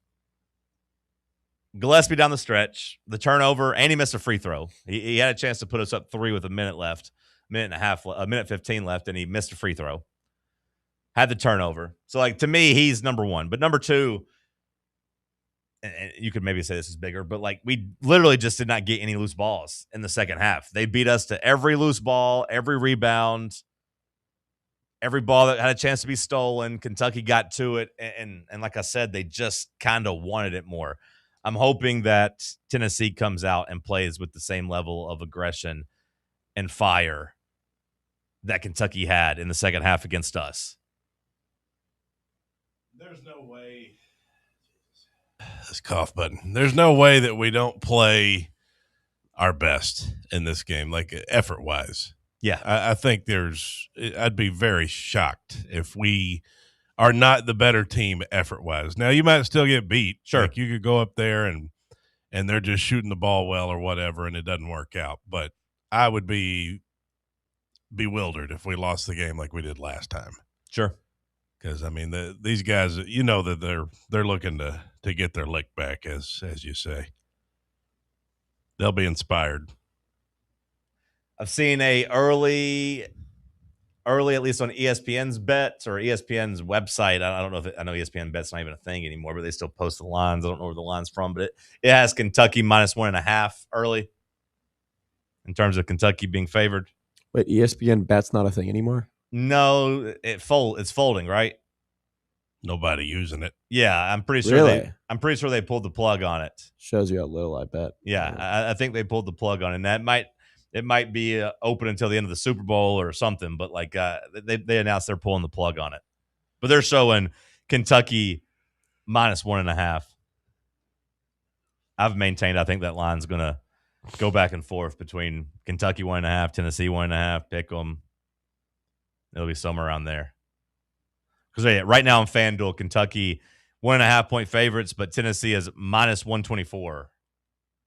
[SPEAKER 1] Gillespie down the stretch, the turnover, and he missed a free throw. He had a chance to put us up 3 with a minute left, minute 15 left, and he missed a free throw. Had the turnover. So, to me, he's number 1. But number 2, and you could maybe say this is bigger, but we literally just did not get any loose balls in the second half. They beat us to every loose ball, every rebound, every ball that had a chance to be stolen. Kentucky got to it, and like I said, they just kind of wanted it more. I'm hoping that Tennessee comes out and plays with the same level of aggression and fire that Kentucky had in the second half against us.
[SPEAKER 3] There's no way. This cough button. There's no way that we don't play our best in this game, like effort-wise.
[SPEAKER 1] Yeah.
[SPEAKER 3] I think I'd be very shocked if we are not the better team effort-wise. Now, you might still get beat.
[SPEAKER 1] Sure.
[SPEAKER 3] Like you could go up there and they're just shooting the ball well or whatever, and it doesn't work out. But I would be bewildered if we lost the game like we did last time.
[SPEAKER 1] Sure.
[SPEAKER 3] Because, I mean, these guys, you know that they're looking to get their lick back, as you say. They'll be inspired.
[SPEAKER 1] I've seen a early, at least on ESPN's bets or ESPN's website. I don't know I know ESPN bets not even a thing anymore, but they still post the lines. I don't know where the line's from, but it has Kentucky -1.5 early in terms of Kentucky being favored.
[SPEAKER 4] Wait, ESPN bet's not a thing anymore?
[SPEAKER 1] No, it's folding, right?
[SPEAKER 3] Nobody using it.
[SPEAKER 1] Yeah, I'm pretty sure they pulled the plug on it.
[SPEAKER 4] Shows you how little I bet.
[SPEAKER 1] Yeah, I think they pulled the plug on it. And it might be open until the end of the Super Bowl or something, but like they announced they're pulling the plug on it. But they're showing Kentucky -1.5. I've maintained I think that line's going to go back and forth between Kentucky 1.5, Tennessee 1.5, pick them. It'll be somewhere around there. Because right now in FanDuel, Kentucky 1.5 point favorites, but Tennessee is -124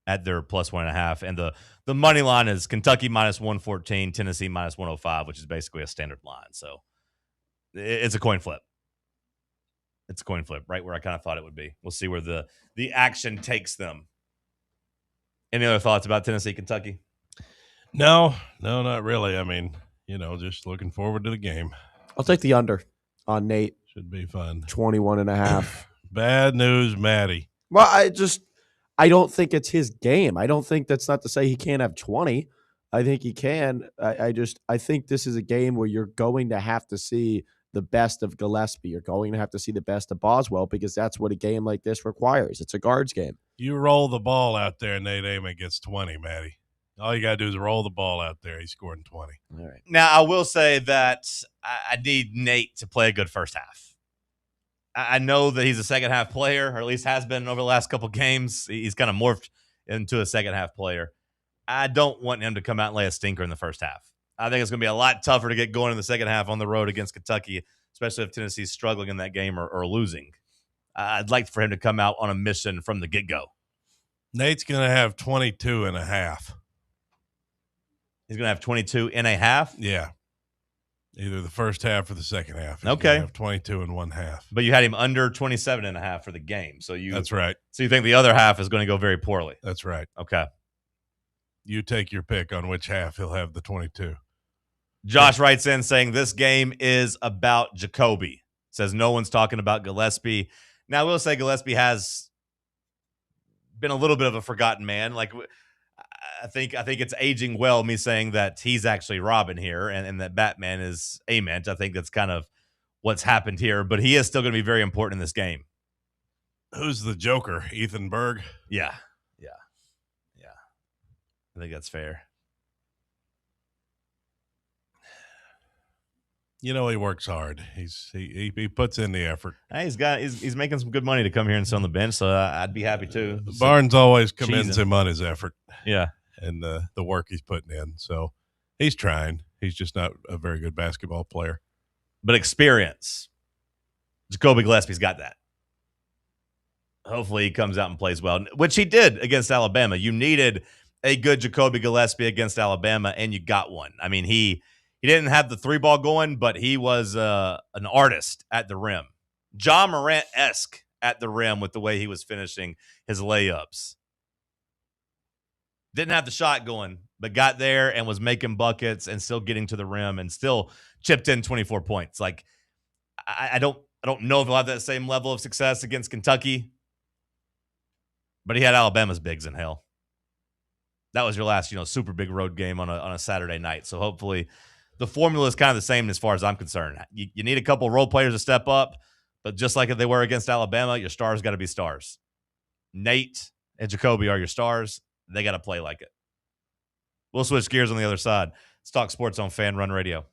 [SPEAKER 1] at their +1.5. And the money line is Kentucky -114, Tennessee -105, which is basically a standard line. So it's a coin flip. It's a coin flip, right where I kind of thought it would be. We'll see where the action takes them. Any other thoughts about Tennessee, Kentucky?
[SPEAKER 3] No, not really. I mean, just looking forward to the game.
[SPEAKER 4] I'll take the under on Nate.
[SPEAKER 3] Should be fun.
[SPEAKER 4] 21.5.
[SPEAKER 3] Bad news, Maddie.
[SPEAKER 4] Well, I don't think it's his game. I don't think that's not to say he can't have 20. I think he can. I think this is a game where you're going to have to see the best of Gillespie. You're going to have to see the best of Boswell because that's what a game like this requires. It's a guards game.
[SPEAKER 3] You roll the ball out there, Nate Amon gets 20, Maddie. All you got to do is roll the ball out there. He's scoring 20.
[SPEAKER 4] All right.
[SPEAKER 1] Now, I will say that I need Nate to play a good first half. I know that he's a second-half player, or at least has been over the last couple games. He's kind of morphed into a second-half player. I don't want him to come out and lay a stinker in the first half. I think it's going to be a lot tougher to get going in the second half on the road against Kentucky, especially if Tennessee's struggling in that game or losing. I'd like for him to come out on a mission from the get-go.
[SPEAKER 3] Nate's going to have 22.5.
[SPEAKER 1] He's going to have 22.5?
[SPEAKER 3] Yeah. Either the first half or the second half. He's
[SPEAKER 1] okay.
[SPEAKER 3] Have 22.5.
[SPEAKER 1] But you had him under 27.5 for the game.
[SPEAKER 3] That's right.
[SPEAKER 1] So you think the other half is going to go very poorly?
[SPEAKER 3] That's right.
[SPEAKER 1] Okay.
[SPEAKER 3] You take your pick on which half he'll have the 22.
[SPEAKER 1] Josh writes in saying this game is about Jacoby. Says no one's talking about Gillespie. Now, I will say Gillespie has been a little bit of a forgotten man. Like, I think it's aging well, me saying that he's actually Robin here and that Batman is Ament. I think that's kind of what's happened here, but he is still going to be very important in this game.
[SPEAKER 3] Who's the Joker? Ethan Berg?
[SPEAKER 1] Yeah. I think that's fair.
[SPEAKER 3] He works hard. He puts in the effort.
[SPEAKER 1] Hey, he's making some good money to come here and sit on the bench, so I'd be happy too.
[SPEAKER 3] Barnes always commends him on his effort.
[SPEAKER 1] Yeah.
[SPEAKER 3] And the work he's putting in. So he's trying. He's just not a very good basketball player.
[SPEAKER 1] But experience. Jacoby Gillespie's got that. Hopefully he comes out and plays well, which he did against Alabama. You needed a good Jacoby Gillespie against Alabama, and you got one. I mean, he didn't have the three ball going, but he was an artist at the rim. John Morant-esque at the rim with the way he was finishing his layups. Didn't have the shot going, but got there and was making buckets and still getting to the rim and still chipped in 24 points. Like, I don't know if he'll have that same level of success against Kentucky, but he had Alabama's bigs in hell. That was your last, super big road game on a Saturday night. So hopefully the formula is kind of the same as far as I'm concerned. You need a couple role players to step up, but just like they were against Alabama, your stars got to be stars. Nate and Jacoby are your stars. They got to play like it. We'll switch gears on the other side. Let's talk sports on Fan Run Radio.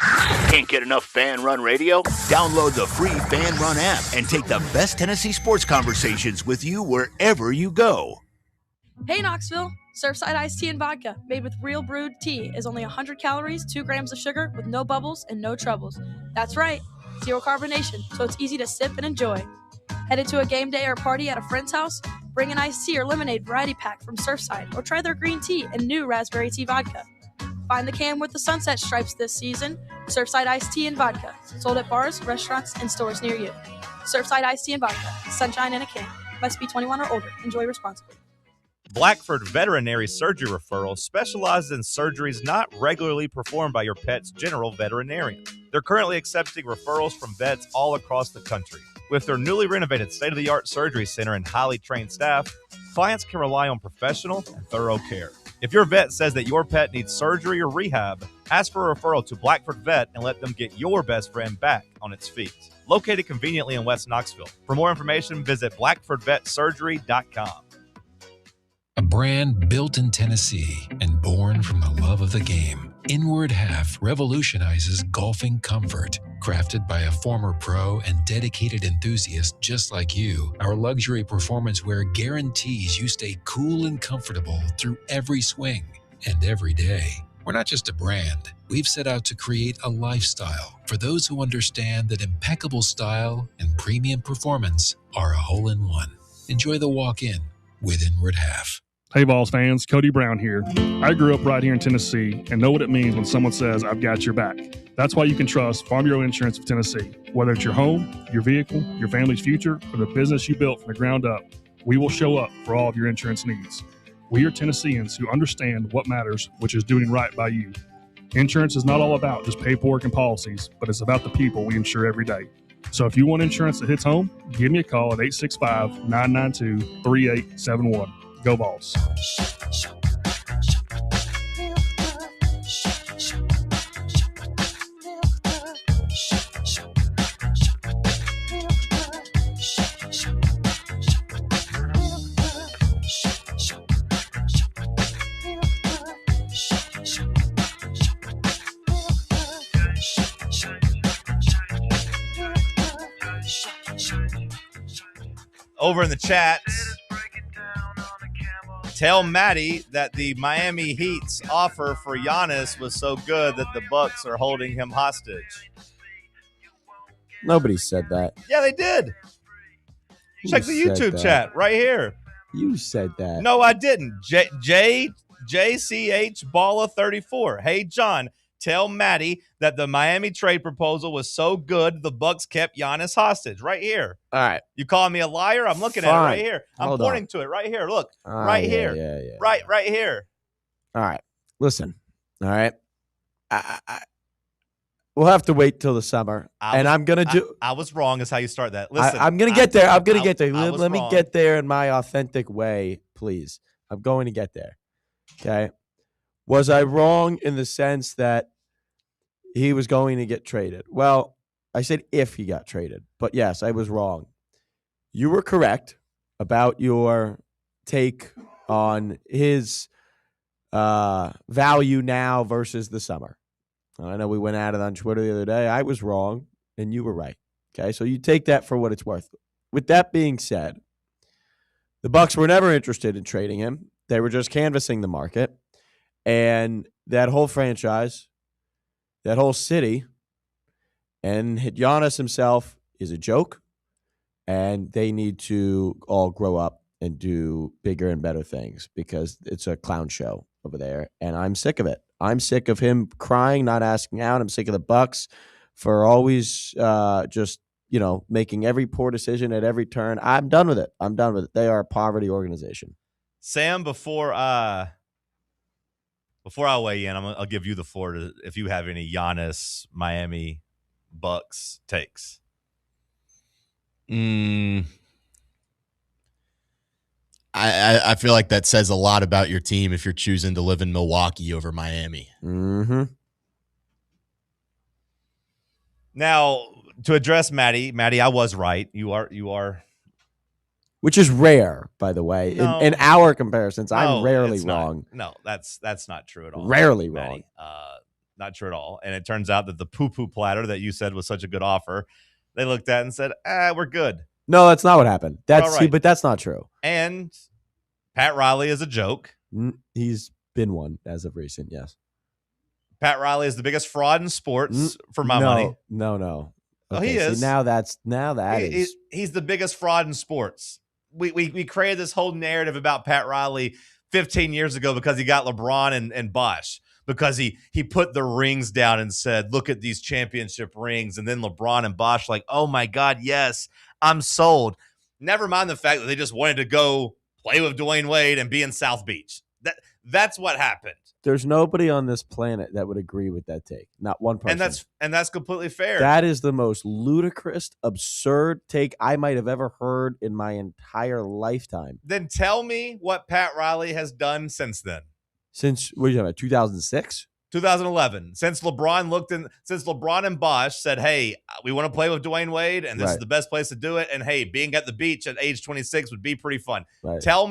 [SPEAKER 6] Can't get enough Fan Run Radio? Download the free Fan Run app and take the best Tennessee sports conversations with you wherever you go.
[SPEAKER 12] Hey Knoxville! Surfside iced tea and vodka, made with real brewed tea, is only 100 calories, 2 grams of sugar, with no bubbles and no troubles. That's right, zero carbonation, so it's easy to sip and enjoy. Headed to a game day or party at a friend's house? Bring an iced tea or lemonade variety pack from Surfside, or try their green tea and new raspberry tea vodka. Find the can with the sunset stripes this season. Surfside iced tea and vodka, sold at bars, restaurants, and stores near you. Surfside iced tea and vodka, sunshine in a can. Must be 21 or older. Enjoy responsibly.
[SPEAKER 8] Blackford Veterinary Surgery Referral specializes in surgeries not regularly performed by your pet's general veterinarian. They're currently accepting referrals from vets all across the country. With their newly renovated state-of-the-art surgery center and highly trained staff, clients can rely on professional and thorough care. If your vet says that your pet needs surgery or rehab, ask for a referral to Blackford Vet and let them get your best friend back on its feet. Located conveniently in West Knoxville. For more information, visit blackfordvetsurgery.com.
[SPEAKER 5] A brand built in Tennessee and born from the love of the game, Inward Half revolutionizes golfing comfort. Crafted by a former pro and dedicated enthusiast just like you, our luxury performance wear guarantees you stay cool and comfortable through every swing and every day. We're not just a brand. We've set out to create a lifestyle for those who understand that impeccable style and premium performance are a hole-in-one. Enjoy the walk-in with Inward Half.
[SPEAKER 15] Hey, Vols fans, Cody Brown here. I grew up right here in Tennessee and know what it means when someone says, I've got your back. That's why you can trust Farm Bureau Insurance of Tennessee. Whether it's your home, your vehicle, your family's future, or the business you built from the ground up, we will show up for all of your insurance needs. We are Tennesseans who understand what matters, which is doing right by you. Insurance is not all about just paperwork and policies, but it's about the people we insure every day. So if you want insurance that hits home, give me a call at 865-992-3871. Go Vols.
[SPEAKER 8] Over in the chat, tell Maddie that the Miami Heat's offer for Giannis was so good that the Bucks are holding him hostage.
[SPEAKER 4] Nobody said that.
[SPEAKER 8] Yeah, they did. Check the YouTube chat right here.
[SPEAKER 4] You said that.
[SPEAKER 8] No, I didn't. JCH Balla 34. Hey, John, tell Maddie that the Miami trade proposal was so good the Bucks kept Giannis hostage. Right here.
[SPEAKER 4] All right.
[SPEAKER 8] You calling me a liar? I'm looking at it right here. I'm pointing to it right here. Look, right here.
[SPEAKER 4] Yeah.
[SPEAKER 8] Right here.
[SPEAKER 4] All right. Listen. All right. We'll have to wait till the summer. I'm going to do.
[SPEAKER 8] I was wrong is how you start that. Listen.
[SPEAKER 4] I'm going to get there. I'm going to get there. Let me
[SPEAKER 8] wrong.
[SPEAKER 4] get there in my authentic way, please. I'm going to get there. Okay. Was I wrong in the sense that he was going to get traded? Well, I said if he got traded. But yes, I was wrong. You were correct about your take on his value now versus the summer. I know we went at it on Twitter the other day. I was wrong, and you were right. Okay, so you take that for what it's worth. With that being said, the Bucks were never interested in trading him. They were just canvassing the market. And that whole franchise, that whole city, and Giannis himself is a joke. And they need to all grow up and do bigger and better things because it's a clown show over there. And I'm sick of it. I'm sick of him crying, not asking out. I'm sick of the Bucks for always just, making every poor decision at every turn. I'm done with it. They are a poverty organization.
[SPEAKER 8] Sam, before I weigh in, I'll give you the floor if you have any Giannis Miami Bucks takes.
[SPEAKER 2] I feel like that says a lot about your team if you're choosing to live in Milwaukee over Miami.
[SPEAKER 4] Mm-hmm.
[SPEAKER 8] Now, to address Maddie, I was right. You are.
[SPEAKER 4] Which is rare, by the way.
[SPEAKER 8] No.
[SPEAKER 4] In our comparisons,
[SPEAKER 8] No,
[SPEAKER 4] I'm rarely
[SPEAKER 8] it's not.
[SPEAKER 4] wrong.
[SPEAKER 8] No, that's not true at all.
[SPEAKER 4] Rarely
[SPEAKER 8] Maddie.
[SPEAKER 4] wrong.
[SPEAKER 1] not true at all. And it turns out that the poo-poo platter that you said was such a good offer, they looked at and said, we're good.
[SPEAKER 4] No, that's not what happened.
[SPEAKER 1] All right.
[SPEAKER 4] But that's not true.
[SPEAKER 1] And Pat Riley is a joke.
[SPEAKER 4] He's been one as of recent, yes.
[SPEAKER 1] Pat Riley is the biggest fraud in sports for my money.
[SPEAKER 4] No.
[SPEAKER 1] Okay, he is.
[SPEAKER 4] See,
[SPEAKER 1] he's the biggest fraud in sports. We created this whole narrative about Pat Riley 15 years ago because he got LeBron and Bosh, because he put the rings down and said, look at these championship rings. And then LeBron and Bosh like, oh my God, yes, I'm sold. Never mind the fact that they just wanted to go play with Dwayne Wade and be in South Beach. That's what happened.
[SPEAKER 4] There's nobody on this planet that would agree with that take. Not one person.
[SPEAKER 1] And that's completely fair.
[SPEAKER 4] That is the most ludicrous, absurd take I might have ever heard in my entire lifetime.
[SPEAKER 1] Then tell me what Pat Riley has done since then.
[SPEAKER 4] Since, what are you talking about, 2006?
[SPEAKER 1] 2011. Since LeBron and Bosh said, hey, we want to play with Dwayne Wade, and this is the best place to do it. And hey, being at the beach at age 26 would be pretty fun.
[SPEAKER 4] Right.
[SPEAKER 1] Tell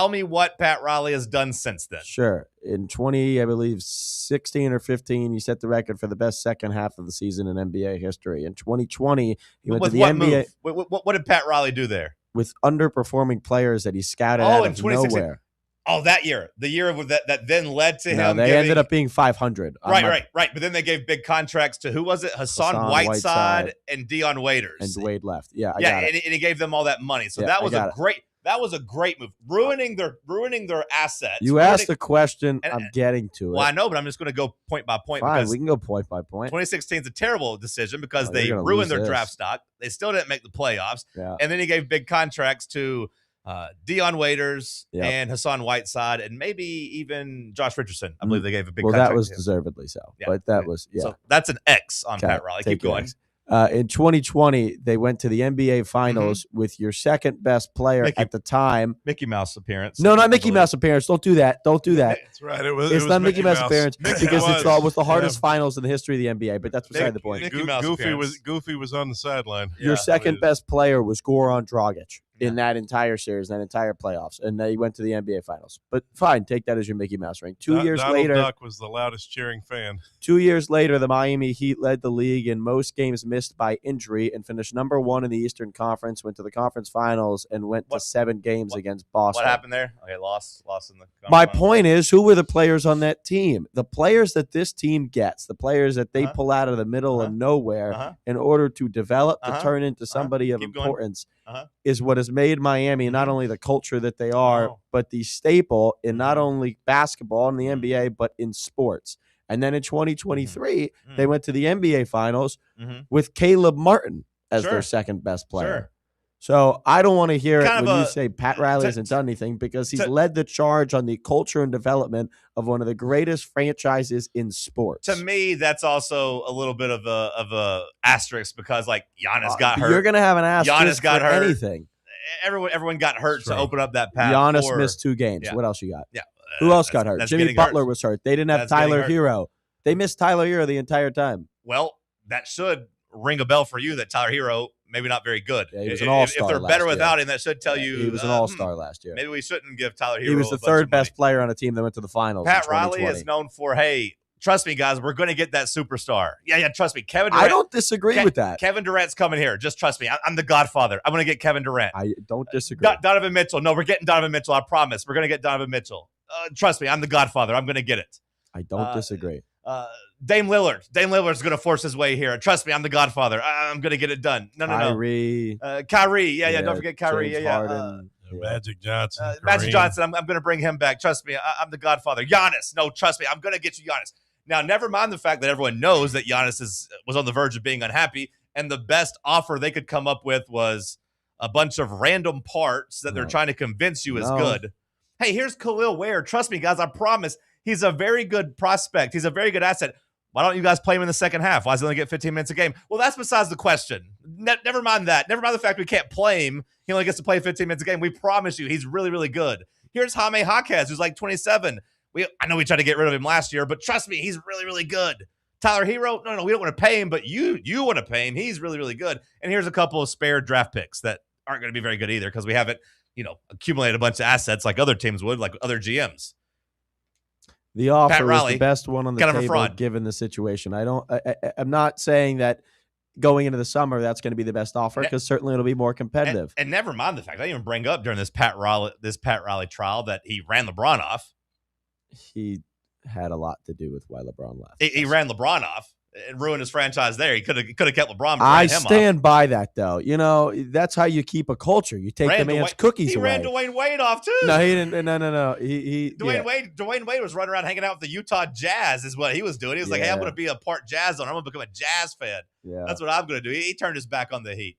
[SPEAKER 1] me what Pat Riley has done since then.
[SPEAKER 4] Sure. In 16 or 15, he set the record for the best second half of the season in NBA history. In 2020, he went to the NBA.
[SPEAKER 1] What did Pat Riley do there?
[SPEAKER 4] With underperforming players that he scouted out of nowhere.
[SPEAKER 1] Oh, that year. The year that then led to him.
[SPEAKER 4] They ended up being 500.
[SPEAKER 1] Right. But then they gave big contracts to, who was it? Hassan Whiteside and Dion Waiters.
[SPEAKER 4] And Wade left. Yeah,
[SPEAKER 1] and he gave them all that money. So that was a great move. Ruining their assets.
[SPEAKER 4] You asked the question, I'm getting to it.
[SPEAKER 1] Well, I know, but I'm just going to go point by point.
[SPEAKER 4] Fine, we can go point by point.
[SPEAKER 1] 2016 is a terrible decision because they ruined their draft stock. They still didn't make the playoffs.
[SPEAKER 4] Yeah.
[SPEAKER 1] And then he gave big contracts to Dion Waiters and Hassan Whiteside and maybe even Josh Richardson. I believe they gave a big contract.
[SPEAKER 4] That was deservedly so. Yeah. But that was,
[SPEAKER 1] So that's an X on Pat Riley. Keep going.
[SPEAKER 4] In 2020, they went to the NBA Finals with your second best player at the time.
[SPEAKER 1] Mickey Mouse appearance.
[SPEAKER 4] No, not Mickey Mouse appearance. Don't do that.
[SPEAKER 3] That's right.
[SPEAKER 4] It's not Mickey Mouse appearance because it was the hardest finals in the history of the NBA. But that's beside the point.
[SPEAKER 3] Goofy was on the sideline.
[SPEAKER 4] Your second best player was Goran Dragic in that entire series, that entire playoffs, and they went to the NBA Finals. But fine, take that as your Mickey Mouse ring. 2 years later,
[SPEAKER 3] Donald Duck was the loudest cheering fan.
[SPEAKER 4] 2 years later, the Miami Heat led the league in most games missed by injury and finished number 1 in the Eastern Conference, went to the conference finals, and went to 7 games against Boston.
[SPEAKER 1] What happened there? Okay, lost in the conference.
[SPEAKER 4] My point is, who were the players on that team? The players that this team gets, the players that they pull out of the middle of nowhere in order to develop, to turn into somebody of importance, is what has made Miami not only the culture that they are, but the staple in not only basketball in the NBA, but in sports. And then in 2023, they went to the NBA Finals with Caleb Martin as their second best player. So I don't want to hear it when you say Pat Riley hasn't done anything, because he's led the charge on the culture and development of one of the greatest franchises in sports.
[SPEAKER 1] To me, that's also a little bit of a asterisk because like Giannis got hurt.
[SPEAKER 4] You're going to have an asterisk
[SPEAKER 1] Giannis got hurt.
[SPEAKER 4] Anything.
[SPEAKER 1] Everyone got hurt to open up that path.
[SPEAKER 4] Giannis missed 2 games.
[SPEAKER 1] Yeah.
[SPEAKER 4] What else you got?
[SPEAKER 1] Yeah.
[SPEAKER 4] Who else got hurt? Jimmy Butler was hurt. They didn't have Tyler Hero. They missed Tyler Hero the entire time.
[SPEAKER 1] Well, that should ring a bell for you that Tyler Hero maybe not very good.
[SPEAKER 4] Yeah, he was an all-star.
[SPEAKER 1] If they're better without him, that should tell you
[SPEAKER 4] he was an all-star last year.
[SPEAKER 1] Maybe we shouldn't give Tyler Hero.
[SPEAKER 4] He was the third best player on a team that went to the finals.
[SPEAKER 1] Pat Riley is known for, hey, trust me, guys, we're going to get that superstar. Yeah, trust me. Kevin Durant.
[SPEAKER 4] I don't disagree with that.
[SPEAKER 1] Kevin Durant's coming here. Just trust me. I'm the Godfather. I'm going to get Kevin Durant.
[SPEAKER 4] I don't disagree.
[SPEAKER 1] Donovan Mitchell. No, we're getting Donovan Mitchell. I promise. We're going to get Donovan Mitchell. Trust me. I'm the Godfather. I'm going to get it.
[SPEAKER 4] I don't disagree.
[SPEAKER 1] Dame Lillard. Dame Lillard's going to force his way here. Trust me, I'm the Godfather. I'm going to get it done. No. Kyrie. Yeah. Don't forget Kyrie.
[SPEAKER 3] James Magic Johnson.
[SPEAKER 1] Magic Johnson. I'm going to bring him back. Trust me, I'm the Godfather. Giannis. No, trust me, I'm going to get you Giannis. Now, never mind the fact that everyone knows that Giannis was on the verge of being unhappy, and the best offer they could come up with was a bunch of random parts that they're trying to convince you is good. Hey, here's Khalil Ware. Trust me, guys, I promise. He's a very good prospect. He's a very good asset. Why don't you guys play him in the second half? Why does he only get 15 minutes a game? Well, that's besides the question. Never mind that. Never mind the fact we can't play him. He only gets to play 15 minutes a game. We promise you he's really, really good. Here's Jaime Jaquez, who's like 27. I know we tried to get rid of him last year, but trust me, he's really, really good. Tyler Hero, no, we don't want to pay him, but you want to pay him. He's really, really good. And here's a couple of spare draft picks that aren't going to be very good either because we haven't, accumulated a bunch of assets like other teams would, like other GMs.
[SPEAKER 4] The offer
[SPEAKER 1] Pat
[SPEAKER 4] was
[SPEAKER 1] Riley,
[SPEAKER 4] the best one on the
[SPEAKER 1] kind of a
[SPEAKER 4] table
[SPEAKER 1] fraud.
[SPEAKER 4] given the situation. I'm not saying that going into the summer that's going to be the best offer because certainly it'll be more competitive.
[SPEAKER 1] And never mind the fact I didn't even bring up during this Pat Riley trial that he ran LeBron off.
[SPEAKER 4] He had a lot to do with why LeBron left.
[SPEAKER 1] He ran LeBron off and ruined his franchise there. He could have kept LeBron.
[SPEAKER 4] I
[SPEAKER 1] him
[SPEAKER 4] stand
[SPEAKER 1] off.
[SPEAKER 4] by that, though. You know, that's how you keep a culture. You take the man's cookies away.
[SPEAKER 1] He ran Dwayne Wade off too.
[SPEAKER 4] No, he didn't. No.
[SPEAKER 1] Dwayne Wade was running around hanging out with the Utah Jazz is what he was doing. He was like, hey, I'm going to be a part Jazz owner. I'm going to become a Jazz fan.
[SPEAKER 4] Yeah.
[SPEAKER 1] That's what I'm going to do. He turned his back on the Heat.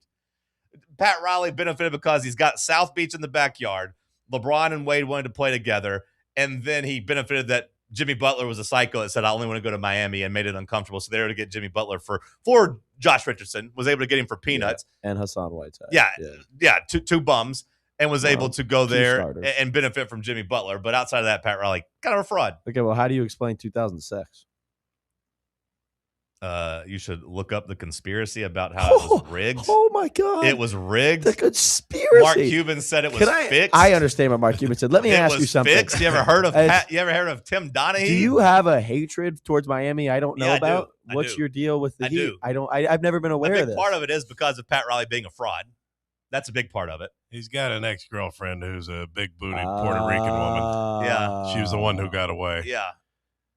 [SPEAKER 1] Pat Riley benefited because he's got South Beach in the backyard. LeBron and Wade wanted to play together. And then he benefited that Jimmy Butler was a psycho that said, I only want to go to Miami and made it uncomfortable. So they were to get Jimmy Butler for Josh Richardson, was able to get him for peanuts.
[SPEAKER 4] Yeah. And Hassan Whiteside.
[SPEAKER 1] Yeah. Two bums, and was able to go there
[SPEAKER 4] starters.
[SPEAKER 1] and benefit from Jimmy Butler. But outside of that, Pat Riley, kind of a fraud.
[SPEAKER 4] Okay, well, how do you explain 2006?
[SPEAKER 1] You should look up the conspiracy about how it was rigged.
[SPEAKER 4] Oh my God.
[SPEAKER 1] It was rigged.
[SPEAKER 4] The conspiracy.
[SPEAKER 1] Mark Cuban said it was fixed.
[SPEAKER 4] I understand what Mark Cuban said. Let me ask you something.
[SPEAKER 1] Fixed. You ever heard of Tim Donaghy?
[SPEAKER 4] Do you have a hatred towards Miami I don't know about?
[SPEAKER 1] I
[SPEAKER 4] What's
[SPEAKER 1] do.
[SPEAKER 4] your deal with the Heat?
[SPEAKER 1] do.
[SPEAKER 4] I've never been aware of this.
[SPEAKER 1] Part of it is because of Pat Riley being a fraud. That's a big part of it.
[SPEAKER 3] He's got an ex-girlfriend who's a big booty Puerto Rican woman.
[SPEAKER 1] Yeah.
[SPEAKER 3] She was the one who got away.
[SPEAKER 1] Yeah.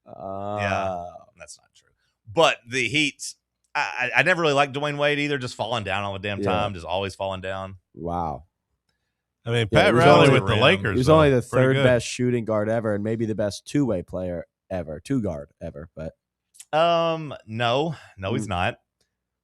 [SPEAKER 1] Yeah. That's not true. But the Heat, I never really liked Dwayne Wade either, just falling down all the damn time, just always falling down.
[SPEAKER 4] Wow.
[SPEAKER 3] I mean, Pat Riley with the Lakers.
[SPEAKER 4] He was only the third best shooting guard ever and maybe the best two-way player ever, two-guard ever. But
[SPEAKER 1] no, he's not.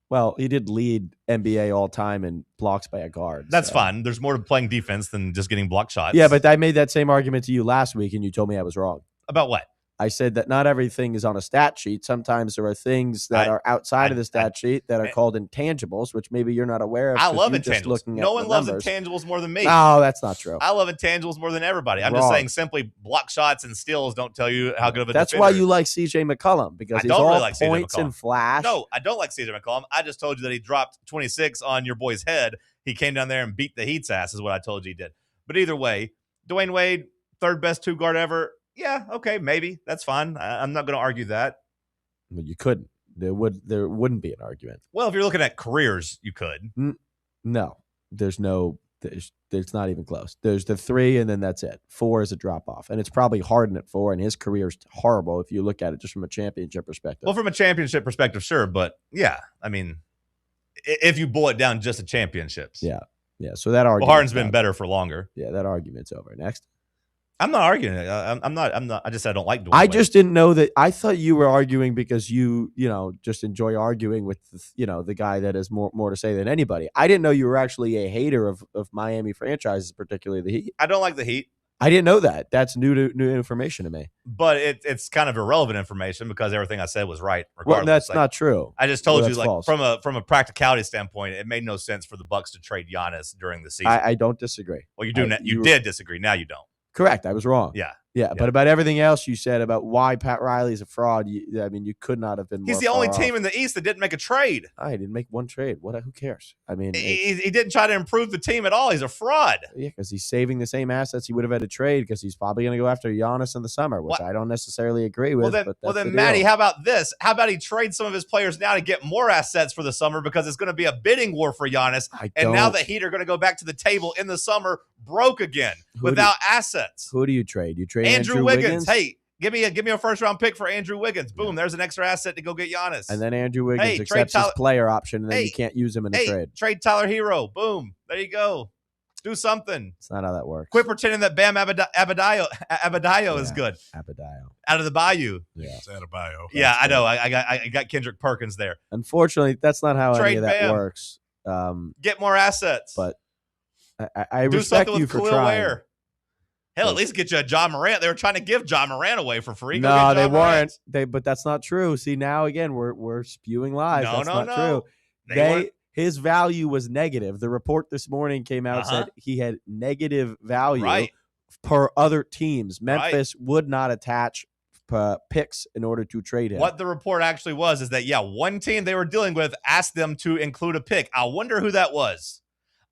[SPEAKER 4] Well, he did lead NBA all time in blocks by a guard.
[SPEAKER 1] That's fine. There's more to playing defense than just getting block shots.
[SPEAKER 4] Yeah, but I made that same argument to you last week, and you told me I was wrong.
[SPEAKER 1] About what?
[SPEAKER 4] I said that not everything is on a stat sheet. Sometimes there are things that are outside of the stat sheet that are called intangibles, which maybe you're not aware of.
[SPEAKER 1] I love
[SPEAKER 4] intangibles.
[SPEAKER 1] No one loves intangibles more than me.
[SPEAKER 4] No, that's not true.
[SPEAKER 1] I love intangibles more than everybody. I'm just saying simply block shots and steals don't tell you how good of a
[SPEAKER 4] That's
[SPEAKER 1] defender.
[SPEAKER 4] why you like C.J. McCollum, because he's all
[SPEAKER 1] really like
[SPEAKER 4] points
[SPEAKER 1] CJ McCollum.
[SPEAKER 4] and flash.
[SPEAKER 1] No, I don't like C.J. McCollum. I just told you that he dropped 26 on your boy's head. He came down there and beat the Heat's ass is what I told you he did. But either way, Dwayne Wade, third best two guard ever. Yeah, okay, maybe. That's fine. I'm not going to argue that.
[SPEAKER 4] Well, you couldn't. There wouldn't be an argument.
[SPEAKER 1] Well, if you're looking at careers, you could.
[SPEAKER 4] No. There's not even close. There's the 3, and then that's it. 4 is a drop-off. And it's probably Harden at 4, and his career's horrible if you look at it just from a championship perspective.
[SPEAKER 1] Well, from a championship perspective, sure. But, yeah, I mean, if you boil it down just to championships.
[SPEAKER 4] Yeah. So that argument.
[SPEAKER 1] Well, Harden's been better for longer.
[SPEAKER 4] Yeah, that argument's over. Next.
[SPEAKER 1] I'm not arguing it. I'm not. I just said I don't like Dwayne
[SPEAKER 4] I
[SPEAKER 1] Wade.
[SPEAKER 4] just didn't know that. I thought you were arguing because you just enjoy arguing with the guy that has more to say than anybody. I didn't know you were actually a hater of Miami franchises, particularly the Heat.
[SPEAKER 1] I don't like the Heat.
[SPEAKER 4] I didn't know that. That's new information to me.
[SPEAKER 1] But it's kind of irrelevant information because everything I said was right.
[SPEAKER 4] Well, that's not true.
[SPEAKER 1] I just told you,
[SPEAKER 4] that's
[SPEAKER 1] like
[SPEAKER 4] false.
[SPEAKER 1] from a practicality standpoint, it made no sense for the Bucks to trade Giannis during the season.
[SPEAKER 4] I don't disagree.
[SPEAKER 1] Well, you do. You did disagree. Now you don't.
[SPEAKER 4] Correct. I was wrong.
[SPEAKER 1] Yeah.
[SPEAKER 4] But about everything else you said about why Pat Riley's a fraud, you could not have been more
[SPEAKER 1] He's the only
[SPEAKER 4] far
[SPEAKER 1] team
[SPEAKER 4] off.
[SPEAKER 1] in the East that didn't make a trade.
[SPEAKER 4] I didn't make one trade. Who cares? I mean,
[SPEAKER 1] He didn't try to improve the team at all. He's a fraud.
[SPEAKER 4] yeah, because he's saving the same assets he would have had to trade because he's probably going to go after Giannis in the summer, which I don't necessarily agree with.
[SPEAKER 1] Well,
[SPEAKER 4] but
[SPEAKER 1] then, Matty, how about this? How about he trades some of his players now to get more assets for the summer because it's going to be a bidding war for Giannis. And now the Heat are going to go back to the table in the summer broke again without assets.
[SPEAKER 4] Who do you trade? You trade
[SPEAKER 1] Andrew Wiggins. Hey, give me a first round pick for Andrew Wiggins. Boom, there's an extra asset to go get Giannis.
[SPEAKER 4] And then Andrew Wiggins accepts his player option, and then you can't use him in a trade.
[SPEAKER 1] Trade Tyler Hero. Boom. There you go. Do something.
[SPEAKER 4] It's not how that works.
[SPEAKER 1] Quit pretending that Bam Adebayo is good.
[SPEAKER 4] Adebayo.
[SPEAKER 1] Out of the Bayou.
[SPEAKER 4] Yeah.
[SPEAKER 3] It's Adebayo.
[SPEAKER 1] Yeah, I know. I got Kendrick Perkins there.
[SPEAKER 4] Unfortunately, that's not how any
[SPEAKER 1] Trade
[SPEAKER 4] of that
[SPEAKER 1] Bam.
[SPEAKER 4] works.
[SPEAKER 1] Get more assets.
[SPEAKER 4] But I
[SPEAKER 1] do
[SPEAKER 4] respect
[SPEAKER 1] something
[SPEAKER 4] you
[SPEAKER 1] with
[SPEAKER 4] for
[SPEAKER 1] Khalil
[SPEAKER 4] trying.
[SPEAKER 1] Ware. Hell, at least get you a John Morant. They were trying to give John Morant away for free. Go
[SPEAKER 4] No,
[SPEAKER 1] get
[SPEAKER 4] they
[SPEAKER 1] John Morant.
[SPEAKER 4] weren't. But that's not true. See, now again, we're spewing lies.
[SPEAKER 1] No,
[SPEAKER 4] that's
[SPEAKER 1] no,
[SPEAKER 4] not
[SPEAKER 1] no.
[SPEAKER 4] true. His value was negative. The report this morning came out said he had negative value per other teams. Memphis would not attach picks in order to trade him.
[SPEAKER 1] What the report actually was is that, one team they were dealing with asked them to include a pick. I wonder who that was.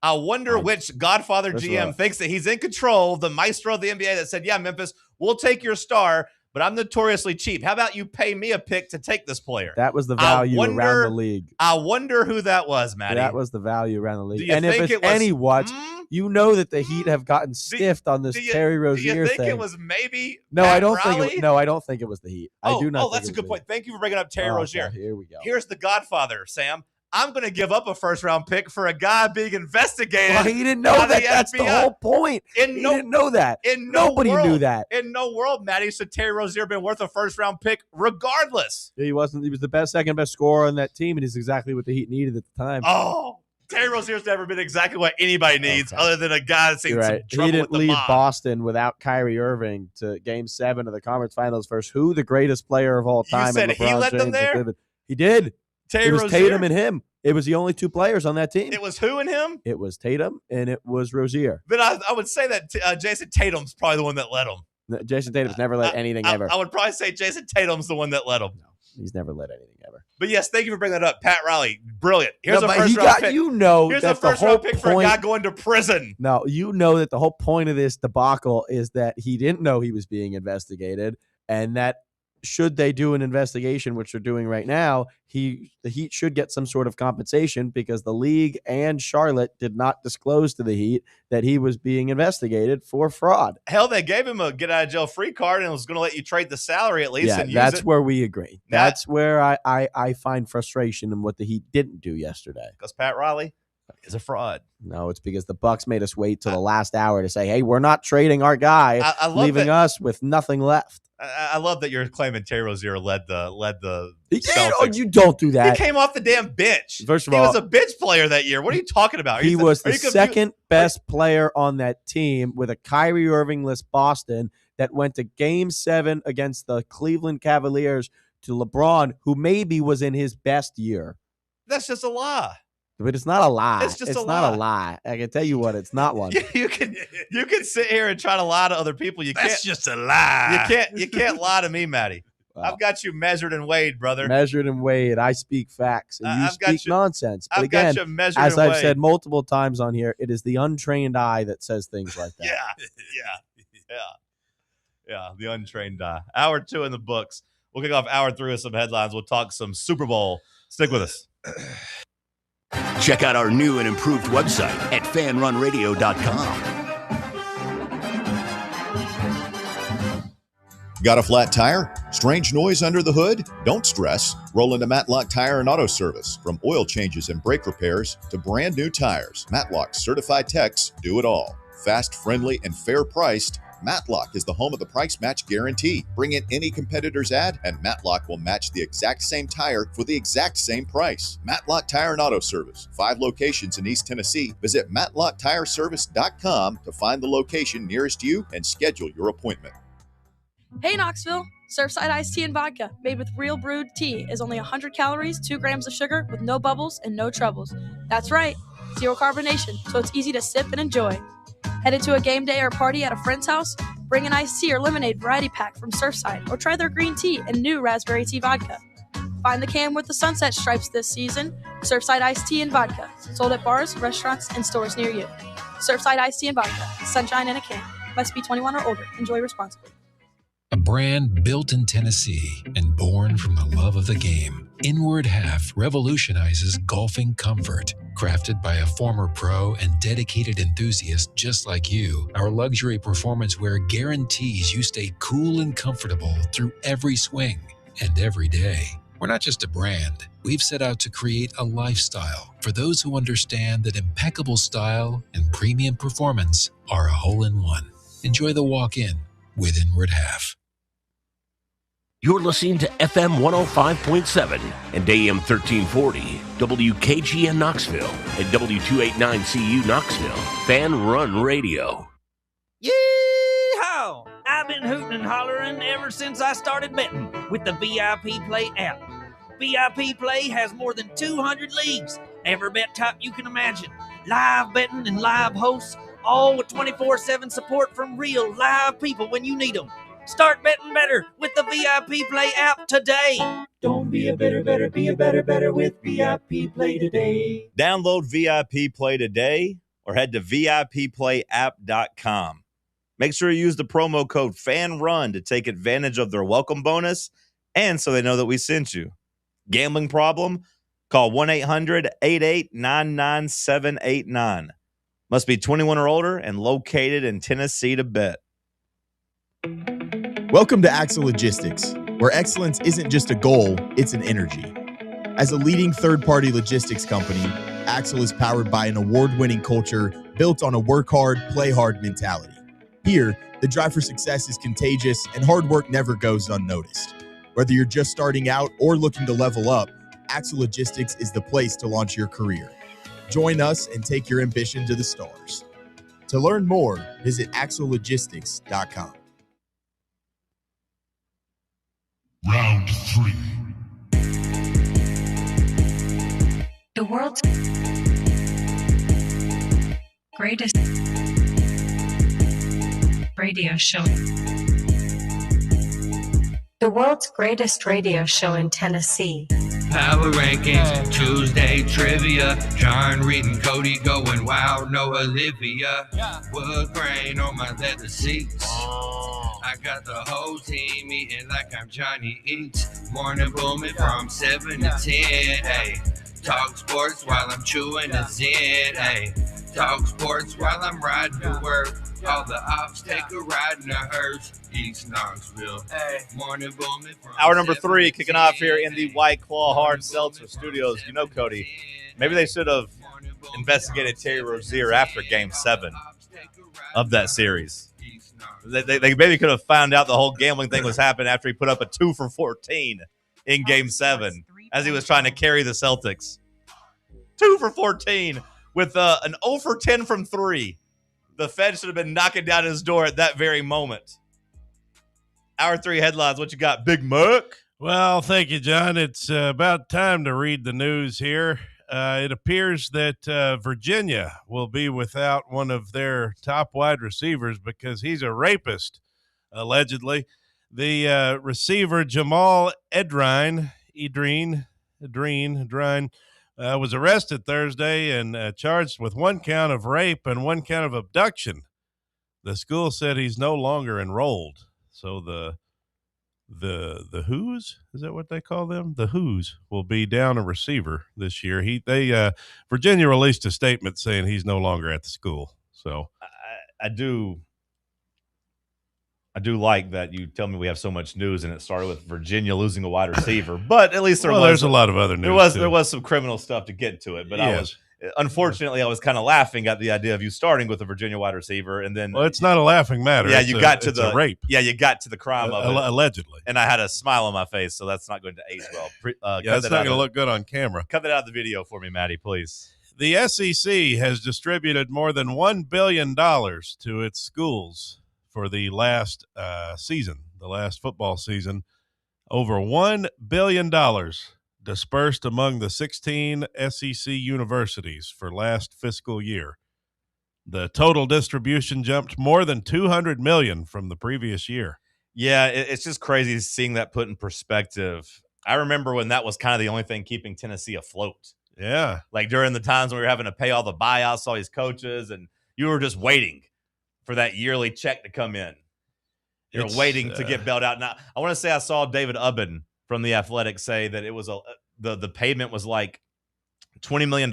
[SPEAKER 1] I wonder which Godfather GM thinks that he's in control, the maestro of the NBA that said, Memphis, we'll take your star, but I'm notoriously cheap. How about you pay me a pick to take this player?
[SPEAKER 4] That was the value around the league.
[SPEAKER 1] I wonder who that was, Matty.
[SPEAKER 4] That was the value around the league.
[SPEAKER 1] Do you
[SPEAKER 4] And if
[SPEAKER 1] think
[SPEAKER 4] it's
[SPEAKER 1] it was
[SPEAKER 4] any watch, you know that the Heat have gotten stiffed on this Terry Rozier
[SPEAKER 1] Do you think
[SPEAKER 4] thing.
[SPEAKER 1] it was maybe
[SPEAKER 4] No,
[SPEAKER 1] Pat
[SPEAKER 4] I don't
[SPEAKER 1] Riley?
[SPEAKER 4] think. I don't think it was the Heat. I do not.
[SPEAKER 1] Oh, that's a good point. Thank you for bringing up Terry Rozier.
[SPEAKER 4] Okay, here we go.
[SPEAKER 1] Here's the Godfather, Sam. I'm going to give up a first-round pick for a guy being investigated.
[SPEAKER 4] Well, he didn't know
[SPEAKER 1] by
[SPEAKER 4] that.
[SPEAKER 1] the
[SPEAKER 4] That's the
[SPEAKER 1] FBI.
[SPEAKER 4] whole point. He didn't know that. Nobody knew that.
[SPEAKER 1] In no world, Matty, should Terry Rozier been worth a first-round pick regardless.
[SPEAKER 4] He wasn't. He was the second best scorer on that team, and he's exactly what the Heat needed at the time.
[SPEAKER 1] Oh, Terry Rozier's never been exactly what anybody needs other than a guy that's seen
[SPEAKER 4] You're
[SPEAKER 1] some
[SPEAKER 4] right.
[SPEAKER 1] trouble
[SPEAKER 4] He didn't
[SPEAKER 1] with the
[SPEAKER 4] lead
[SPEAKER 1] mob.
[SPEAKER 4] Boston without Kyrie Irving to Game 7 of the Conference Finals versus who the greatest player of all time.
[SPEAKER 1] said
[SPEAKER 4] and
[SPEAKER 1] he
[SPEAKER 4] LeBron
[SPEAKER 1] led them
[SPEAKER 4] James
[SPEAKER 1] there?
[SPEAKER 4] included. He did.
[SPEAKER 1] Terry
[SPEAKER 4] it was
[SPEAKER 1] Rozier?
[SPEAKER 4] Tatum and him. It was the only two players on that team.
[SPEAKER 1] It was who and him?
[SPEAKER 4] It was Tatum and it was Rozier.
[SPEAKER 1] Then I would say that Jason Tatum's probably the one that led him.
[SPEAKER 4] Jason Tatum's never led anything ever.
[SPEAKER 1] I would probably say Jason Tatum's the one that led him.
[SPEAKER 4] He's never led anything ever.
[SPEAKER 1] But yes, thank you for bringing that up. Pat Riley, brilliant. Here's
[SPEAKER 4] No,
[SPEAKER 1] a
[SPEAKER 4] but
[SPEAKER 1] first
[SPEAKER 4] he
[SPEAKER 1] round
[SPEAKER 4] got-
[SPEAKER 1] pick.
[SPEAKER 4] you know
[SPEAKER 1] Here's
[SPEAKER 4] that
[SPEAKER 1] a
[SPEAKER 4] the
[SPEAKER 1] first round
[SPEAKER 4] whole
[SPEAKER 1] pick for a
[SPEAKER 4] point-
[SPEAKER 1] guy going to prison.
[SPEAKER 4] No, you know that the whole point of this debacle is that he didn't know he was being investigated, and that should they do an investigation, which they're doing right now, the Heat should get some sort of compensation because the league and Charlotte did not disclose to the Heat that he was being investigated for fraud.
[SPEAKER 1] Hell, they gave him a get out of jail free card and was going to let you trade the salary at least.
[SPEAKER 4] Yeah,
[SPEAKER 1] and
[SPEAKER 4] that's
[SPEAKER 1] use it.
[SPEAKER 4] where we agree. That's where I find frustration in what the Heat didn't do yesterday.
[SPEAKER 1] Because Pat Riley is a fraud.
[SPEAKER 4] No, it's because the Bucks made us wait till the last hour to say, "Hey, we're not trading our guy,"
[SPEAKER 1] I love
[SPEAKER 4] leaving
[SPEAKER 1] that-
[SPEAKER 4] us with nothing left.
[SPEAKER 1] I love that you're claiming Terry Rozier led the
[SPEAKER 4] He did?
[SPEAKER 1] Celtics.
[SPEAKER 4] Oh, you don't do that.
[SPEAKER 1] He came off the damn bench.
[SPEAKER 4] First of
[SPEAKER 1] he
[SPEAKER 4] all,
[SPEAKER 1] was a bench player that year. What are you talking about?
[SPEAKER 4] He was the
[SPEAKER 1] are you confused?
[SPEAKER 4] second best player on that team with a Kyrie Irving-less Boston that went to Game 7 against the Cleveland Cavaliers to LeBron, who maybe was in his best year.
[SPEAKER 1] That's just a lie.
[SPEAKER 4] But it's not a lie.
[SPEAKER 1] It's just a
[SPEAKER 4] not a lie. I can tell you what, it's not one.
[SPEAKER 1] You can sit here and try to lie to other people.
[SPEAKER 3] That's just a lie.
[SPEAKER 1] You can't lie to me, Matty. I've got you measured and weighed, brother.
[SPEAKER 4] Measured and weighed. I speak facts, and you
[SPEAKER 1] I've got
[SPEAKER 4] speak nonsense. But
[SPEAKER 1] I've got
[SPEAKER 4] again,
[SPEAKER 1] you measured
[SPEAKER 4] as
[SPEAKER 1] and
[SPEAKER 4] I've
[SPEAKER 1] weighed.
[SPEAKER 4] said multiple times on here, it is the untrained eye that says things like that.
[SPEAKER 1] Yeah. The untrained eye. Hour 2 in the books. We'll kick off hour 3 with some headlines. We'll talk some Super Bowl. Stick with us.
[SPEAKER 6] Check out our new and improved website at fanrunradio.com.
[SPEAKER 10] Got a flat tire? Strange noise under the hood? Don't stress. Roll into Matlock Tire and Auto Service. From oil changes and brake repairs to brand new tires, Matlock's certified techs do it all. Fast, friendly, and fair priced, Matlock is the home of the price match guarantee. Bring in any competitor's ad, and Matlock will match the exact same tire for the exact same price. Matlock Tire and Auto Service. 5 locations in East Tennessee. Visit matlocktireservice.com to find the location nearest you and schedule your appointment.
[SPEAKER 12] Hey Knoxville! Surfside iced tea and vodka, made with real brewed tea, is only 100 calories, 2 grams of sugar, with no bubbles and no troubles. That's right, zero carbonation, so it's easy to sip and enjoy. Headed to a game day or party at a friend's house? Bring an iced tea or lemonade variety pack from Surfside, or try their green tea and new raspberry tea vodka. Find the can with the sunset stripes this season. Surfside iced tea and vodka, sold at bars, restaurants, and stores near you. Surfside iced tea and vodka, sunshine in a can. Must be 21 or older. Enjoy responsibly.
[SPEAKER 5] A brand built in Tennessee and born from the love of the game. Inward Half revolutionizes golfing comfort. Crafted by a former pro and dedicated enthusiast just like you, our luxury performance wear guarantees you stay cool and comfortable through every swing and every day. We're not just a brand. We've set out to create a lifestyle for those who understand that impeccable style and premium performance are a hole-in-one. Enjoy the walk-in with Inward Half.
[SPEAKER 16] You're listening to FM 105.7 and AM 1340, WKGN Knoxville, and W289CU Knoxville, Fan Run Radio.
[SPEAKER 9] Yee-haw! I've been hooting and hollering ever since I started betting with the VIP Play app. VIP Play has more than 200 leagues, every bet type you can imagine, live betting and live hosts, all with 24/7 support from real live people when you need them. Start betting better with the VIP Play app today.
[SPEAKER 11] Don't be a better, be a better with VIP Play today.
[SPEAKER 1] Download VIP Play today or head to VIPPlayApp.com.
[SPEAKER 8] Make sure you use the promo code FANRUN to take advantage of their welcome bonus and so they know that we sent you. Gambling problem? Call 1-800-88-99789. Must be 21 or older and located in Tennessee to bet.
[SPEAKER 13] Welcome to Axle Logistics, where excellence isn't just a goal, it's an energy. As a leading third-party logistics company, Axle is powered by an award-winning culture built on a work hard, play hard mentality. Here, the drive for success is contagious and hard work never goes unnoticed. Whether you're just starting out or looking to level up, Axle Logistics is the place to launch your career. Join us and take your ambition to the stars. To learn more, visit axlelogistics.com.
[SPEAKER 14] Round 3.
[SPEAKER 23] The world's greatest radio show. The world's greatest radio show in Tennessee.
[SPEAKER 24] Power Rankings, Tuesday Trivia. John Reed and Cody going wild, no Olivia. Wood grain on my leather seats. I got the whole team eating like I'm Johnny Eats. Morning booming from 7 to 10, ayy. Talk sports while I'm chewing a Zen, ayy. Talk sports while I'm riding to work. All the ops take a ride in a hearse. East Knoxville. Morning booming from
[SPEAKER 8] Hour number 3 kicking off here in the White Claw Hard Seltzer Studios. You know, Cody, maybe they should have investigated Terry Rozier after Game 7 of that series. They maybe could have found out the whole gambling thing was happening after he put up a 2 for 14 in Game 7 as he was trying to carry the Celtics. 2 for 14 with an 0 for 10 from 3. The Fed should have been knocking down his door at that very moment. Hour 3 headlines. What you got, Big Muck?
[SPEAKER 3] Well, thank you, John. It's about time to read the news here. It appears that Virginia will be without one of their top wide receivers because he's a rapist, allegedly. The receiver, Jamal Edrine, was arrested Thursday and charged with 1 count of rape and 1 count of abduction. The school said he's no longer enrolled. So the Who's, is that what they call them? The Who's will be down a receiver this year. Virginia released a statement saying he's no longer at the school. So
[SPEAKER 8] I do like that you tell me we have so much news and it started with Virginia losing a wide receiver, but at least
[SPEAKER 3] there's a lot of other news.
[SPEAKER 8] There was some criminal stuff to get to it, but
[SPEAKER 3] yes.
[SPEAKER 8] Unfortunately, I was kind of laughing at the idea of you starting with a Virginia wide receiver, and then
[SPEAKER 3] it's not a laughing matter.
[SPEAKER 8] Yeah,
[SPEAKER 3] it's
[SPEAKER 8] the
[SPEAKER 3] rape.
[SPEAKER 8] Yeah, you got to the crime of it
[SPEAKER 3] allegedly,
[SPEAKER 8] and I had a smile on my face, so that's not going to age well.
[SPEAKER 3] That's not going to look good on camera.
[SPEAKER 8] Cut that out of the video for me, Maddie, please.
[SPEAKER 3] The SEC has distributed more than $1 billion to its schools for the last season, the last football season. Over $1 billion dispersed among the 16 SEC universities for last fiscal year. The total distribution jumped more than $200 million from the previous year.
[SPEAKER 8] Yeah, it's just crazy seeing that put in perspective. I remember when that was kind of the only thing keeping Tennessee afloat.
[SPEAKER 3] Yeah.
[SPEAKER 8] Like during the times when we were having to pay all the buyouts, all these coaches, and you were just waiting for that yearly check to come in. You're waiting to get bailed out. Now, I want to say I saw David Ubben from The Athletic say that it was the payment was like $20 million,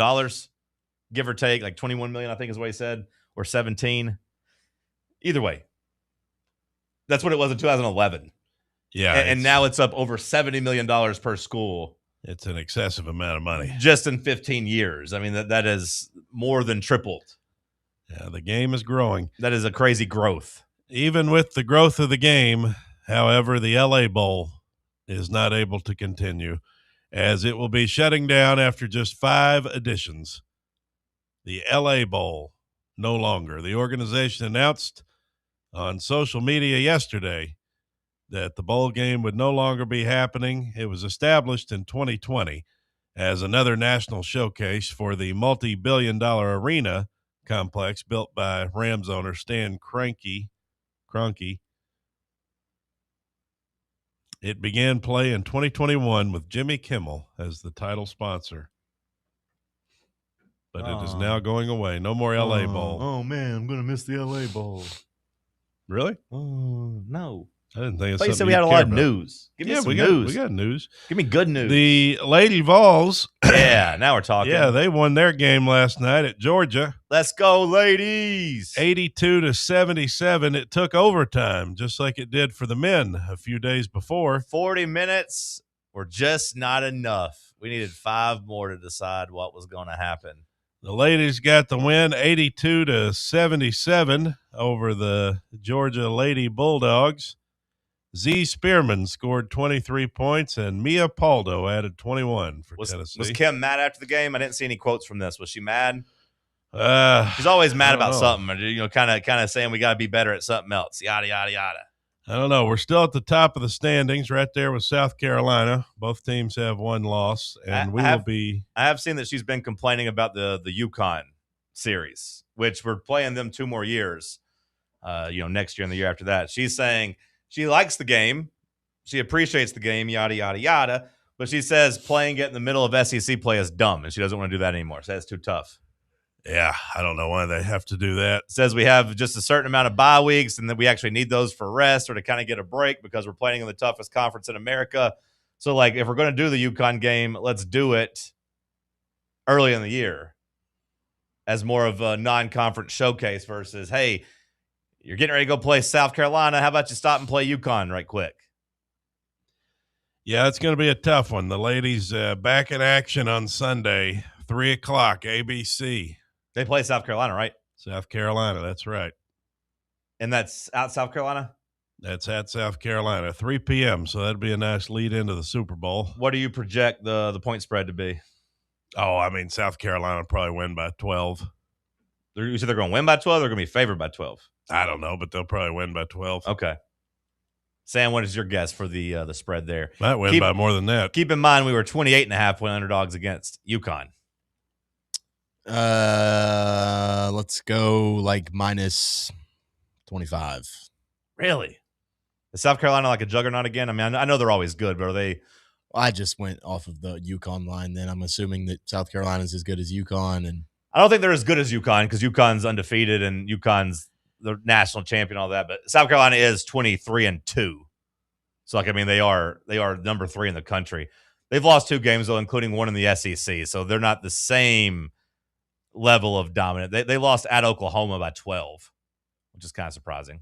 [SPEAKER 8] give or take, like $21 million, I think is what he said, or 17. Either way, that's what it was in 2011.
[SPEAKER 3] Yeah.
[SPEAKER 8] And now it's up over $70 million per school.
[SPEAKER 3] It's an excessive amount of money.
[SPEAKER 8] Just in 15 years. I mean, that is more than tripled.
[SPEAKER 3] Yeah, the game is growing.
[SPEAKER 8] That is a crazy growth.
[SPEAKER 3] Even with the growth of the game, however, the LA Bowl is not able to continue as it will be shutting down after just 5 editions. The LA Bowl no longer. The organization announced on social media yesterday that the bowl game would no longer be happening. It was established in 2020 as another national showcase for the multi-billion-dollar arena complex built by Rams owner Stan Kroenke. It began play in 2021 with Jimmy Kimmel as the title sponsor. But it is now going away. No more LA Bowl.
[SPEAKER 8] Oh, man, I'm going to miss the LA Bowl.
[SPEAKER 3] Really?
[SPEAKER 1] Oh, no.
[SPEAKER 3] I didn't think it's
[SPEAKER 1] But you
[SPEAKER 3] something
[SPEAKER 1] said we had a
[SPEAKER 3] you'd
[SPEAKER 1] lot
[SPEAKER 3] care
[SPEAKER 1] of
[SPEAKER 3] about.
[SPEAKER 1] news. Give me
[SPEAKER 3] Yeah,
[SPEAKER 1] some
[SPEAKER 3] we
[SPEAKER 1] news.
[SPEAKER 3] got news.
[SPEAKER 1] Give me good news.
[SPEAKER 3] The Lady Vols.
[SPEAKER 1] Yeah, now we're talking.
[SPEAKER 3] Yeah, they won their game last night at Georgia.
[SPEAKER 1] Let's go, ladies.
[SPEAKER 3] 82-77. It took overtime, just like it did for the men a few days before.
[SPEAKER 1] 40 minutes were just not enough. We needed 5 more to decide what was going to happen.
[SPEAKER 3] The ladies got the win 82-77 over the Georgia Lady Bulldogs. Z Spearman scored 23 points, and Mia Paldo added 21 for Tennessee.
[SPEAKER 1] Was Kim mad after the game? I didn't see any quotes from this. Was she mad?
[SPEAKER 3] She's
[SPEAKER 1] always mad about something, or kind of saying we got to be better at something else. Yada yada yada.
[SPEAKER 3] I don't know. We're still at the top of the standings, right there with South Carolina. Both teams have 1 loss, and we will be.
[SPEAKER 1] I have seen that she's been complaining about the UConn series, which we're playing them 2 more years. Next year and the year after that. She's saying she likes the game, she appreciates the game, yada yada yada. But she says playing it in the middle of SEC play is dumb, and she doesn't want to do that anymore. So that's too tough.
[SPEAKER 3] Yeah, I don't know why they have to do that.
[SPEAKER 1] Says we have just a certain amount of bye weeks and that we actually need those for rest or to kind of get a break because we're playing in the toughest conference in America. So, if we're going to do the UConn game, let's do it early in the year as more of a non-conference showcase versus, hey, you're getting ready to go play South Carolina. How about you stop and play UConn right quick?
[SPEAKER 3] Yeah, it's going to be a tough one. The ladies back in action on Sunday, 3 o'clock, ABC.
[SPEAKER 1] They play South Carolina, right?
[SPEAKER 3] South Carolina, that's right.
[SPEAKER 1] And that's out South Carolina?
[SPEAKER 3] That's at South Carolina, 3 p.m., so that'd be a nice lead into the Super Bowl.
[SPEAKER 1] What do you project the point spread to be?
[SPEAKER 3] Oh, I mean, South Carolina will probably win by 12.
[SPEAKER 1] You said they're going to win by 12 or they're going to be favored by 12?
[SPEAKER 3] I don't know, but they'll probably win by 12.
[SPEAKER 1] Okay. Sam, what is your guess for the spread there?
[SPEAKER 3] Might win by more than that.
[SPEAKER 1] Keep in mind we were 28.5-point underdogs against UConn.
[SPEAKER 2] Let's go minus 25.
[SPEAKER 1] Really? Is South Carolina like a juggernaut again? I mean, I know they're always good, but are they?
[SPEAKER 2] I just went off of the UConn line. Then I'm assuming that South Carolina's as good as UConn, and
[SPEAKER 1] I don't think they're as good as UConn because UConn's undefeated and UConn's the national champion, all that. But South Carolina is 23-2. So they are number 3 in the country. They've lost 2 games though, including one in the SEC. So they're not the same level of dominant. They lost at Oklahoma by 12, which is kind of surprising.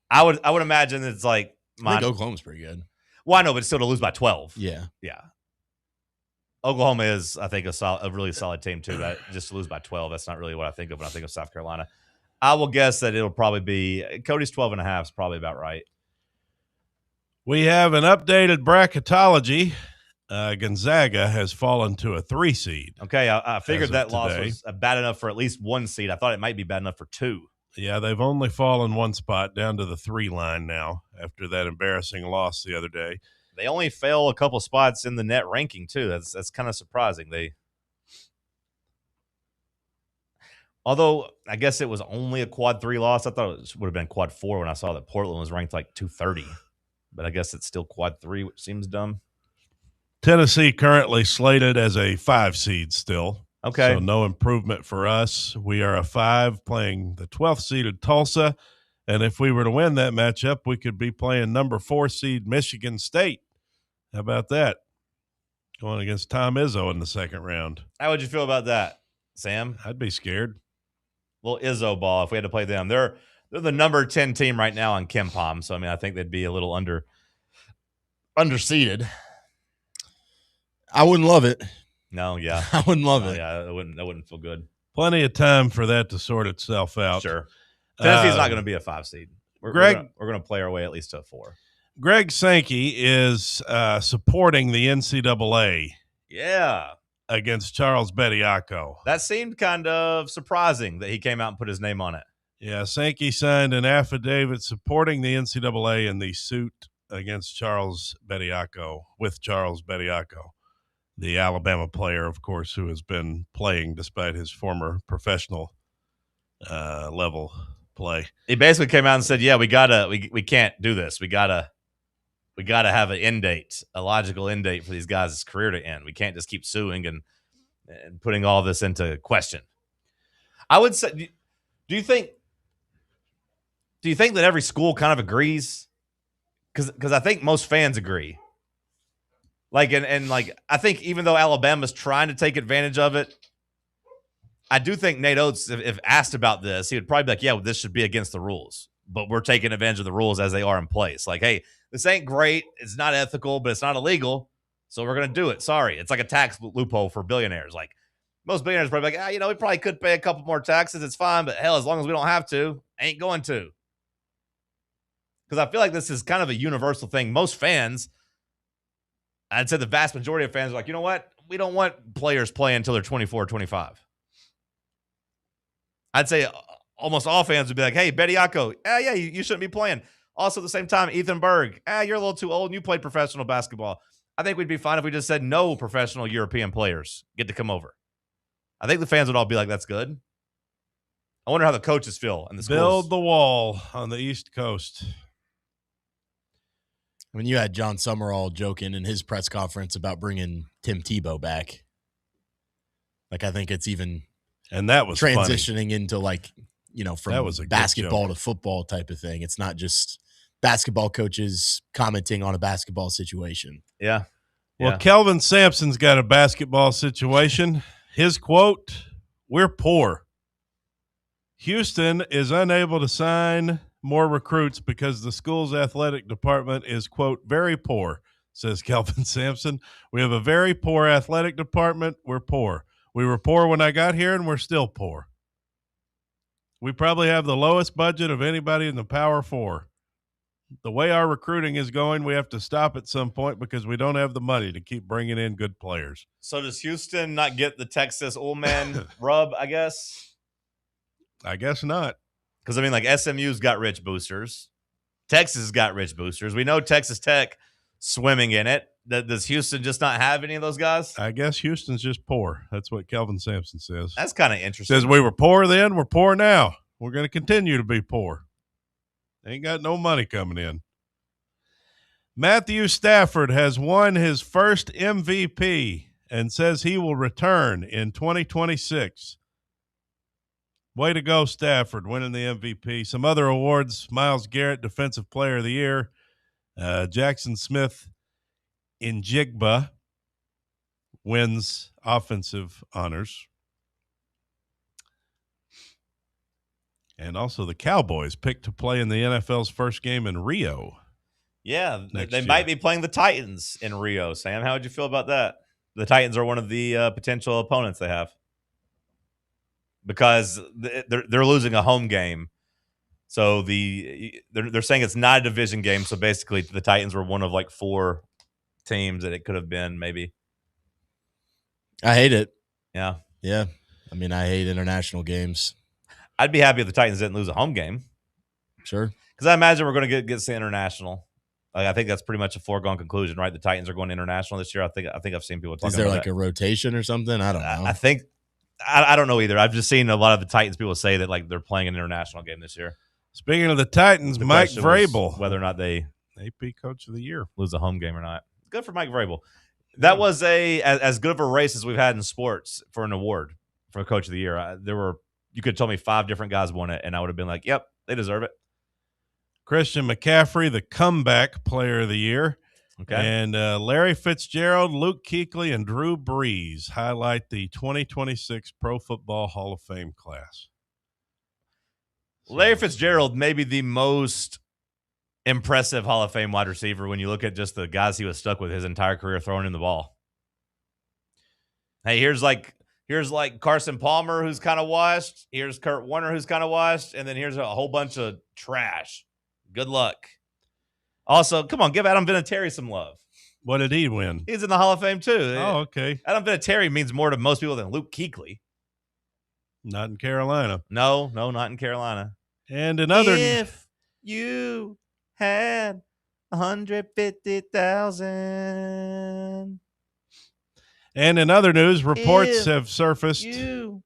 [SPEAKER 1] I would imagine it's
[SPEAKER 2] I think Oklahoma's pretty good.
[SPEAKER 1] Well, I know, but still to lose by 12.
[SPEAKER 2] Yeah.
[SPEAKER 1] Oklahoma is, I think, a really solid team too. But just to lose by 12, that's not really what I think of when I think of South Carolina. I will guess that it'll probably be Cody's 12.5 is probably about right.
[SPEAKER 3] We have an updated bracketology. Gonzaga has fallen to a 3 seed.
[SPEAKER 1] Okay, I figured that loss was bad enough for at least 1 seed. I thought it might be bad enough for 2.
[SPEAKER 3] Yeah, they've only fallen 1 spot down to the 3 line now after that embarrassing loss the other day.
[SPEAKER 1] They only fell a couple spots in the net ranking too. That's kind of surprising. Although I guess it was only a quad 3 loss. I thought it would have been quad 4 when I saw that Portland was ranked 230. But I guess it's still quad 3, which seems dumb.
[SPEAKER 3] Tennessee currently slated as a 5 seed still.
[SPEAKER 1] Okay.
[SPEAKER 3] So no improvement for us. We are a 5 playing the 12th seeded Tulsa. And if we were to win that matchup, we could be playing number 4 seed Michigan State. How about that? Going against Tom Izzo in the second round.
[SPEAKER 1] How would you feel about that, Sam?
[SPEAKER 3] I'd be scared.
[SPEAKER 1] Little Izzo ball if we had to play them. They're the number 10 team right now on KenPom. So, I think they'd be a little underseeded.
[SPEAKER 2] I wouldn't love it.
[SPEAKER 1] No, yeah.
[SPEAKER 2] I wouldn't love it.
[SPEAKER 1] Yeah, that wouldn't feel good.
[SPEAKER 3] Plenty of time for that to sort itself out.
[SPEAKER 1] Sure. Tennessee's not going to be a 5 seed. We're going to play our way at least to a 4.
[SPEAKER 3] Greg Sankey is supporting the NCAA.
[SPEAKER 1] Yeah.
[SPEAKER 3] Against Charles Bediako.
[SPEAKER 1] That seemed kind of surprising that he came out and put his name on it.
[SPEAKER 3] Yeah, Sankey signed an affidavit supporting the NCAA in the suit against Charles Bediako, the Alabama player, of course, who has been playing despite his former professional level play.
[SPEAKER 1] He basically came out and said, "Yeah, we can't do this. We gotta have an end date, a logical end date for these guys' career to end. We can't just keep suing and putting all this into question." I would say, do you think Do you think that every school kind of agrees? Because I think most fans agree. Like, and I think even though Alabama's trying to take advantage of it, I do think Nate Oates, if asked about this, he would probably be like, yeah, well, this should be against the rules, but we're taking advantage of the rules as they are in place. Like, hey, this ain't great. It's not ethical, but it's not illegal. So we're going to do it. Sorry. It's like a tax loophole for billionaires. Like, most billionaires probably like, we probably could pay a couple more taxes. It's fine, but hell, as long as we don't have to, ain't going to. Because I feel like this is kind of a universal thing. Most fans, I'd say the vast majority of fans are like, you know what? We don't want players playing until they're 24 or 25. I'd say almost all fans would be like, hey, Bediako, you shouldn't be playing. Also, at the same time, Ethan Berg, you're a little too old and you played professional basketball. I think we'd be fine if we just said no professional European players get to come over. I think the fans would all be like, that's good. I wonder how the coaches feel in the schools.
[SPEAKER 3] Build the wall on the East Coast.
[SPEAKER 2] I mean, you had John Summerall joking in his press conference about bringing Tim Tebow back. Like, I think it's even
[SPEAKER 3] and that was
[SPEAKER 2] transitioning
[SPEAKER 3] funny.
[SPEAKER 2] into from basketball to football type of thing. It's not just basketball coaches commenting on a basketball situation.
[SPEAKER 1] Yeah.
[SPEAKER 3] Well, Kelvin Sampson's got a basketball situation. His quote, "We're poor. Houston is unable to sign more recruits because the school's athletic department is, quote, very poor," says Kelvin Sampson. "We have a very poor athletic department. We're poor. We were poor when I got here, and we're still poor. We probably have the lowest budget of anybody in the Power Four. The way our recruiting is going, we have to stop at some point because we don't have the money to keep bringing in good players."
[SPEAKER 1] So does Houston not get the Texas old man rub, I guess?
[SPEAKER 3] I guess not.
[SPEAKER 1] Because, I mean, like, SMU's got rich boosters. Texas has got rich boosters. We know Texas Tech swimming in it. Does Houston just not have any of those guys?
[SPEAKER 3] I guess Houston's just poor. That's what Kelvin Sampson says.
[SPEAKER 1] That's kind of interesting.
[SPEAKER 3] Says we were poor then, we're poor now. We're going to continue to be poor. Ain't got no money coming in. Matthew Stafford has won his first MVP and says he will return in 2026. Way to go, Stafford, winning the MVP. Some other awards: Myles Garrett, Defensive Player of the Year. Jackson Smith Njigba wins offensive honors. And also the Cowboys picked to play in the NFL's first game in Rio.
[SPEAKER 1] Yeah, they might be playing the Titans in Rio. Sam, how would you feel about that? The Titans are one of the potential opponents they have, because they're losing a home game. So they're saying it's not a division game. So basically, the Titans were one of like 4 teams that it could have been, maybe.
[SPEAKER 2] I hate it.
[SPEAKER 1] Yeah.
[SPEAKER 2] Yeah. I mean, I hate international games.
[SPEAKER 1] I'd be happy if the Titans didn't lose a home game.
[SPEAKER 2] Sure.
[SPEAKER 1] Because I imagine we're going to get to international. Like, I think that's pretty much a foregone conclusion, right? The Titans are going international this year. I think I've seen people talking about.
[SPEAKER 2] Is there like a rotation or something? I don't know.
[SPEAKER 1] I think I don't know either. I've just seen a lot of the Titans people say that like they're playing an international game this year.
[SPEAKER 3] Speaking of the Titans, Mike Vrabel,
[SPEAKER 1] whether or not they
[SPEAKER 3] AP Coach of the Year,
[SPEAKER 1] lose a home game or not. Good for Mike Vrabel. That was as good of a race as we've had in sports for an award for Coach of the Year. You could tell me 5 different guys won it, and I would have been like, yep, they deserve it.
[SPEAKER 3] Christian McCaffrey, the Comeback Player of the Year.
[SPEAKER 1] Okay.
[SPEAKER 3] And Larry Fitzgerald, Luke Kuechly, and Drew Brees highlight the 2026 Pro Football Hall of Fame class.
[SPEAKER 1] Larry Fitzgerald may be the most impressive Hall of Fame wide receiver when you look at just the guys he was stuck with his entire career throwing in the ball. Hey, here's like Carson Palmer, who's kind of washed. Here's Kurt Warner, who's kind of washed. And then here's a whole bunch of trash. Good luck. Also, come on, give Adam Vinatieri some love.
[SPEAKER 3] What did he win?
[SPEAKER 1] He's in the Hall of Fame, too.
[SPEAKER 3] Oh, okay.
[SPEAKER 1] Adam Vinatieri means more to most people than Luke Kuechly.
[SPEAKER 3] Not in Carolina.
[SPEAKER 1] No, not in Carolina.
[SPEAKER 3] And another.
[SPEAKER 1] If you had 150,000.
[SPEAKER 3] And in other news, reports have surfaced.
[SPEAKER 1] You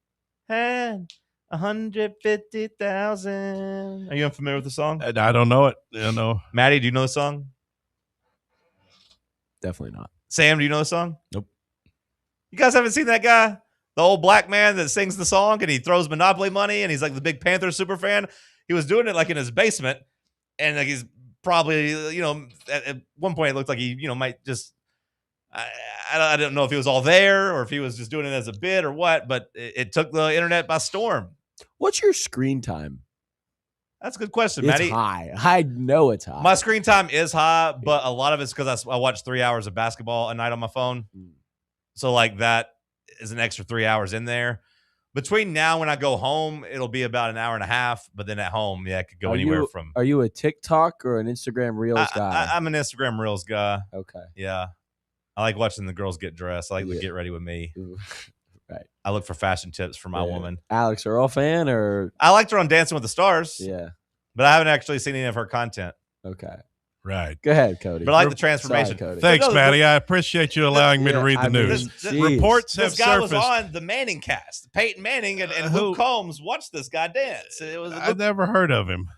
[SPEAKER 1] had 150,000. Are you unfamiliar with the song?
[SPEAKER 3] I don't know it. I know.
[SPEAKER 1] Maddie, do you know the song?
[SPEAKER 4] Definitely not.
[SPEAKER 1] Sam, do you know the song?
[SPEAKER 2] Nope.
[SPEAKER 1] You guys haven't seen that guy? The old black man that sings the song and he throws Monopoly money and he's like the big Panther super fan. he was doing it like in his basement, and like he's probably at one point it looked like he might just. I don't know if he was all there or if he was just doing it as a bit or what, but it took the internet by storm.
[SPEAKER 4] What's your screen time?
[SPEAKER 1] That's a good question,
[SPEAKER 4] It's
[SPEAKER 1] Matty.
[SPEAKER 4] high. I know it's high.
[SPEAKER 1] My screen time is high, but a lot of it's because I watch 3 hours of basketball a night on my phone. So like that is an extra 3 hours in there. Between now and when I go home, it'll be about an hour and a half. But then at home, it could go anywhere from.
[SPEAKER 4] Are you a TikTok or an Instagram Reels guy?
[SPEAKER 1] I'm an Instagram Reels guy.
[SPEAKER 4] Okay.
[SPEAKER 1] Yeah. I like watching the girls get dressed. I like to get ready with me.
[SPEAKER 4] Right.
[SPEAKER 1] I look for fashion tips for my woman.
[SPEAKER 4] Alex Earl fan or?
[SPEAKER 1] I liked her on Dancing with the Stars.
[SPEAKER 4] Yeah.
[SPEAKER 1] But I haven't actually seen any of her content.
[SPEAKER 4] Okay.
[SPEAKER 3] Right.
[SPEAKER 4] Go ahead, Cody.
[SPEAKER 1] But I like the transformation.
[SPEAKER 4] Sorry, Cody.
[SPEAKER 3] Thanks, Matty. I appreciate you allowing me to read the news. Reports have
[SPEAKER 1] this guy
[SPEAKER 3] surfaced.
[SPEAKER 1] was on the Manning cast. Peyton Manning and Luke Combs watched this guy dance.
[SPEAKER 3] I've never heard of him.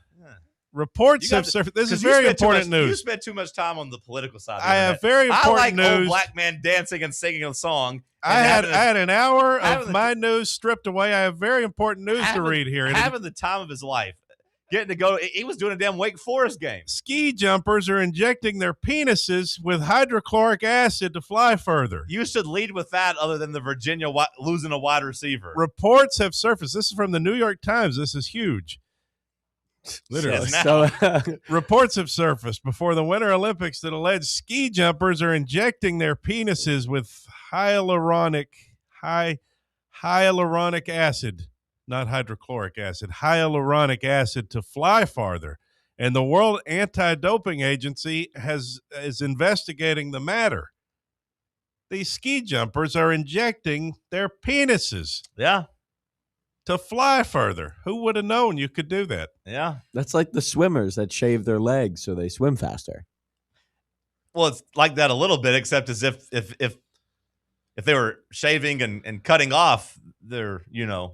[SPEAKER 3] Reports have surfaced. This is very important news.
[SPEAKER 1] You spent too much time on the political side.
[SPEAKER 3] I have very important news.
[SPEAKER 1] I like old black man dancing and singing a song.
[SPEAKER 3] I had an hour of my news stripped away. I have very important news to read here.
[SPEAKER 1] Having the time of his life. Getting to go. He was doing a damn Wake Forest game.
[SPEAKER 3] Ski jumpers are injecting their penises with hydrochloric acid to fly further.
[SPEAKER 1] You should lead with that other than the Virginia losing a wide receiver.
[SPEAKER 3] Reports have surfaced. This is from the New York Times. This is huge. Literally. Reports have surfaced before the Winter Olympics that alleged ski jumpers are injecting their penises with hyaluronic acid, not hydrochloric acid, hyaluronic acid to fly farther. And the World Anti-Doping Agency is investigating the matter. These ski jumpers are injecting their penises.
[SPEAKER 1] Yeah.
[SPEAKER 3] To fly further. Who would have known you could do that?
[SPEAKER 1] Yeah.
[SPEAKER 4] That's like the swimmers that shave their legs so they swim faster.
[SPEAKER 1] Well, it's like that a little bit, except as if they were shaving and cutting off their,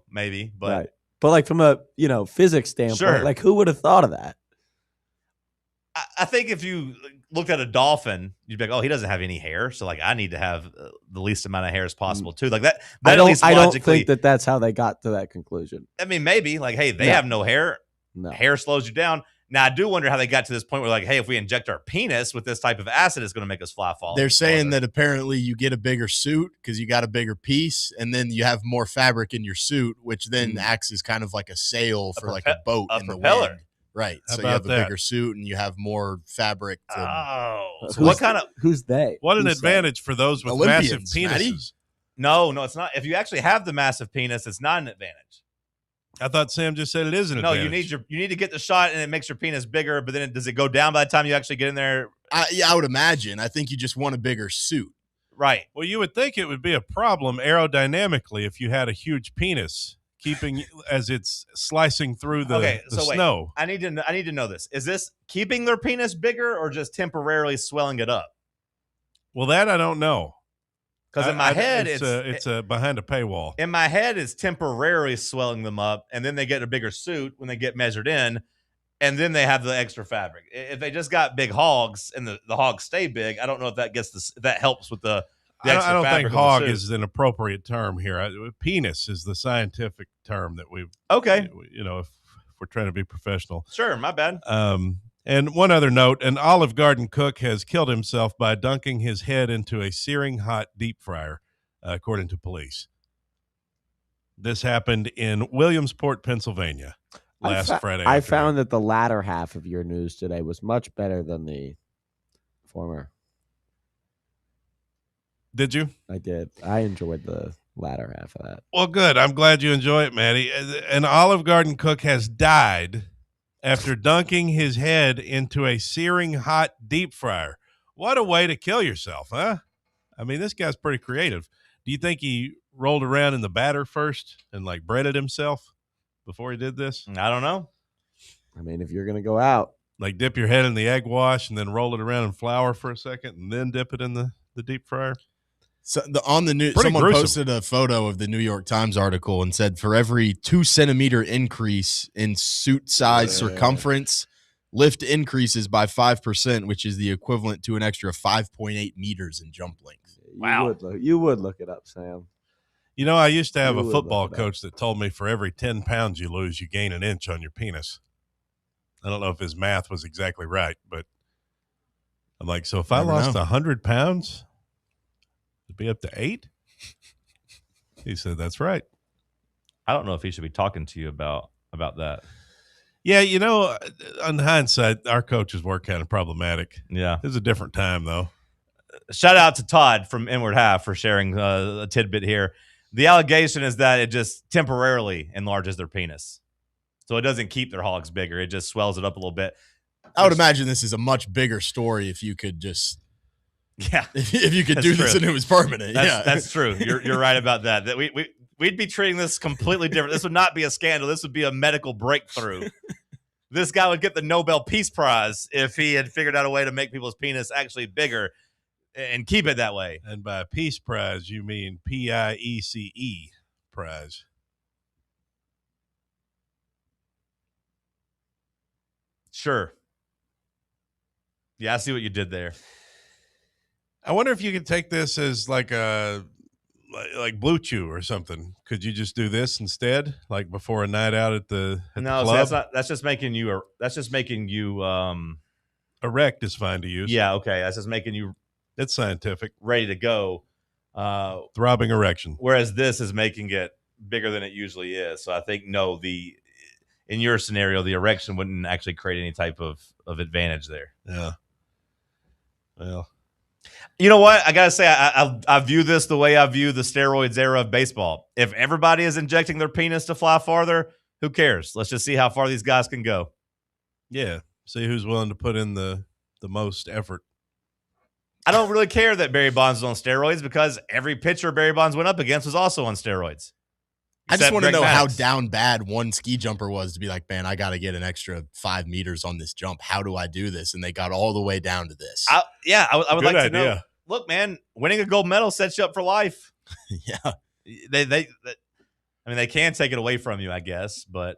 [SPEAKER 1] maybe. But
[SPEAKER 4] right. But like from a, physics standpoint,
[SPEAKER 1] sure.
[SPEAKER 4] Like who would have thought of that?
[SPEAKER 1] I think if you looked at a dolphin, you'd be like, oh, he doesn't have any hair. So, like, I need to have the least amount of hair as possible, too. Like that
[SPEAKER 4] I
[SPEAKER 1] at least
[SPEAKER 4] don't
[SPEAKER 1] logically.
[SPEAKER 4] think that's how they got to that conclusion.
[SPEAKER 1] I mean, maybe. Like, hey, they have no hair.
[SPEAKER 4] No.
[SPEAKER 1] Hair slows you down. Now, I do wonder how they got to this point where, like, hey, if we inject our penis with this type of acid, it's going to make us fly fall.
[SPEAKER 2] They're saying that apparently you get a bigger suit because you got a bigger piece, and then you have more fabric in your suit, which then acts as kind of like a sail for like a boat in the wind. Right.
[SPEAKER 3] How
[SPEAKER 2] So you have a
[SPEAKER 3] about that?
[SPEAKER 2] bigger suit and you have more fabric.
[SPEAKER 1] So what kind of
[SPEAKER 4] who's they?
[SPEAKER 3] What an
[SPEAKER 4] Who's
[SPEAKER 3] advantage for those with
[SPEAKER 2] Olympians,
[SPEAKER 3] massive
[SPEAKER 2] Matty.
[SPEAKER 3] penises.
[SPEAKER 1] No, it's not. If you actually have the massive penis, it's not an advantage.
[SPEAKER 3] I thought Sam just said it is an advantage.
[SPEAKER 1] You need to get the shot, and it makes your penis bigger. But then does it go down by the time you actually get in there?
[SPEAKER 2] I would imagine. I think you just want a bigger suit.
[SPEAKER 1] Right.
[SPEAKER 3] Well, you would think it would be a problem aerodynamically if you had a huge penis, keeping as it's slicing through the snow.
[SPEAKER 1] I need to know this. Is this keeping their penis bigger or just temporarily swelling it up?
[SPEAKER 3] Well, that I don't know.
[SPEAKER 1] Because in my head,
[SPEAKER 3] it's behind a paywall.
[SPEAKER 1] In my head, it's temporarily swelling them up, and then they get a bigger suit when they get measured in, and then they have the extra fabric. If they just got big hogs and the hogs stay big, I don't know if that that helps with the extra
[SPEAKER 3] I don't
[SPEAKER 1] fabric
[SPEAKER 3] think
[SPEAKER 1] of the
[SPEAKER 3] hog
[SPEAKER 1] suit.
[SPEAKER 3] is an appropriate term here. Penis is the scientific term that we've.
[SPEAKER 1] Okay.
[SPEAKER 3] If we're trying to be professional.
[SPEAKER 1] Sure, my bad.
[SPEAKER 3] And one other note, an Olive Garden cook has killed himself by dunking his head into a searing hot deep fryer, according to police. This happened in Williamsport, Pennsylvania, last Friday afternoon.
[SPEAKER 4] I found that the latter half of your news today was much better than the former.
[SPEAKER 3] Did you?
[SPEAKER 4] I did. I enjoyed the latter half of that.
[SPEAKER 3] Well, good. I'm glad you enjoy it, Maddie. An Olive Garden cook has died after dunking his head into a searing hot deep fryer. What a way to kill yourself, huh? I mean, this guy's pretty creative. Do you think he rolled around in the batter first and like breaded himself before he did this?
[SPEAKER 1] I don't know.
[SPEAKER 4] I mean, if you're going to go out.
[SPEAKER 3] Like dip your head in the egg wash and then roll it around in flour for a second and then dip it in the deep fryer?
[SPEAKER 2] So on the news,
[SPEAKER 3] Pretty
[SPEAKER 2] someone
[SPEAKER 3] gruesome.
[SPEAKER 2] posted a photo of the New York Times article and said for every 2 centimeter increase in suit size circumference, lift increases by 5%, which is the equivalent to an extra 5.8 meters in jump length.
[SPEAKER 1] Wow.
[SPEAKER 4] You would look it up, Sam.
[SPEAKER 3] You know, I used to have
[SPEAKER 4] You
[SPEAKER 3] a
[SPEAKER 4] would
[SPEAKER 3] football
[SPEAKER 4] look it up.
[SPEAKER 3] coach that told me for every 10 pounds you lose, you gain an inch on your penis. I don't know if his math was exactly right, but I'm like, so if I
[SPEAKER 2] Never
[SPEAKER 3] lost
[SPEAKER 2] know.
[SPEAKER 3] 100 pounds, it'd be up to 8? He said, that's right.
[SPEAKER 1] I don't know if he should be talking to you about that.
[SPEAKER 3] Yeah, on hindsight, our coaches were kind of problematic.
[SPEAKER 1] Yeah.
[SPEAKER 3] It was a different time, though.
[SPEAKER 1] Shout out to Todd from Inward Half for sharing a tidbit here. The allegation is that it just temporarily enlarges their penis. So it doesn't keep their hogs bigger. It just swells it up a little bit.
[SPEAKER 2] I would imagine this is a much bigger story if you could just if you could
[SPEAKER 1] That's
[SPEAKER 2] do this
[SPEAKER 1] true.
[SPEAKER 2] and it was permanent.
[SPEAKER 1] That's true. You're right about that. That we'd be treating this completely different. This would not be a scandal. This would be a medical breakthrough. This guy would get the Nobel Peace Prize if he had figured out a way to make people's penis actually bigger and keep it that way.
[SPEAKER 3] And by Peace Prize, you mean PIECE prize.
[SPEAKER 1] Sure. Yeah, I see what you did there.
[SPEAKER 3] I wonder if you could take this as like Blue Chew or something. Could you just do this instead, like before a night out at the club?
[SPEAKER 1] See, that's just making you.
[SPEAKER 3] Erect is fine to use.
[SPEAKER 1] Yeah, okay. That's just making you.
[SPEAKER 3] It's scientific.
[SPEAKER 1] Ready to go.
[SPEAKER 3] Throbbing erection.
[SPEAKER 1] Whereas this is making it bigger than it usually is. So I think in your scenario, the erection wouldn't actually create any type of advantage there.
[SPEAKER 3] Yeah. Well,
[SPEAKER 1] you know what? I got to say, I view this the way I view the steroids era of baseball. If everybody is injecting their penis to fly farther, who cares? Let's just see how far these guys can go.
[SPEAKER 3] Yeah. See who's willing to put in the most effort.
[SPEAKER 1] I don't really care that Barry Bonds was on steroids because every pitcher Barry Bonds went up against was also on steroids.
[SPEAKER 2] I just want to know
[SPEAKER 1] Maddox.
[SPEAKER 2] how down bad one ski jumper was to be like, man, I got to get an extra 5 meters on this jump. How do I do this? And they got all the way down to this.
[SPEAKER 1] I would
[SPEAKER 3] Good
[SPEAKER 1] like to
[SPEAKER 3] idea.
[SPEAKER 1] know. Look, man, winning a gold medal sets you up for life.
[SPEAKER 2] Yeah.
[SPEAKER 1] They can take it away from you, I guess, but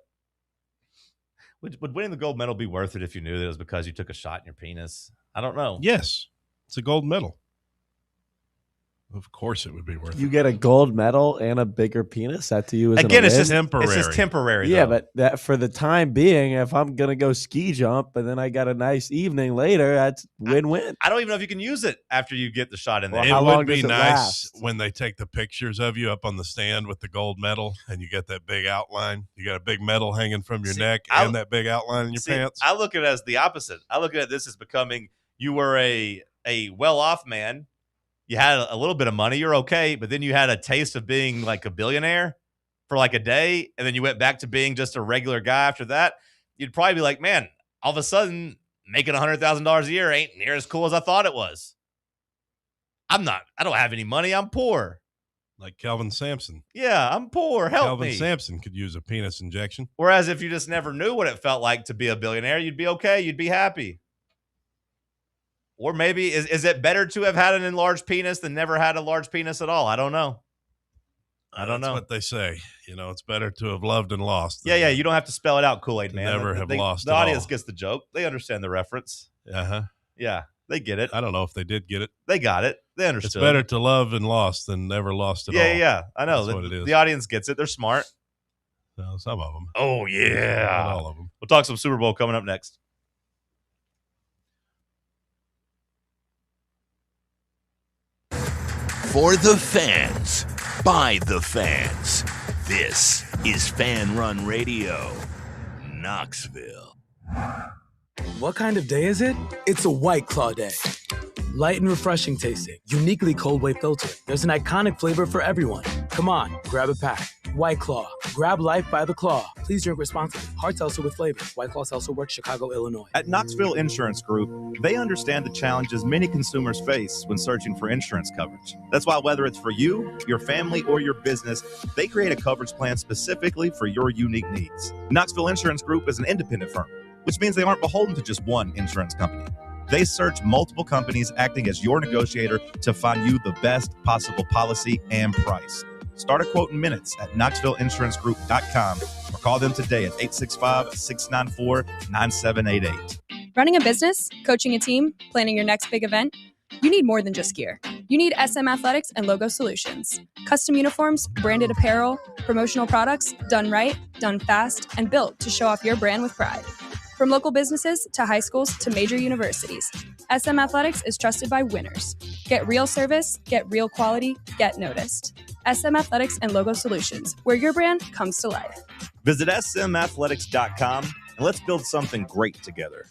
[SPEAKER 1] would winning the gold medal be worth it if you knew that it was because you took a shot in your penis? I don't know.
[SPEAKER 3] Yes. It's a gold medal. Of course it would be worth it.
[SPEAKER 4] You get a gold medal and a bigger penis. That to you is
[SPEAKER 1] Again, it's
[SPEAKER 4] win?
[SPEAKER 1] just temporary. It's just temporary.
[SPEAKER 4] Yeah,
[SPEAKER 1] though.
[SPEAKER 4] but that for the time being, if I'm gonna go ski jump and then I got a nice evening later, that's win-win.
[SPEAKER 1] I don't even know if you can use it after you get the shot in there.
[SPEAKER 4] Well,
[SPEAKER 3] It
[SPEAKER 4] how
[SPEAKER 3] would
[SPEAKER 4] long
[SPEAKER 3] be
[SPEAKER 4] does it
[SPEAKER 3] nice
[SPEAKER 4] last?
[SPEAKER 3] when they take the pictures of you up on the stand with the gold medal and you get that big outline. You got a big medal hanging from your neck and that big outline in your pants.
[SPEAKER 1] I look at it as the opposite. I look at this as becoming you were a well-off man. You had a little bit of money, you're okay, but then you had a taste of being like a billionaire for like a day, and then you went back to being just a regular guy after that. You'd probably be like, man, all of a sudden, making $100,000 a year ain't near as cool as I thought it was. I don't have any money. I'm poor.
[SPEAKER 3] Like Calvin Sampson.
[SPEAKER 1] Yeah, I'm poor. Help
[SPEAKER 3] Calvin
[SPEAKER 1] me.
[SPEAKER 3] Sampson could use a penis injection.
[SPEAKER 1] Whereas if you just never knew what it felt like to be a billionaire, you'd be okay. You'd be happy. Or maybe, is it better to have had an enlarged penis than never had a large penis at all? I don't know.
[SPEAKER 3] That's what they say. It's better to have loved and lost.
[SPEAKER 1] Yeah. You don't have to spell it out, Kool-Aid man.
[SPEAKER 3] Never have lost.
[SPEAKER 1] The audience gets the joke. They understand the reference.
[SPEAKER 3] Uh-huh.
[SPEAKER 1] Yeah, they get it.
[SPEAKER 3] I don't know if they did get it.
[SPEAKER 1] They got it. They understood.
[SPEAKER 3] It's better to love and lost than never lost at all.
[SPEAKER 1] Yeah. I know.
[SPEAKER 3] That's what it is.
[SPEAKER 1] The audience gets it. They're smart.
[SPEAKER 3] No, some of them.
[SPEAKER 1] Oh, yeah.
[SPEAKER 3] Not all of them.
[SPEAKER 1] We'll talk some Super Bowl coming up next.
[SPEAKER 6] For the fans, by the fans. This is Fan Run Radio, Knoxville.
[SPEAKER 17] What kind of day is it? It's a White Claw day. Light and refreshing tasting, uniquely cold wave filtered. There's an iconic flavor for everyone. Come on, grab a pack. White Claw. Grab life by the claw. Please drink responsibly. Hard seltzer with flavor. White Claw Seltzer Works, Chicago, Illinois.
[SPEAKER 8] At Knoxville Insurance Group, they understand the challenges many consumers face when searching for insurance coverage. That's why whether it's for you, your family, or your business, they create a coverage plan specifically for your unique needs. Knoxville Insurance Group is an independent firm, which means they aren't beholden to just one insurance company. They search multiple companies acting as your negotiator to find you the best possible policy and price. Start a quote in minutes at KnoxvilleInsuranceGroup.com or call them today at 865-694-9788.
[SPEAKER 18] Running a business, coaching a team, planning your next big event, you need more than just gear. You need SM Athletics and Logo Solutions. Custom uniforms, branded apparel, promotional products, done right, done fast, and built to show off your brand with pride. From local businesses to high schools to major universities, SM Athletics is trusted by winners. Get real service, get real quality, get noticed. SM Athletics and Logo Solutions, where your brand comes to life.
[SPEAKER 8] Visit smathletics.com and let's build something great together.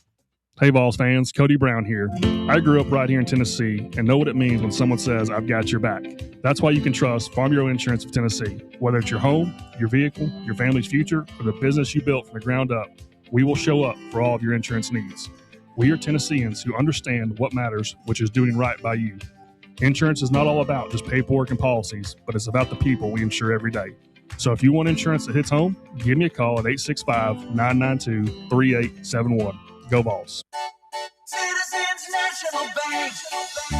[SPEAKER 15] Hey, Vols fans, Cody Brown here. I grew up right here in Tennessee and know what it means when someone says, I've got your back. That's why you can trust Farm Bureau Insurance of Tennessee. Whether it's your home, your vehicle, your family's future, or the business you built from the ground up, we will show up for all of your insurance needs. We are Tennesseans who understand what matters, which is doing right by you. Insurance is not all about just paperwork and policies, but it's about the people we insure every day. So if you want insurance that hits home, give me a call at 865-992-3871. Go Vols.
[SPEAKER 11] Citizens National Bank.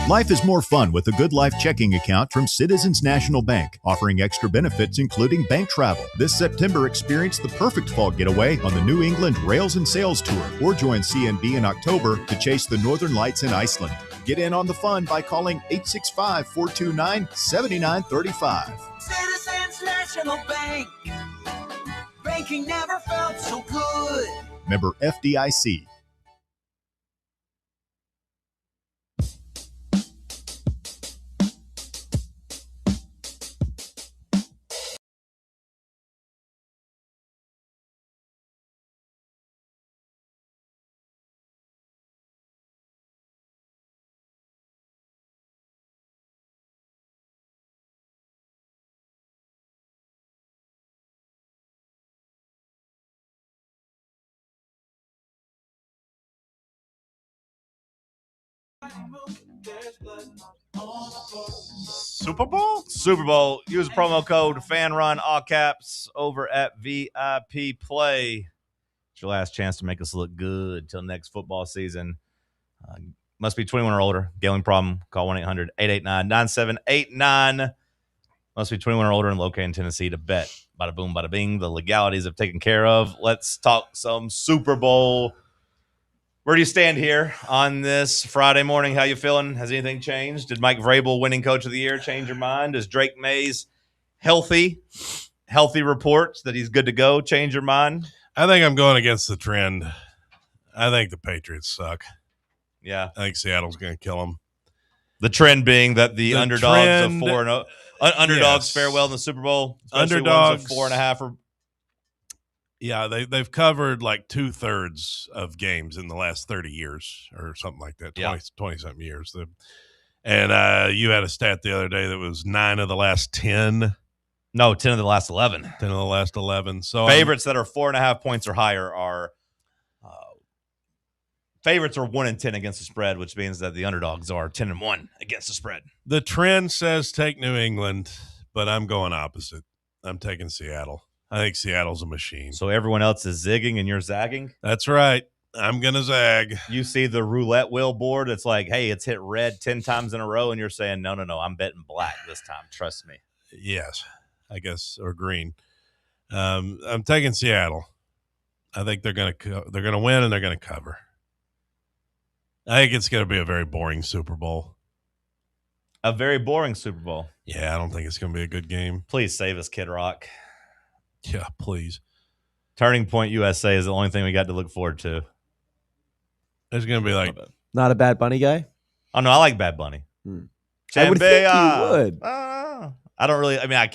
[SPEAKER 10] Life is more fun with a Good Life checking account from Citizens National Bank, offering extra benefits including bank travel. This September, experience the perfect fall getaway on the New England Rails and Sails Tour, or join CNB in October to chase the Northern Lights in Iceland. Get in on the fun by calling 865-429-7935.
[SPEAKER 11] Citizens National Bank. Banking never felt so good.
[SPEAKER 10] Member FDIC.
[SPEAKER 1] Super Bowl? Super Bowl. Use promo code FANRUN, all caps, over at VIP Play. It's your last chance to make us look good till next football season. Must be 21 or older. Gambling problem, call 1-800-889-9789. Must be 21 or older and located in Tennessee to bet. Bada boom, bada bing. The legalities have taken care of. Let's talk some Super Bowl. Where do you stand here on this Friday morning? How you feeling? Has anything changed? Did Mike Vrabel, winning coach of the year, change your mind? Does Drake May's healthy reports that he's good to go change your mind?
[SPEAKER 3] I think I'm going against the trend. I think the Patriots suck.
[SPEAKER 1] Yeah.
[SPEAKER 3] I think Seattle's going to kill them.
[SPEAKER 1] The trend being that the underdogs of 4-0 underdogs
[SPEAKER 3] yes.
[SPEAKER 1] fare well in the Super Bowl.
[SPEAKER 3] Underdogs
[SPEAKER 1] ones of 4.5 or
[SPEAKER 3] yeah, they've covered like 2/3 of games in the last 30 years or something like that, 20-something years. And you had a stat the other day that was 9 of the last 10.
[SPEAKER 1] No, 10 of the last 11.
[SPEAKER 3] 10 of the last 11. So
[SPEAKER 1] favorites that are 4.5 points or higher are favorites are 1-10 against the spread, which means that the underdogs are 10-1 against the spread.
[SPEAKER 3] The trend says take New England, but I'm going opposite. I'm taking Seattle. I think Seattle's a machine.
[SPEAKER 1] So everyone else is zigging and you're zagging?
[SPEAKER 3] That's right. I'm going to zag.
[SPEAKER 1] You see the roulette wheel board. It's like, hey, it's hit red 10 times in a row. And you're saying, no, I'm betting black this time. Trust me.
[SPEAKER 3] Yes, I guess, or green. I'm taking Seattle. I think they're going to win and they're going to cover. I think it's going to be a very boring Super Bowl.
[SPEAKER 1] A very boring Super Bowl?
[SPEAKER 3] Yeah, I don't think it's going to be a good game.
[SPEAKER 1] Please save us, Kid Rock.
[SPEAKER 3] Yeah, please.
[SPEAKER 1] Turning Point USA is the only thing we got to look forward to.
[SPEAKER 3] It's going to be like...
[SPEAKER 4] Not a Bad Bunny guy?
[SPEAKER 1] Oh, no, I like Bad Bunny.
[SPEAKER 4] I would think you would.
[SPEAKER 1] I don't really... I mean, I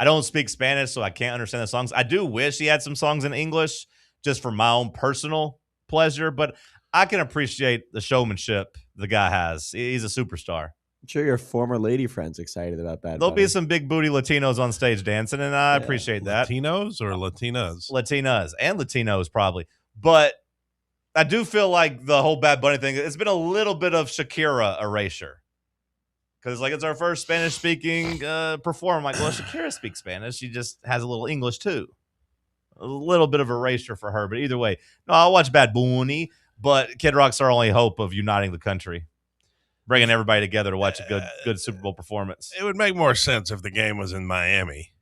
[SPEAKER 1] don't speak Spanish, so I can't understand the songs. I do wish he had some songs in English just for my own personal pleasure, but I can appreciate the showmanship the guy has. He's a superstar.
[SPEAKER 4] I'm sure your former lady friend's excited about Bad
[SPEAKER 1] There'll
[SPEAKER 4] Bunny.
[SPEAKER 1] be some big booty Latinos on stage dancing, and I appreciate that.
[SPEAKER 3] Latinos or Latinas?
[SPEAKER 1] Latinas and Latinos probably. But I do feel like the whole Bad Bunny thing, it's been a little bit of Shakira erasure. Because it's our first Spanish-speaking performer. I'm like, well, Shakira speaks Spanish. She just has a little English, too. A little bit of erasure for her. But either way, no, I'll watch Bad Bunny. But Kid Rock's our only hope of uniting the country. Bringing everybody together to watch a good Super Bowl performance.
[SPEAKER 3] It would make more sense if the game was in Miami.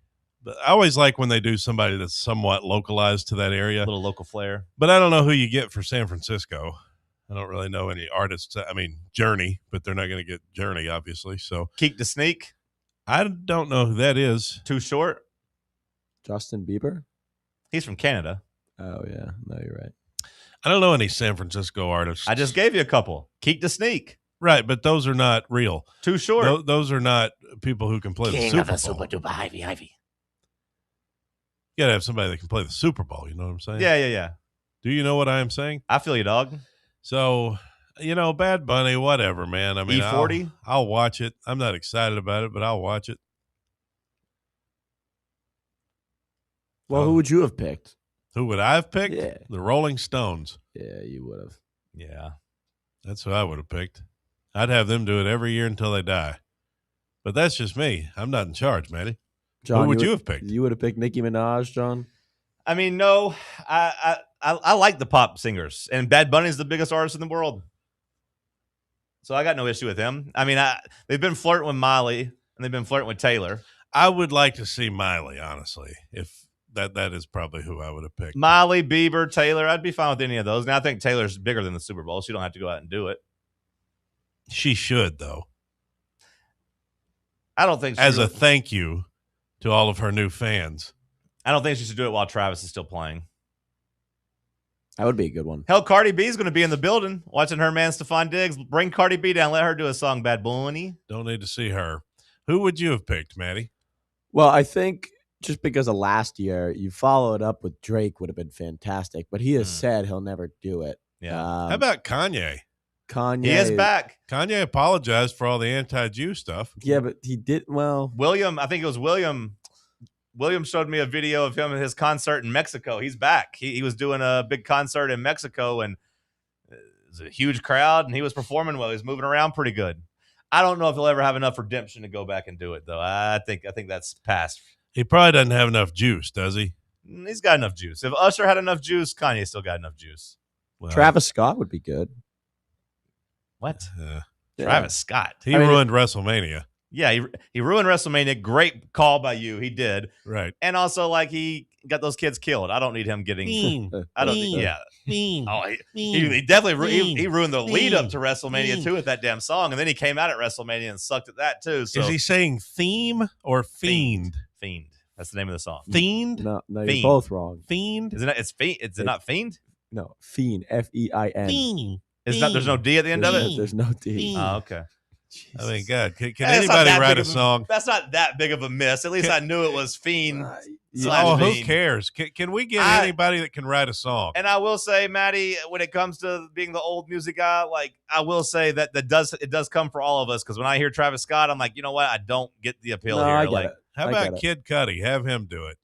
[SPEAKER 3] But I always like when they do somebody that's somewhat localized to that area.
[SPEAKER 1] A little local flair.
[SPEAKER 3] But I don't know who you get for San Francisco. I don't really know any artists. I mean, Journey, but they're not going to get Journey, obviously. So
[SPEAKER 1] Keek the Sneak?
[SPEAKER 3] I don't know who that is.
[SPEAKER 1] Too Short?
[SPEAKER 4] Justin Bieber?
[SPEAKER 1] He's from Canada.
[SPEAKER 4] Oh, yeah. No, you're right.
[SPEAKER 3] I don't know any San Francisco artists.
[SPEAKER 1] I just gave you a couple. Keek the Sneak.
[SPEAKER 3] Right, but those are not real.
[SPEAKER 1] Too short.
[SPEAKER 3] Those are not people who can play the Super Bowl.
[SPEAKER 6] Super Duper Ivy.
[SPEAKER 3] You got to have somebody that can play the Super Bowl. You know what I'm saying?
[SPEAKER 1] Yeah.
[SPEAKER 3] Do you know what I am saying?
[SPEAKER 1] I feel you, dog.
[SPEAKER 3] So, Bad Bunny, whatever, man. I mean,
[SPEAKER 1] E40?
[SPEAKER 3] I'll watch it. I'm not excited about it, but I'll watch it.
[SPEAKER 4] Well, who would you have picked?
[SPEAKER 3] Who would I have picked?
[SPEAKER 4] Yeah.
[SPEAKER 3] The Rolling Stones.
[SPEAKER 4] Yeah, you would have.
[SPEAKER 1] Yeah.
[SPEAKER 3] That's who I would have picked. I'd have them do it every year until they die. But that's just me. I'm not in charge, Matty.
[SPEAKER 4] John,
[SPEAKER 3] who would you have picked?
[SPEAKER 4] You would have picked Nicki Minaj, John?
[SPEAKER 1] I mean, no. I like the pop singers, and Bad Bunny's the biggest artist in the world. So I got no issue with him. I mean, they've been flirting with Miley, and they've been flirting with Taylor.
[SPEAKER 3] I would like to see Miley, honestly, if that is probably who I would have picked.
[SPEAKER 1] Miley, Bieber, Taylor, I'd be fine with any of those. Now I think Taylor's bigger than the Super Bowl, so you don't have to go out and do it.
[SPEAKER 3] She should, though.
[SPEAKER 1] I don't think she
[SPEAKER 3] as a thank you to all of her new fans.
[SPEAKER 1] I don't think she should do it while Travis is still playing.
[SPEAKER 4] That would be a good one.
[SPEAKER 1] Hell, Cardi B's going to be in the building watching her man Stephon Diggs. Bring Cardi B down. Let her do a song, Bad Bunny.
[SPEAKER 3] Don't need to see her. Who would you have picked, Matty?
[SPEAKER 4] Well, I think just because of last year, you follow it up with Drake would have been fantastic, but he has said he'll never do it.
[SPEAKER 1] Yeah.
[SPEAKER 3] How about Kanye?
[SPEAKER 4] Kanye.
[SPEAKER 1] He is back.
[SPEAKER 3] Kanye apologized for all the anti-Jew stuff.
[SPEAKER 4] Yeah, but he did well.
[SPEAKER 1] William, I think it was William. William showed me a video of him at his concert in Mexico. He's back. He was doing a big concert in Mexico, and it was a huge crowd, and he was performing well. He was moving around pretty good. I don't know if he'll ever have enough redemption to go back and do it, though. I think that's past.
[SPEAKER 3] He probably doesn't have enough juice, does he?
[SPEAKER 1] He's got enough juice. If Usher had enough juice, Kanye still got enough juice.
[SPEAKER 3] Well,
[SPEAKER 4] Travis Scott would be good.
[SPEAKER 1] What?
[SPEAKER 4] Yeah.
[SPEAKER 1] Travis Scott.
[SPEAKER 3] He ruined WrestleMania.
[SPEAKER 1] Yeah, he ruined WrestleMania. Great call by you. He did.
[SPEAKER 3] Right.
[SPEAKER 1] And also, like, he got those kids killed. I don't need him getting. I don't. Yeah. Oh, he definitely he ruined the lead up to WrestleMania too with that damn song, and then he came out at WrestleMania and sucked at that too. So
[SPEAKER 3] is he saying theme or fiend?
[SPEAKER 1] Fiend. That's the name of the song.
[SPEAKER 3] Fiend.
[SPEAKER 4] No,
[SPEAKER 1] Fiend.
[SPEAKER 4] you're both wrong.
[SPEAKER 3] Fiend.
[SPEAKER 1] Is it not? It's fiend. Is it not fiend?
[SPEAKER 4] No, fiend. F-E-I-N.
[SPEAKER 3] Fiend.
[SPEAKER 1] Is that? There's no D at the end of it.
[SPEAKER 4] There's no D.
[SPEAKER 1] Oh, okay.
[SPEAKER 3] I mean, God, can
[SPEAKER 1] That's not
[SPEAKER 3] anybody
[SPEAKER 1] that
[SPEAKER 3] write
[SPEAKER 1] big
[SPEAKER 3] a
[SPEAKER 1] of
[SPEAKER 3] song?
[SPEAKER 1] That's not that big of a miss. At least I knew it was fiend.
[SPEAKER 3] Oh, who
[SPEAKER 1] Fiend.
[SPEAKER 3] cares? Can we get anybody that can write a song?
[SPEAKER 1] And I will say, Matty, when it comes to being the old music guy, like I will say that it does come for all of us. Because when I hear Travis Scott, I'm like, you know what? I don't get the appeal here.
[SPEAKER 4] I get
[SPEAKER 1] Like,
[SPEAKER 4] it.
[SPEAKER 3] How about Kid Cudi? Have him do it.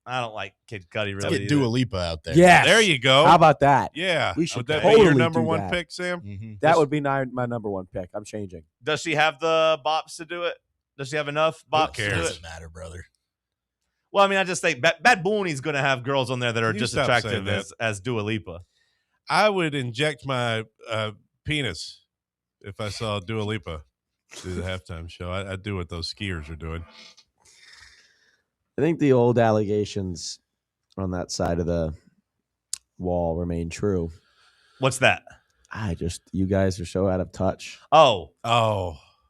[SPEAKER 1] I don't like Kid Cudi
[SPEAKER 2] Let's
[SPEAKER 1] really.
[SPEAKER 2] get
[SPEAKER 1] either.
[SPEAKER 2] Dua Lipa out there.
[SPEAKER 4] Yes.
[SPEAKER 3] There you go.
[SPEAKER 4] How about that?
[SPEAKER 3] Yeah.
[SPEAKER 4] We should
[SPEAKER 3] Would that
[SPEAKER 4] totally
[SPEAKER 3] be your number
[SPEAKER 4] do
[SPEAKER 3] one
[SPEAKER 4] that.
[SPEAKER 3] pick, Sam?
[SPEAKER 2] Mm-hmm.
[SPEAKER 4] That would be my number one pick. I'm changing.
[SPEAKER 1] Does she have the bops to do it? Does she have enough bops to do
[SPEAKER 3] cares?
[SPEAKER 1] it?
[SPEAKER 2] Doesn't matter, brother.
[SPEAKER 1] Well, I mean, I just think Bad Bunny's going to have girls on there that are
[SPEAKER 3] Can you
[SPEAKER 1] just
[SPEAKER 3] stop
[SPEAKER 1] attractive
[SPEAKER 3] saying
[SPEAKER 1] as Dua Lipa.
[SPEAKER 3] I would inject my penis if I saw Dua Lipa do the halftime show. I'd do what those skiers are doing.
[SPEAKER 4] I think the old allegations on that side of the wall remain true.
[SPEAKER 1] What's that?
[SPEAKER 4] You guys are so out of touch.
[SPEAKER 1] Oh,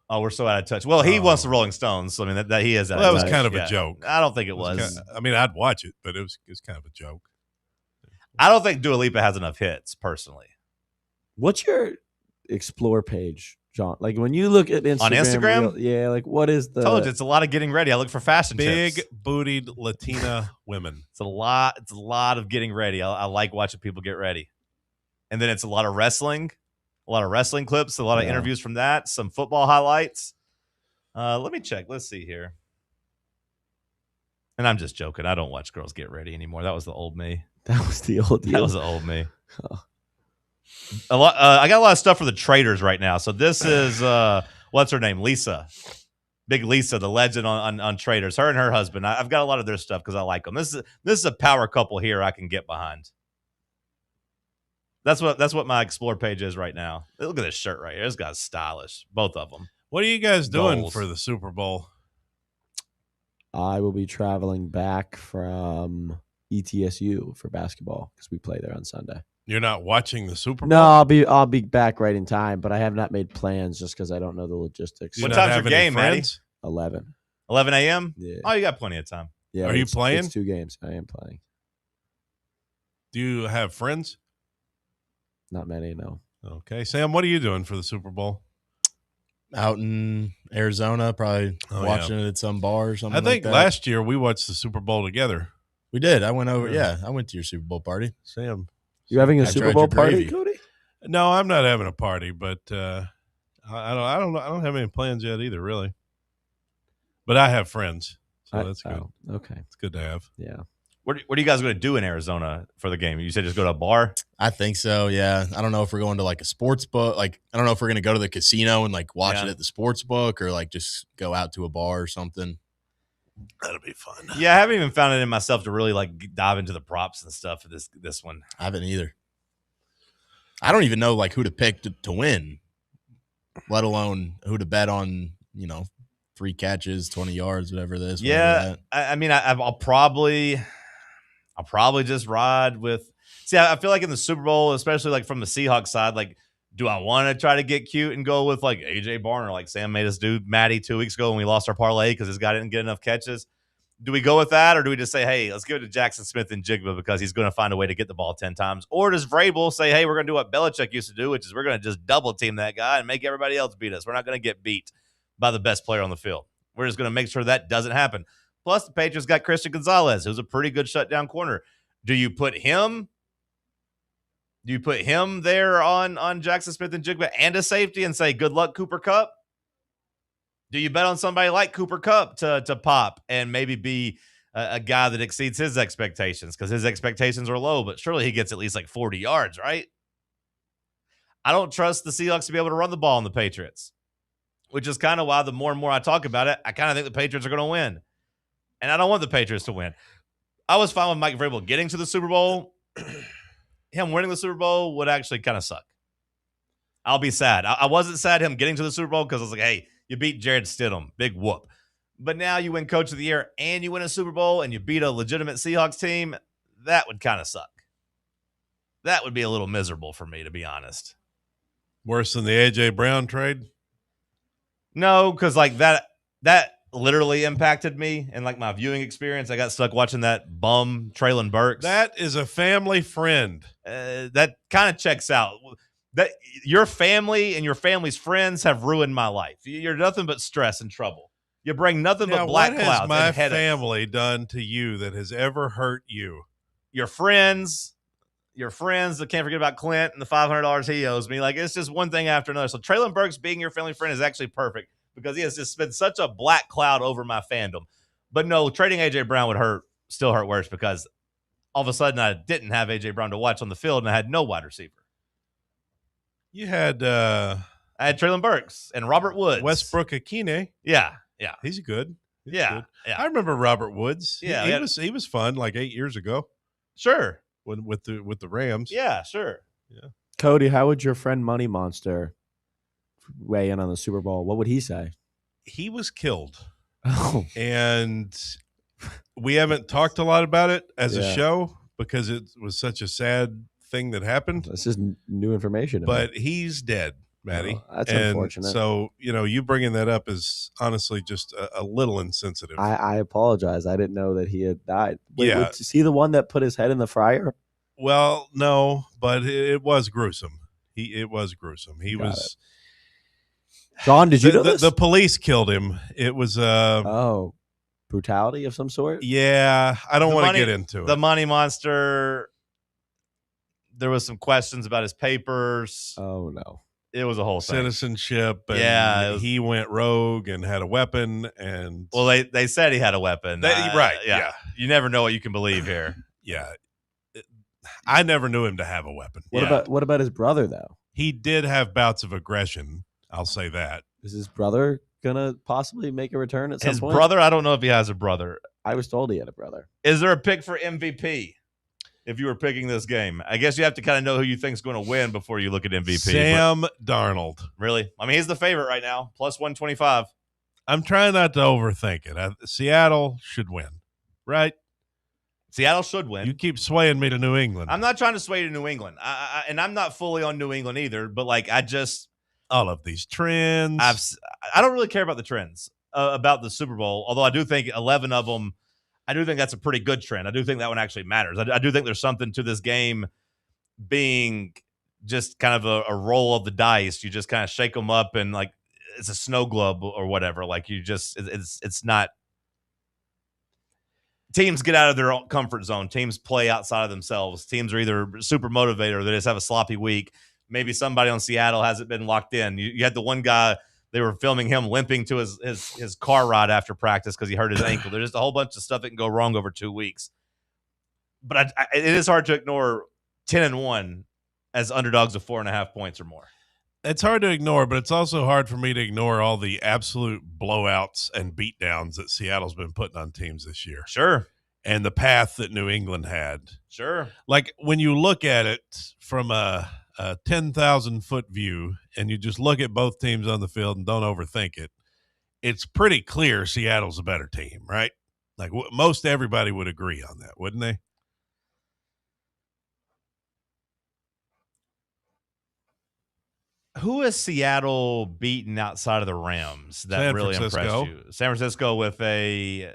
[SPEAKER 3] Oh,
[SPEAKER 1] we're so out of touch. Well, he wants the Rolling Stones. So, I mean, that he is out
[SPEAKER 3] well, that
[SPEAKER 1] of
[SPEAKER 3] was
[SPEAKER 1] touch.
[SPEAKER 3] kind of
[SPEAKER 1] Yeah.
[SPEAKER 3] a joke.
[SPEAKER 1] I don't think it was.
[SPEAKER 3] I mean, I'd watch it, but it was kind of a joke.
[SPEAKER 1] I don't think Dua Lipa has enough hits, personally.
[SPEAKER 4] What's your explore page, John? Like when you look at Instagram.
[SPEAKER 1] On Instagram?
[SPEAKER 4] Yeah, like what is the
[SPEAKER 1] Told you, it's a lot of getting ready. I look for fashion
[SPEAKER 3] Big
[SPEAKER 1] tips.
[SPEAKER 3] bootied Latina women.
[SPEAKER 1] It's a lot of getting ready. I like watching people get ready. And then it's a lot of wrestling clips, a lot of interviews from that, some football highlights. Let me check. Let's see here. And I'm just joking. I don't watch girls get ready anymore. That was the old me.
[SPEAKER 4] That was the old
[SPEAKER 1] That was the old me. I got a lot of stuff for the traders right now. So this is what's her name? Lisa. Big Lisa, the legend on traders. Her and her husband. I've got a lot of their stuff because I like them. This is a power couple here I can get behind. That's what my explore page is right now. Look at this shirt right here. This guy's stylish. Both of them.
[SPEAKER 3] What are you guys doing
[SPEAKER 1] Goals.
[SPEAKER 3] for the Super Bowl?
[SPEAKER 4] I will be traveling back from ETSU for basketball because we play there on Sunday.
[SPEAKER 3] You're not watching the Super Bowl?
[SPEAKER 4] No, I'll be back right in time, but I have not made plans just because I don't know the logistics.
[SPEAKER 1] What time's your game, Matty?
[SPEAKER 4] 11.
[SPEAKER 1] 11 a.m.?
[SPEAKER 4] Yeah.
[SPEAKER 1] Oh, you got plenty of time.
[SPEAKER 4] Yeah.
[SPEAKER 3] Are you
[SPEAKER 4] it's
[SPEAKER 3] playing?
[SPEAKER 4] It's 2 games. I am playing.
[SPEAKER 3] Do you have friends?
[SPEAKER 4] Not many, no.
[SPEAKER 3] Okay, Sam, what are you doing for the Super Bowl?
[SPEAKER 2] Out in Arizona, probably watching it at some bar or something.
[SPEAKER 3] I think
[SPEAKER 2] like that.
[SPEAKER 3] last year we watched the Super Bowl together.
[SPEAKER 2] We did. I went over. Yeah, I went to your Super Bowl party.
[SPEAKER 3] Sam,
[SPEAKER 4] You having a
[SPEAKER 2] I
[SPEAKER 4] Super
[SPEAKER 2] tried
[SPEAKER 4] Bowl
[SPEAKER 2] your
[SPEAKER 4] party,
[SPEAKER 2] gravy.
[SPEAKER 4] Cody?
[SPEAKER 3] No, I'm not having a party, but I don't have any plans yet either, really. But I have friends, so that's good.
[SPEAKER 4] Oh, okay,
[SPEAKER 3] it's good to have.
[SPEAKER 4] Yeah.
[SPEAKER 8] What are you guys going to do in Arizona for the game? You said just go to a bar?
[SPEAKER 2] I think so, yeah. I don't know if we're going to like a sports book. Like, I don't know if we're going to go to the casino and like watch it at the sports book or like just go out to a bar or something.
[SPEAKER 3] That'll be fun.
[SPEAKER 8] Yeah, I haven't even found it in myself to really like dive into the props and stuff for this one.
[SPEAKER 2] I haven't either. I don't even know like who to pick to win, let alone who to bet on, 3 catches, 20 yards, whatever this.
[SPEAKER 8] Yeah, I mean, I'll probably just ride with. See, I feel like in the Super Bowl, especially like from the Seahawks side, like, do I want to try to get cute and go with like AJ Barner, like Sam made us do Matty 2 weeks ago when we lost our parlay because this guy didn't get enough catches? Do we go with that, or do we just say, hey, let's give it to Jackson Smith and Jigba because he's going to find a way to get the ball 10 times? Or does Vrabel say, hey, we're going to do what Belichick used to do, which is we're going to just double team that guy and make everybody else beat us. We're not going to get beat by the best player on the field. We're just going to make sure that doesn't happen. Plus, the Patriots got Christian Gonzalez, who's a pretty good shutdown corner. Do you put him there on Jackson Smith and Jigba and a safety and say, good luck, Cooper Kupp? Do you bet on somebody like Cooper Kupp to pop and maybe be a guy that exceeds his expectations because his expectations are low, but surely he gets at least like 40 yards, right? I don't trust the Seahawks to be able to run the ball on the Patriots, which is kind of why the more and more I talk about it, I kind of think the Patriots are going to win. And I don't want the Patriots to win. I was fine with Mike Vrabel getting to the Super Bowl. Him winning the Super Bowl would actually kind of suck. I'll be sad. I wasn't sad him getting to the Super Bowl because I was like, hey, you beat Jared Stidham. Big whoop. But now you win Coach of the Year and you win a Super Bowl and you beat a legitimate Seahawks team. That would kind of suck. That would be a little miserable for me, to be honest.
[SPEAKER 3] Worse than the A.J. Brown trade?
[SPEAKER 8] No, because like that literally impacted me and like my viewing experience. I got stuck watching that bum Traylon Burks.
[SPEAKER 3] That is a family friend.
[SPEAKER 8] That kind of checks out. That your family and your family's friends have ruined my life. You're nothing but stress and trouble. You bring nothing but black clouds.
[SPEAKER 3] What has my
[SPEAKER 8] and headaches.
[SPEAKER 3] family done to you that has ever hurt you?
[SPEAKER 8] Your friends. I can't forget about Clint and the $500 he owes me. Like, it's just one thing after another. So Traylon Burks being your family friend is actually perfect because he has just been such a black cloud over my fandom. But no, trading A.J. Brown would still hurt worse because all of a sudden I didn't have A.J. Brown to watch on the field and I had no wide receiver.
[SPEAKER 3] You had
[SPEAKER 8] I had Traylon Burks and Robert Woods.
[SPEAKER 3] Westbrook Akine.
[SPEAKER 8] Yeah.
[SPEAKER 3] He's good.
[SPEAKER 8] Yeah.
[SPEAKER 3] I remember Robert Woods.
[SPEAKER 8] Yeah.
[SPEAKER 3] He was fun like 8 years ago.
[SPEAKER 8] Sure.
[SPEAKER 3] With the Rams.
[SPEAKER 8] Yeah, sure.
[SPEAKER 3] Yeah.
[SPEAKER 4] Cody, how would your friend Money Monster weigh in on the Super Bowl? What would he say?
[SPEAKER 3] He was killed.
[SPEAKER 4] Oh.
[SPEAKER 3] And we haven't talked a lot about it as a show because it was such a sad thing that happened.
[SPEAKER 4] This is new information to me.
[SPEAKER 3] But he's dead, Matty.
[SPEAKER 4] Oh, that's unfortunate.
[SPEAKER 3] So, you bringing that up is honestly just a little insensitive.
[SPEAKER 4] I apologize. I didn't know that he had died. Wait,
[SPEAKER 3] Yeah.
[SPEAKER 4] is he the one that put his head in the fryer?
[SPEAKER 3] Well, no, but it was gruesome. It was gruesome. He
[SPEAKER 4] Got
[SPEAKER 3] was.
[SPEAKER 4] John, did you know this?
[SPEAKER 3] The police killed him. It was
[SPEAKER 4] brutality of some sort?
[SPEAKER 3] Yeah, I don't want to get into it.
[SPEAKER 8] The Money Monster, there was some questions about his papers.
[SPEAKER 4] Oh, no.
[SPEAKER 8] It was a whole thing.
[SPEAKER 3] Citizenship. And he went rogue and had a weapon. And
[SPEAKER 8] well, they said he had a weapon.
[SPEAKER 3] Right. Yeah.
[SPEAKER 8] You never know what you can believe here.
[SPEAKER 3] Yeah. I never knew him to have a weapon.
[SPEAKER 4] What about his brother, though?
[SPEAKER 3] He did have bouts of aggression. I'll say that.
[SPEAKER 4] Is his brother going to possibly make a return at some point?
[SPEAKER 8] His brother? I don't know if he has a brother.
[SPEAKER 4] I was told he had a brother.
[SPEAKER 8] Is there a pick for MVP if you were picking this game? I guess you have to kind of know who you think is going to win before you look at MVP.
[SPEAKER 3] Sam Darnold.
[SPEAKER 8] Really? I mean, he's the favorite right now, plus 125.
[SPEAKER 3] I'm trying not to overthink it. Seattle should win, right?
[SPEAKER 8] Seattle should win.
[SPEAKER 3] You keep swaying me to New England.
[SPEAKER 8] I'm not trying to sway to New England. And I'm not fully on New England either, but like
[SPEAKER 3] all of these trends.
[SPEAKER 8] I don't really care about the trends about the Super Bowl, although I do think 11 of them, I do think that's a pretty good trend. I do think that one actually matters. I do think there's something to this game being
[SPEAKER 1] just kind of a roll of the dice. You just kind of shake them up and like it's a snow globe or whatever. Like you just it's not. Teams get out of their own comfort zone. Teams play outside of themselves. Teams are either super motivated or they just have a sloppy week. Maybe somebody on Seattle hasn't been locked in. You had the one guy, they were filming him limping to his car ride after practice because he hurt his ankle. There's just a whole bunch of stuff that can go wrong over 2 weeks. But it is hard to ignore 10-1 as underdogs of 4.5 points or more.
[SPEAKER 3] It's hard to ignore, but it's also hard for me to ignore all the absolute blowouts and beatdowns that Seattle's been putting on teams this year.
[SPEAKER 1] Sure.
[SPEAKER 3] And the path that New England had.
[SPEAKER 1] Sure.
[SPEAKER 3] Like when you look at it from a 10,000-foot view and you just look at both teams on the field and don't overthink it, it's pretty clear Seattle's a better team, right? Like most everybody would agree on that, wouldn't they?
[SPEAKER 1] Who has Seattle beaten outside of the Rams that really impressed you? San Francisco with a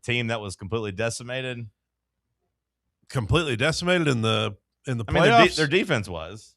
[SPEAKER 1] team that was completely decimated.
[SPEAKER 3] Completely decimated in the playoffs?
[SPEAKER 1] I mean, their defense was.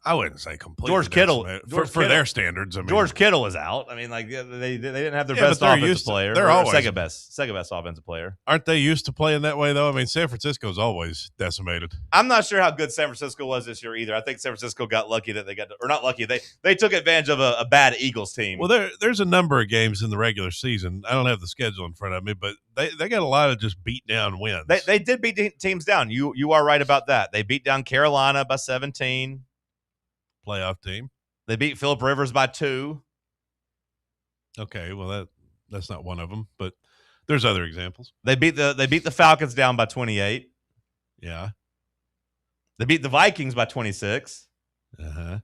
[SPEAKER 3] I wouldn't say completely.
[SPEAKER 1] George Kittle,
[SPEAKER 3] for their standards. I mean,
[SPEAKER 1] George Kittle was out. I mean, like they didn't have their best offensive player.
[SPEAKER 3] They're always
[SPEAKER 1] second best offensive player.
[SPEAKER 3] Aren't they used to playing that way though? I mean, San Francisco's always decimated.
[SPEAKER 1] I'm not sure how good San Francisco was this year either. I think San Francisco got lucky that not lucky. They took advantage of a bad Eagles team.
[SPEAKER 3] Well, there's a number of games in the regular season. I don't have the schedule in front of me, but they got a lot of just beat down wins.
[SPEAKER 1] They did beat teams down. You are right about that. They beat down Carolina by 17.
[SPEAKER 3] Playoff team.
[SPEAKER 1] They beat Phillip Rivers by 2.
[SPEAKER 3] Okay, well that's not one of them, but there's other examples.
[SPEAKER 1] They beat the Falcons down by 28.
[SPEAKER 3] Yeah.
[SPEAKER 1] They beat the Vikings by 26.
[SPEAKER 3] Uh-huh.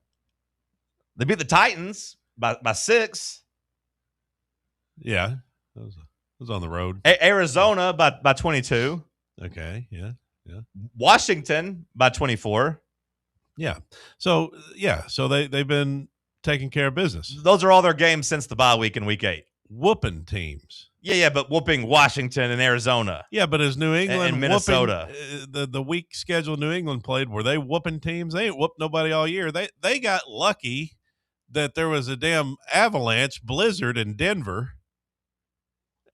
[SPEAKER 1] They beat the Titans by 6.
[SPEAKER 3] Yeah. That was on the road.
[SPEAKER 1] Arizona by 22.
[SPEAKER 3] Okay, yeah.
[SPEAKER 1] Washington by 24.
[SPEAKER 3] Yeah. So they've been taking care of business.
[SPEAKER 1] Those are all their games since the bye week in week 8.
[SPEAKER 3] Whooping teams.
[SPEAKER 1] Yeah, but whooping Washington and Arizona.
[SPEAKER 3] Yeah, but as New England
[SPEAKER 1] and Minnesota,
[SPEAKER 3] the weak schedule New England played, were they whooping teams? They ain't whooped nobody all year. They got lucky that there was a damn avalanche blizzard in Denver.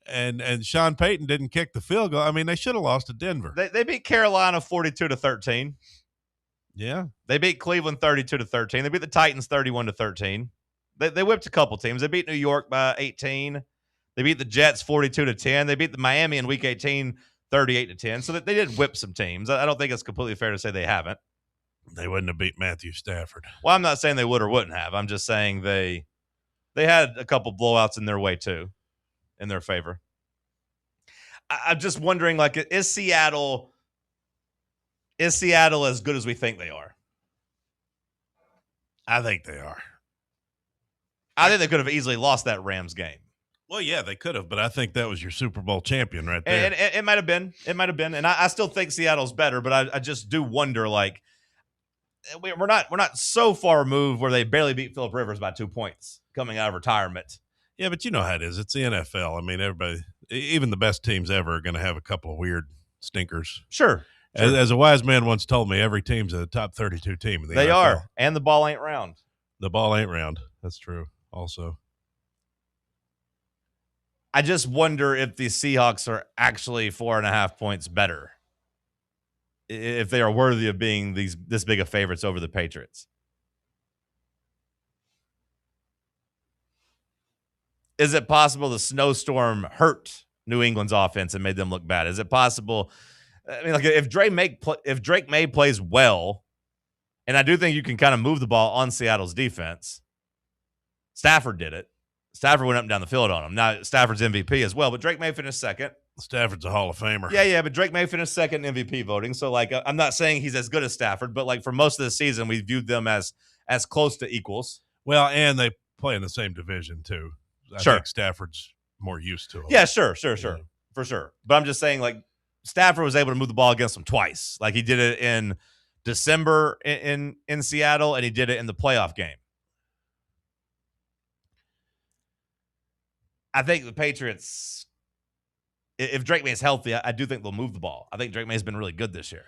[SPEAKER 3] And Sean Payton didn't kick the field goal. I mean, they should have lost to Denver.
[SPEAKER 1] They beat Carolina 42-13.
[SPEAKER 3] Yeah.
[SPEAKER 1] They beat Cleveland 32-13. They beat the Titans 31-13. They whipped a couple teams. They beat New York by 18. They beat the Jets 42-10. They beat the Miami in week 18 38-10. So they did whip some teams. I don't think it's completely fair to say they haven't.
[SPEAKER 3] They wouldn't have beat Matthew Stafford.
[SPEAKER 1] Well, I'm not saying they would or wouldn't have. I'm just saying they had a couple blowouts in their way too, in their favor. I'm just wondering, like, is Seattle as good as we think they are?
[SPEAKER 3] I think they are.
[SPEAKER 1] I think they could have easily lost that Rams game.
[SPEAKER 3] Well, yeah, they could have, but I think that was your Super Bowl champion right there.
[SPEAKER 1] And it might have been. It might have been. And I still think Seattle's better, but I just do wonder, like, we're not so far removed where they barely beat Phillip Rivers by 2 points coming out of retirement.
[SPEAKER 3] Yeah, but you know how it is. It's the NFL. I mean, everybody, even the best teams ever, are going to have a couple of weird stinkers.
[SPEAKER 1] Sure.
[SPEAKER 3] As a wise man once told me, every team's a top 32 team in the NFL.
[SPEAKER 1] They are, and the ball ain't round.
[SPEAKER 3] The ball ain't round. That's true also.
[SPEAKER 1] I just wonder if the Seahawks are actually 4.5 points better, if they are worthy of being this big of favorites over the Patriots. Is it possible the snowstorm hurt New England's offense and made them look bad? Is it possible? I mean, like, if Drake May plays well, and I do think you can kind of move the ball on Seattle's defense. Stafford did it. Stafford went up and down the field on him. Now, Stafford's MVP as well, but Drake May finished second.
[SPEAKER 3] Stafford's a Hall of Famer.
[SPEAKER 1] Yeah, but Drake May finished second in MVP voting. So, like, I'm not saying he's as good as Stafford, but, like, for most of the season, we viewed them as close to equals.
[SPEAKER 3] Well, and they play in the same division, too. I think Stafford's more used to it.
[SPEAKER 1] Yeah, sure. For sure. But I'm just saying, like, Stafford was able to move the ball against them twice. Like, he did it in December in Seattle, and he did it in the playoff game. I think the Patriots, if Drake May is healthy, I do think they'll move the ball. I think Drake May has been really good this year.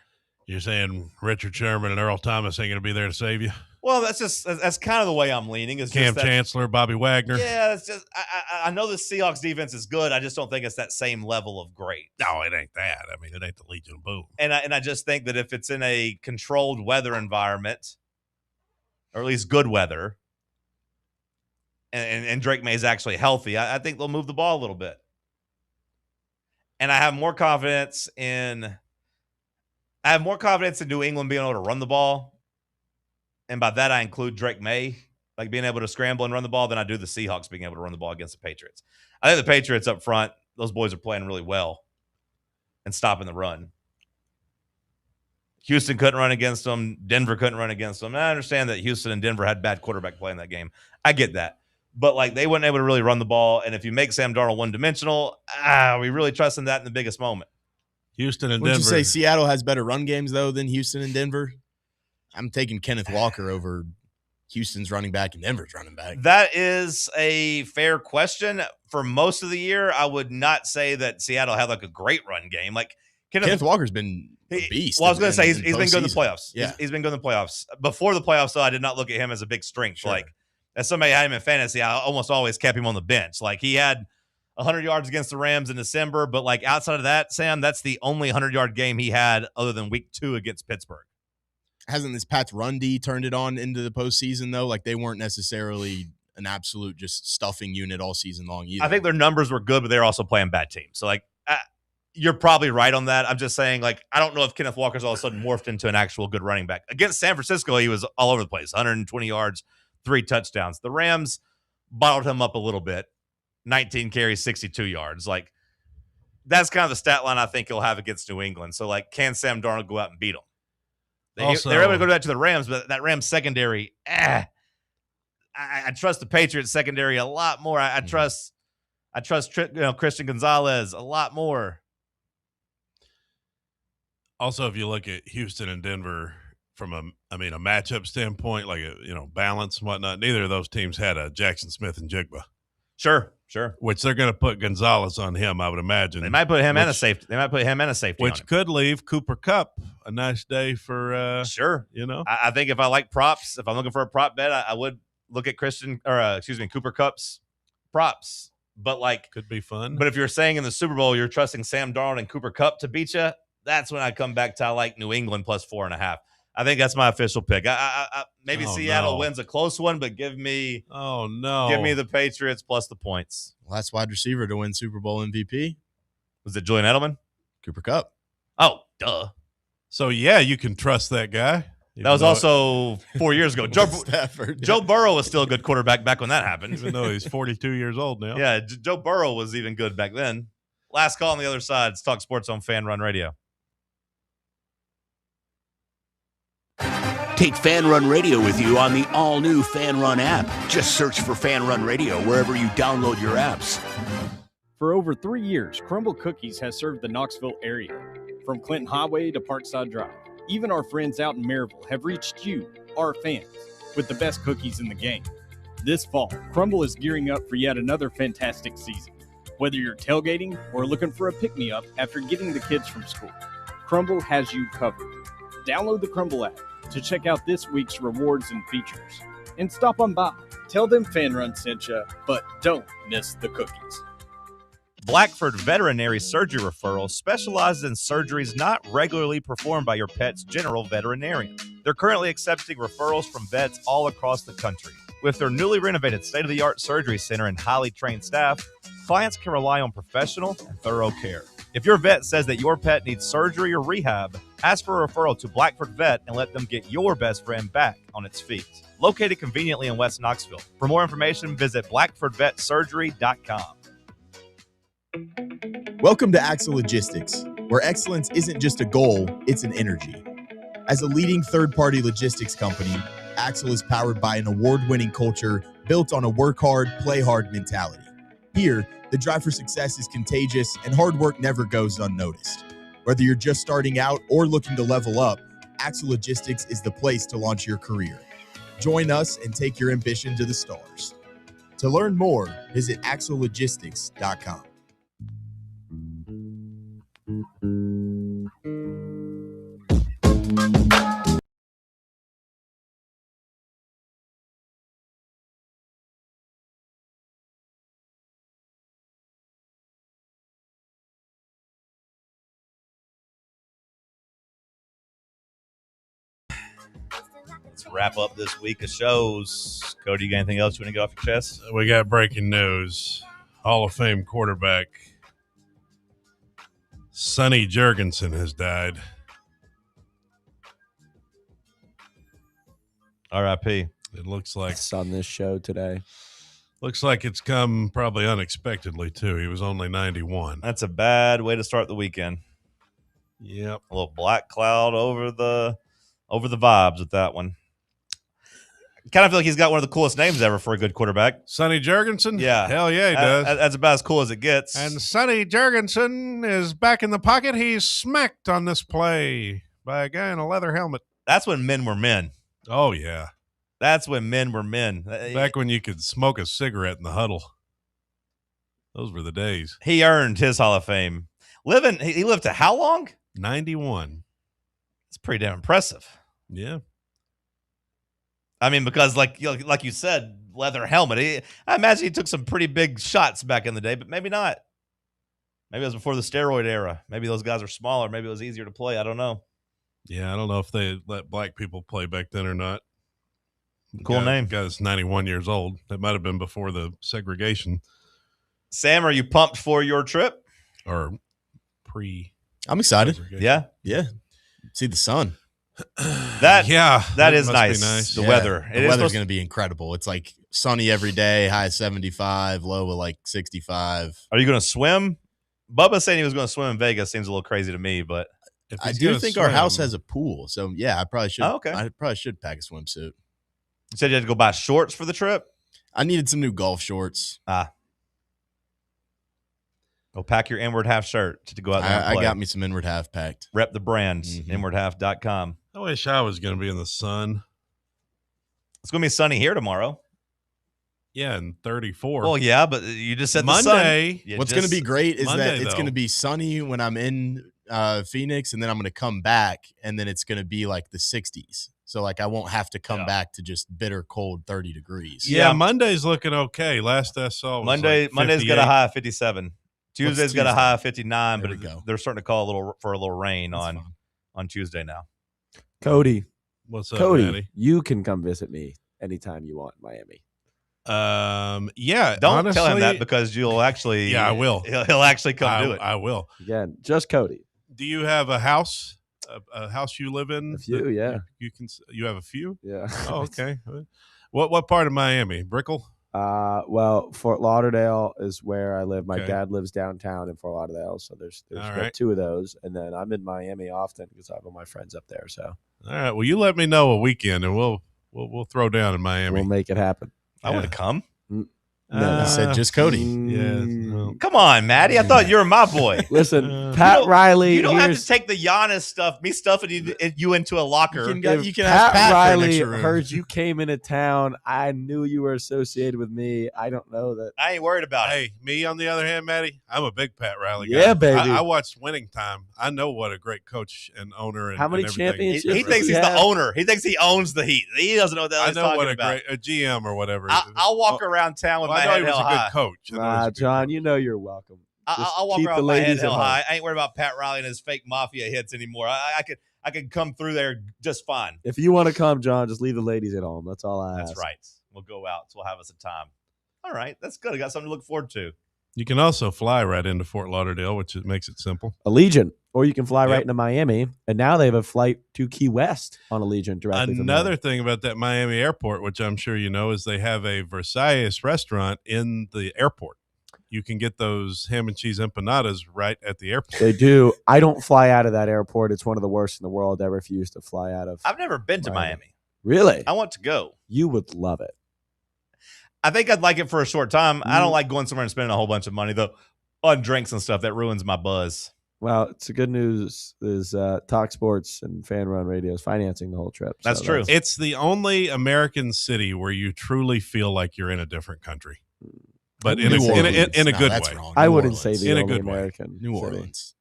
[SPEAKER 3] You're saying Richard Sherman and Earl Thomas ain't going to be there to save you?
[SPEAKER 1] Well, that's kind of the way I'm leaning. Is
[SPEAKER 3] Cam
[SPEAKER 1] just that,
[SPEAKER 3] Chancellor, Bobby Wagner.
[SPEAKER 1] Yeah, it's just I know the Seahawks defense is good. I just don't think it's that same level of great.
[SPEAKER 3] No, it ain't that. I mean, it ain't the Legion of Boom.
[SPEAKER 1] And I just think that if it's in a controlled weather environment, or at least good weather, and Drake May's actually healthy, I think they'll move the ball a little bit. And I have more confidence in New England being able to run the ball. And by that, I include Drake May, like being able to scramble and run the ball, than I do the Seahawks being able to run the ball against the Patriots. I think the Patriots up front, those boys are playing really well and stopping the run. Houston couldn't run against them. Denver couldn't run against them. And I understand that Houston and Denver had bad quarterback play in that game. I get that. But, like, they weren't able to really run the ball. And if you make Sam Darnold one-dimensional, are we really trusting that in the biggest moment?
[SPEAKER 3] Houston and
[SPEAKER 2] Would
[SPEAKER 3] Denver.
[SPEAKER 2] you say Seattle has better run games, though, than Houston and Denver? I'm taking Kenneth Walker over Houston's running back and Denver's running back.
[SPEAKER 1] That is a fair question. For most of the year, I would not say that Seattle had, like, a great run game. Like,
[SPEAKER 2] Kenneth Walker's been a beast.
[SPEAKER 1] Well, I was going to say, he's been good in the playoffs.
[SPEAKER 2] Yeah.
[SPEAKER 1] He's been good in the playoffs. Before the playoffs, though, I did not look at him as a big strength. Sure. Like, as somebody had him in fantasy, I almost always kept him on the bench. Like, he had 100 yards against the Rams in December, but, like, outside of that, Sam, that's the only 100-yard game he had other than week 2 against Pittsburgh.
[SPEAKER 2] Hasn't this Pat's run D turned it on into the postseason, though? Like, they weren't necessarily an absolute just stuffing unit all season long either.
[SPEAKER 1] I think their numbers were good, but they're also playing bad teams. So, like, you're probably right on that. I'm just saying, like, I don't know if Kenneth Walker's all of a sudden morphed into an actual good running back. Against San Francisco, he was all over the place. 120 yards, 3 touchdowns. The Rams bottled him up a little bit. 19 carries, 62 yards. Like, that's kind of the stat line I think he'll have against New England. So, like, can Sam Darnold go out and beat them? They're able to go back to the Rams, but that Rams secondary, I trust the Patriots secondary a lot more. I trust Christian Gonzalez a lot more.
[SPEAKER 3] Also, if you look at Houston and Denver from a matchup standpoint, like balance and whatnot, neither of those teams had a Jackson Smith and Jigba.
[SPEAKER 1] Sure.
[SPEAKER 3] Which they're going to put Gonzalez on him, I would imagine.
[SPEAKER 1] They might put him and a safety. They might put him and a safety,
[SPEAKER 3] which could leave Cooper Kupp a nice day for
[SPEAKER 1] sure. I think if I like props, if I'm looking for a prop bet, I would look at Cooper Kupp's props. But like,
[SPEAKER 3] could be fun.
[SPEAKER 1] But if you're saying in the Super Bowl you're trusting Sam Darnold and Cooper Kupp to beat you, that's when I come back to I like New England plus 4.5. I think that's my official pick. Maybe Seattle wins a close one, but give me the Patriots plus the points.
[SPEAKER 2] Last wide receiver to win Super Bowl MVP.
[SPEAKER 1] Was it Julian Edelman?
[SPEAKER 2] Cooper Kupp.
[SPEAKER 1] Oh, duh.
[SPEAKER 3] So yeah, you can trust that guy.
[SPEAKER 1] That was also 4 years ago. Joe Burrow was still a good quarterback back when that happened.
[SPEAKER 3] Even though he's 42 years old now.
[SPEAKER 1] Yeah, Joe Burrow was even good back then. Last call on the other side. It's Talk Sports on Fan Run Radio.
[SPEAKER 6] Take Fan Run Radio with you on the all-new Fan Run app. Just search for Fan Run Radio wherever you download your apps.
[SPEAKER 19] For over 3 years, Crumble Cookies has served the Knoxville area. From Clinton Highway to Parkside Drive. Even our friends out in Maryville have reached you, our fans, with the best cookies in the game. This fall, Crumble is gearing up for yet another fantastic season. Whether you're tailgating or looking for a pick-me-up after getting the kids from school, Crumble has you covered. Download the Crumble app to check out this week's rewards and features. And stop on by. Tell them Fan Run sent you, but don't miss the cookies.
[SPEAKER 8] Blackford Veterinary Surgery Referral specializes in surgeries not regularly performed by your pet's general veterinarian. They're currently accepting referrals from vets all across the country. With their newly renovated state-of-the-art surgery center and highly trained staff, clients can rely on professional and thorough care. If your vet says that your pet needs surgery or rehab, ask for a referral to Blackford Vet and let them get your best friend back on its feet. Located conveniently in West Knoxville. For more information, visit blackfordvetsurgery.com.
[SPEAKER 13] Welcome to Axle Logistics, where excellence isn't just a goal, it's an energy. As a leading third-party logistics company, Axle is powered by an award-winning culture built on a work hard, play hard mentality. Here, the drive for success is contagious and hard work never goes unnoticed. Whether you're just starting out or looking to level up, Axle Logistics is the place to launch your career. Join us and take your ambition to the stars. To learn more, visit axlelogistics.com.
[SPEAKER 1] to wrap up this week of shows. Cody, you got anything else you want to get off your chest?
[SPEAKER 3] We got breaking news. Hall of Fame quarterback Sonny Jurgensen has died.
[SPEAKER 1] R.I.P.
[SPEAKER 3] It looks like
[SPEAKER 4] It's on this show today.
[SPEAKER 3] Looks like it's come probably unexpectedly, too. He was only 91.
[SPEAKER 1] That's a bad way to start the weekend.
[SPEAKER 3] Yep.
[SPEAKER 1] A little black cloud over the vibes with that one. Kind of feel like he's got one of the coolest names ever for a good quarterback.
[SPEAKER 3] Sonny Jurgensen?
[SPEAKER 1] Yeah.
[SPEAKER 3] Hell yeah, he does.
[SPEAKER 1] That's about as cool as it gets.
[SPEAKER 3] And Sonny Jurgensen is back in the pocket. He's smacked on this play by a guy in a leather helmet.
[SPEAKER 1] That's when men were men.
[SPEAKER 3] Oh, yeah.
[SPEAKER 1] That's when men were men.
[SPEAKER 3] Back when you could smoke a cigarette in the huddle. Those were the days.
[SPEAKER 1] He earned his Hall of Fame. He lived to how long?
[SPEAKER 3] 91.
[SPEAKER 1] It's pretty damn impressive.
[SPEAKER 3] Yeah.
[SPEAKER 1] I mean, because like you said, leather helmet. I imagine he took some pretty big shots back in the day, but maybe not. Maybe it was before the steroid era. Maybe those guys are smaller. Maybe it was easier to play. I don't know.
[SPEAKER 3] Yeah, I don't know if they let black people play back then or not.
[SPEAKER 1] Cool name.
[SPEAKER 3] Guy that's 91 years old. That might have been before the segregation.
[SPEAKER 1] Sam, are you pumped for your trip?
[SPEAKER 3] Or pre?
[SPEAKER 2] I'm excited.
[SPEAKER 1] Yeah.
[SPEAKER 2] See the sun.
[SPEAKER 1] That is nice. The weather.
[SPEAKER 2] The weather's going to be incredible. It's like sunny every day, high 75, low of like 65.
[SPEAKER 1] Are you going to swim? Bubba saying he was going to swim in Vegas seems a little crazy to me, but
[SPEAKER 2] I do think our house has a pool. So yeah, I probably should.
[SPEAKER 1] Oh, okay.
[SPEAKER 2] I probably should pack a swimsuit.
[SPEAKER 1] You said you had to go buy shorts for the trip?
[SPEAKER 2] I needed some new golf shorts.
[SPEAKER 1] Go pack your inward half shirt to go out there and play.
[SPEAKER 2] I got me some inward half packed.
[SPEAKER 1] Rep the brand, inwardhalf.com.
[SPEAKER 3] I wish I was going to be in the sun.
[SPEAKER 1] It's going to be sunny here tomorrow.
[SPEAKER 3] Yeah, and 34.
[SPEAKER 1] Well, yeah, but you just said
[SPEAKER 3] Monday.
[SPEAKER 1] The sun.
[SPEAKER 2] What's going to be great is
[SPEAKER 3] Monday,
[SPEAKER 2] that it's going to be sunny when I'm in Phoenix, and then I'm going to come back, and then it's going to be like the 60s. So, like, I won't have to come back to just bitter cold 30 degrees.
[SPEAKER 3] Yeah, Monday's looking okay. Last I saw was
[SPEAKER 1] Monday's got a high of 57. Tuesday's got a high of 59,
[SPEAKER 2] There
[SPEAKER 1] but
[SPEAKER 2] we go.
[SPEAKER 1] they're starting to call a little rain on Tuesday now.
[SPEAKER 4] Cody.
[SPEAKER 3] What's up,
[SPEAKER 4] Cody,
[SPEAKER 3] Matty?
[SPEAKER 4] you can come visit me anytime you want in Miami.
[SPEAKER 3] Yeah.
[SPEAKER 1] Don't
[SPEAKER 3] honestly,
[SPEAKER 1] tell him that because you'll actually.
[SPEAKER 3] Yeah, I will.
[SPEAKER 1] He'll actually come do it.
[SPEAKER 3] I will.
[SPEAKER 4] Again, just Cody.
[SPEAKER 3] Do you have a house? A house you live in?
[SPEAKER 4] A few, yeah.
[SPEAKER 3] You have a few?
[SPEAKER 4] Yeah.
[SPEAKER 3] Oh, okay. What part of Miami? Brickell?
[SPEAKER 4] Well, Fort Lauderdale is where I live. My
[SPEAKER 3] Okay.
[SPEAKER 4] dad lives downtown in Fort Lauderdale, so there's
[SPEAKER 3] All
[SPEAKER 4] got
[SPEAKER 3] right.
[SPEAKER 4] two of those, and then I'm in Miami often because I have all my friends up there. So
[SPEAKER 3] All right. Well, you let me know a weekend, and we'll throw down in Miami.
[SPEAKER 4] we'll make it happen.
[SPEAKER 1] I want to come.
[SPEAKER 4] No,
[SPEAKER 2] He said just Cody.
[SPEAKER 3] Yeah.
[SPEAKER 1] Come on, Maddie. I thought you were my boy.
[SPEAKER 4] Listen, Pat Riley.
[SPEAKER 1] You don't have
[SPEAKER 4] here's-
[SPEAKER 1] to take the Giannis stuff, me stuffing you into a locker.
[SPEAKER 2] You can
[SPEAKER 4] If
[SPEAKER 2] ask Pat for an
[SPEAKER 4] Riley
[SPEAKER 2] extra room.
[SPEAKER 4] heard you came into town, I knew you were associated with me. I don't know that.
[SPEAKER 1] I ain't worried about it.
[SPEAKER 3] Hey, me on the other hand, Matty, I'm a big Pat Riley guy.
[SPEAKER 4] Yeah, baby.
[SPEAKER 3] I watched Winning Time. I know what a great coach and owner and
[SPEAKER 4] How many
[SPEAKER 3] and everything.
[SPEAKER 4] championships
[SPEAKER 1] He thinks he's the owner. He thinks he owns the Heat. He doesn't know what the hell
[SPEAKER 3] I
[SPEAKER 1] he's
[SPEAKER 3] know
[SPEAKER 1] talking
[SPEAKER 3] what a
[SPEAKER 1] about.
[SPEAKER 3] great GM or whatever.
[SPEAKER 1] I'll walk around town with
[SPEAKER 3] Well,
[SPEAKER 1] my
[SPEAKER 3] I know
[SPEAKER 1] head
[SPEAKER 3] he was
[SPEAKER 1] held
[SPEAKER 3] a good
[SPEAKER 1] high.
[SPEAKER 3] coach. I know he was a good
[SPEAKER 4] John,
[SPEAKER 3] coach.
[SPEAKER 4] you know you're welcome. Just
[SPEAKER 1] I'll walk
[SPEAKER 4] keep
[SPEAKER 1] around
[SPEAKER 4] the
[SPEAKER 1] with my head
[SPEAKER 4] ladies at
[SPEAKER 1] held
[SPEAKER 4] home.
[SPEAKER 1] high. I ain't worried about Pat Riley and his fake mafia hits anymore. I could come through there just fine.
[SPEAKER 4] If you want to come, John, just leave the ladies at home. That's all I ask.
[SPEAKER 1] That's right. We'll go out. So we'll have us a time. All right. That's good. I got something to look forward to.
[SPEAKER 3] You can also fly right into Fort Lauderdale, which makes it simple.
[SPEAKER 4] Allegiant. Or you can fly right
[SPEAKER 3] Yep.
[SPEAKER 4] into Miami. And now they have a flight to Key West on Allegiant directly from
[SPEAKER 3] Another
[SPEAKER 4] there.
[SPEAKER 3] thing about that Miami airport, which I'm sure you know, is they have a Versailles restaurant in the airport. You can get those ham and cheese empanadas right at the airport.
[SPEAKER 4] They do. I don't fly out of that airport. It's one of the worst in the world. I refuse to fly out of.
[SPEAKER 1] I've never been to Miami.
[SPEAKER 4] Really?
[SPEAKER 1] I want to go.
[SPEAKER 4] You would love it.
[SPEAKER 1] I think I'd like it for a short time. I don't like going somewhere and spending a whole bunch of money, though, on drinks and stuff. That ruins my buzz.
[SPEAKER 4] Well, it's the good news is TalkSports and Fan Run Radio is financing the whole trip.
[SPEAKER 1] That's true.
[SPEAKER 3] It's the only American city where you truly feel like you're in a different country, but in a good way.
[SPEAKER 4] I wouldn't say the
[SPEAKER 3] in a
[SPEAKER 4] only
[SPEAKER 3] good way.
[SPEAKER 4] American
[SPEAKER 2] New
[SPEAKER 4] city.
[SPEAKER 2] Orleans.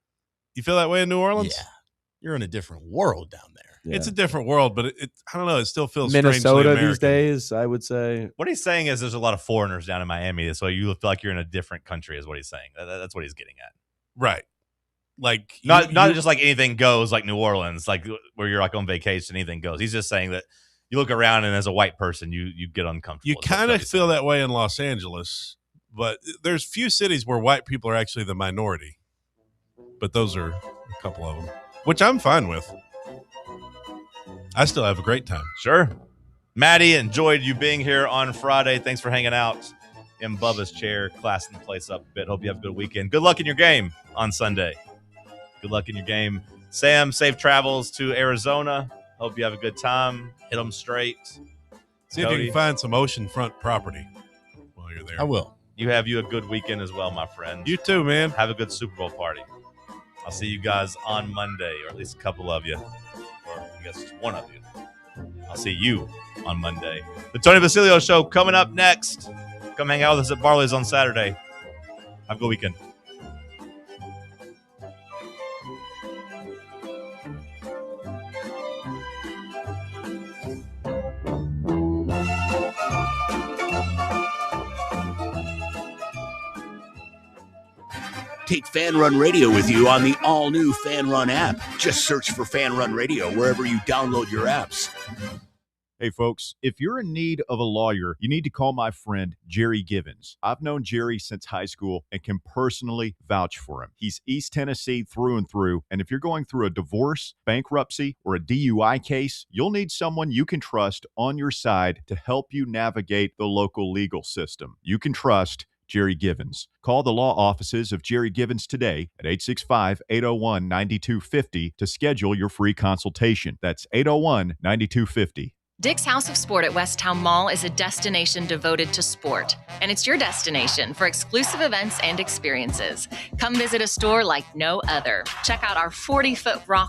[SPEAKER 3] You feel that way in New Orleans?
[SPEAKER 2] Yeah. You're in a different world down there.
[SPEAKER 4] Yeah.
[SPEAKER 3] It's a different world, but it I don't know. It still feels
[SPEAKER 4] Minnesota
[SPEAKER 3] strangely
[SPEAKER 4] these
[SPEAKER 3] American.
[SPEAKER 4] days, I would say.
[SPEAKER 1] What he's saying is there's a lot of foreigners down in Miami, so you feel like you're in a different country is what he's saying. That's what he's getting at.
[SPEAKER 3] Right. Like
[SPEAKER 1] Not just like anything goes like New Orleans, like where you're like on vacation, anything goes. He's just saying that you look around and as a white person, you get uncomfortable.
[SPEAKER 3] You kind of feel that way in Los Angeles, but there's few cities where white people are actually the minority. But those are a couple of them, which I'm fine with. I still have a great time.
[SPEAKER 1] Sure. Maddie, enjoyed you being here on Friday. Thanks for hanging out in Bubba's chair, classing the place up a bit. Hope you have a good weekend. Good luck in your game on Sunday. Good luck in your game. Sam, safe travels to Arizona. Hope you have a good time. Hit them straight.
[SPEAKER 3] See if you can find some oceanfront property while you're there.
[SPEAKER 2] I will.
[SPEAKER 1] You have a good weekend as well, my friend.
[SPEAKER 3] You too, man.
[SPEAKER 1] Have a good Super Bowl party. I'll see you guys on Monday, or at least a couple of you, or I guess just one of you. I'll see you on Monday. The Tony Basilio Show coming up next. Come hang out with us at Barley's on Saturday. Have a good weekend.
[SPEAKER 6] Take Fan Run Radio with you on the all-new Fan Run app. Just search for Fan Run Radio wherever you download your apps.
[SPEAKER 10] Hey, folks, if you're in need of a lawyer, you need to call my friend Jerry Givens. I've known Jerry since high school and can personally vouch for him. He's East Tennessee through and through, and if you're going through a divorce, bankruptcy, or a DUI case, you'll need someone you can trust on your side to help you navigate the local legal system. You can trust Jerry Givens. Call the law offices of Jerry Givens today at 865-801-9250 to schedule your free consultation. That's 801-9250.
[SPEAKER 7] Dick's House of Sport at Westtown Mall is a destination devoted to sport, and it's your destination for exclusive events and experiences. Come visit a store like no other. Check out our 40-foot rock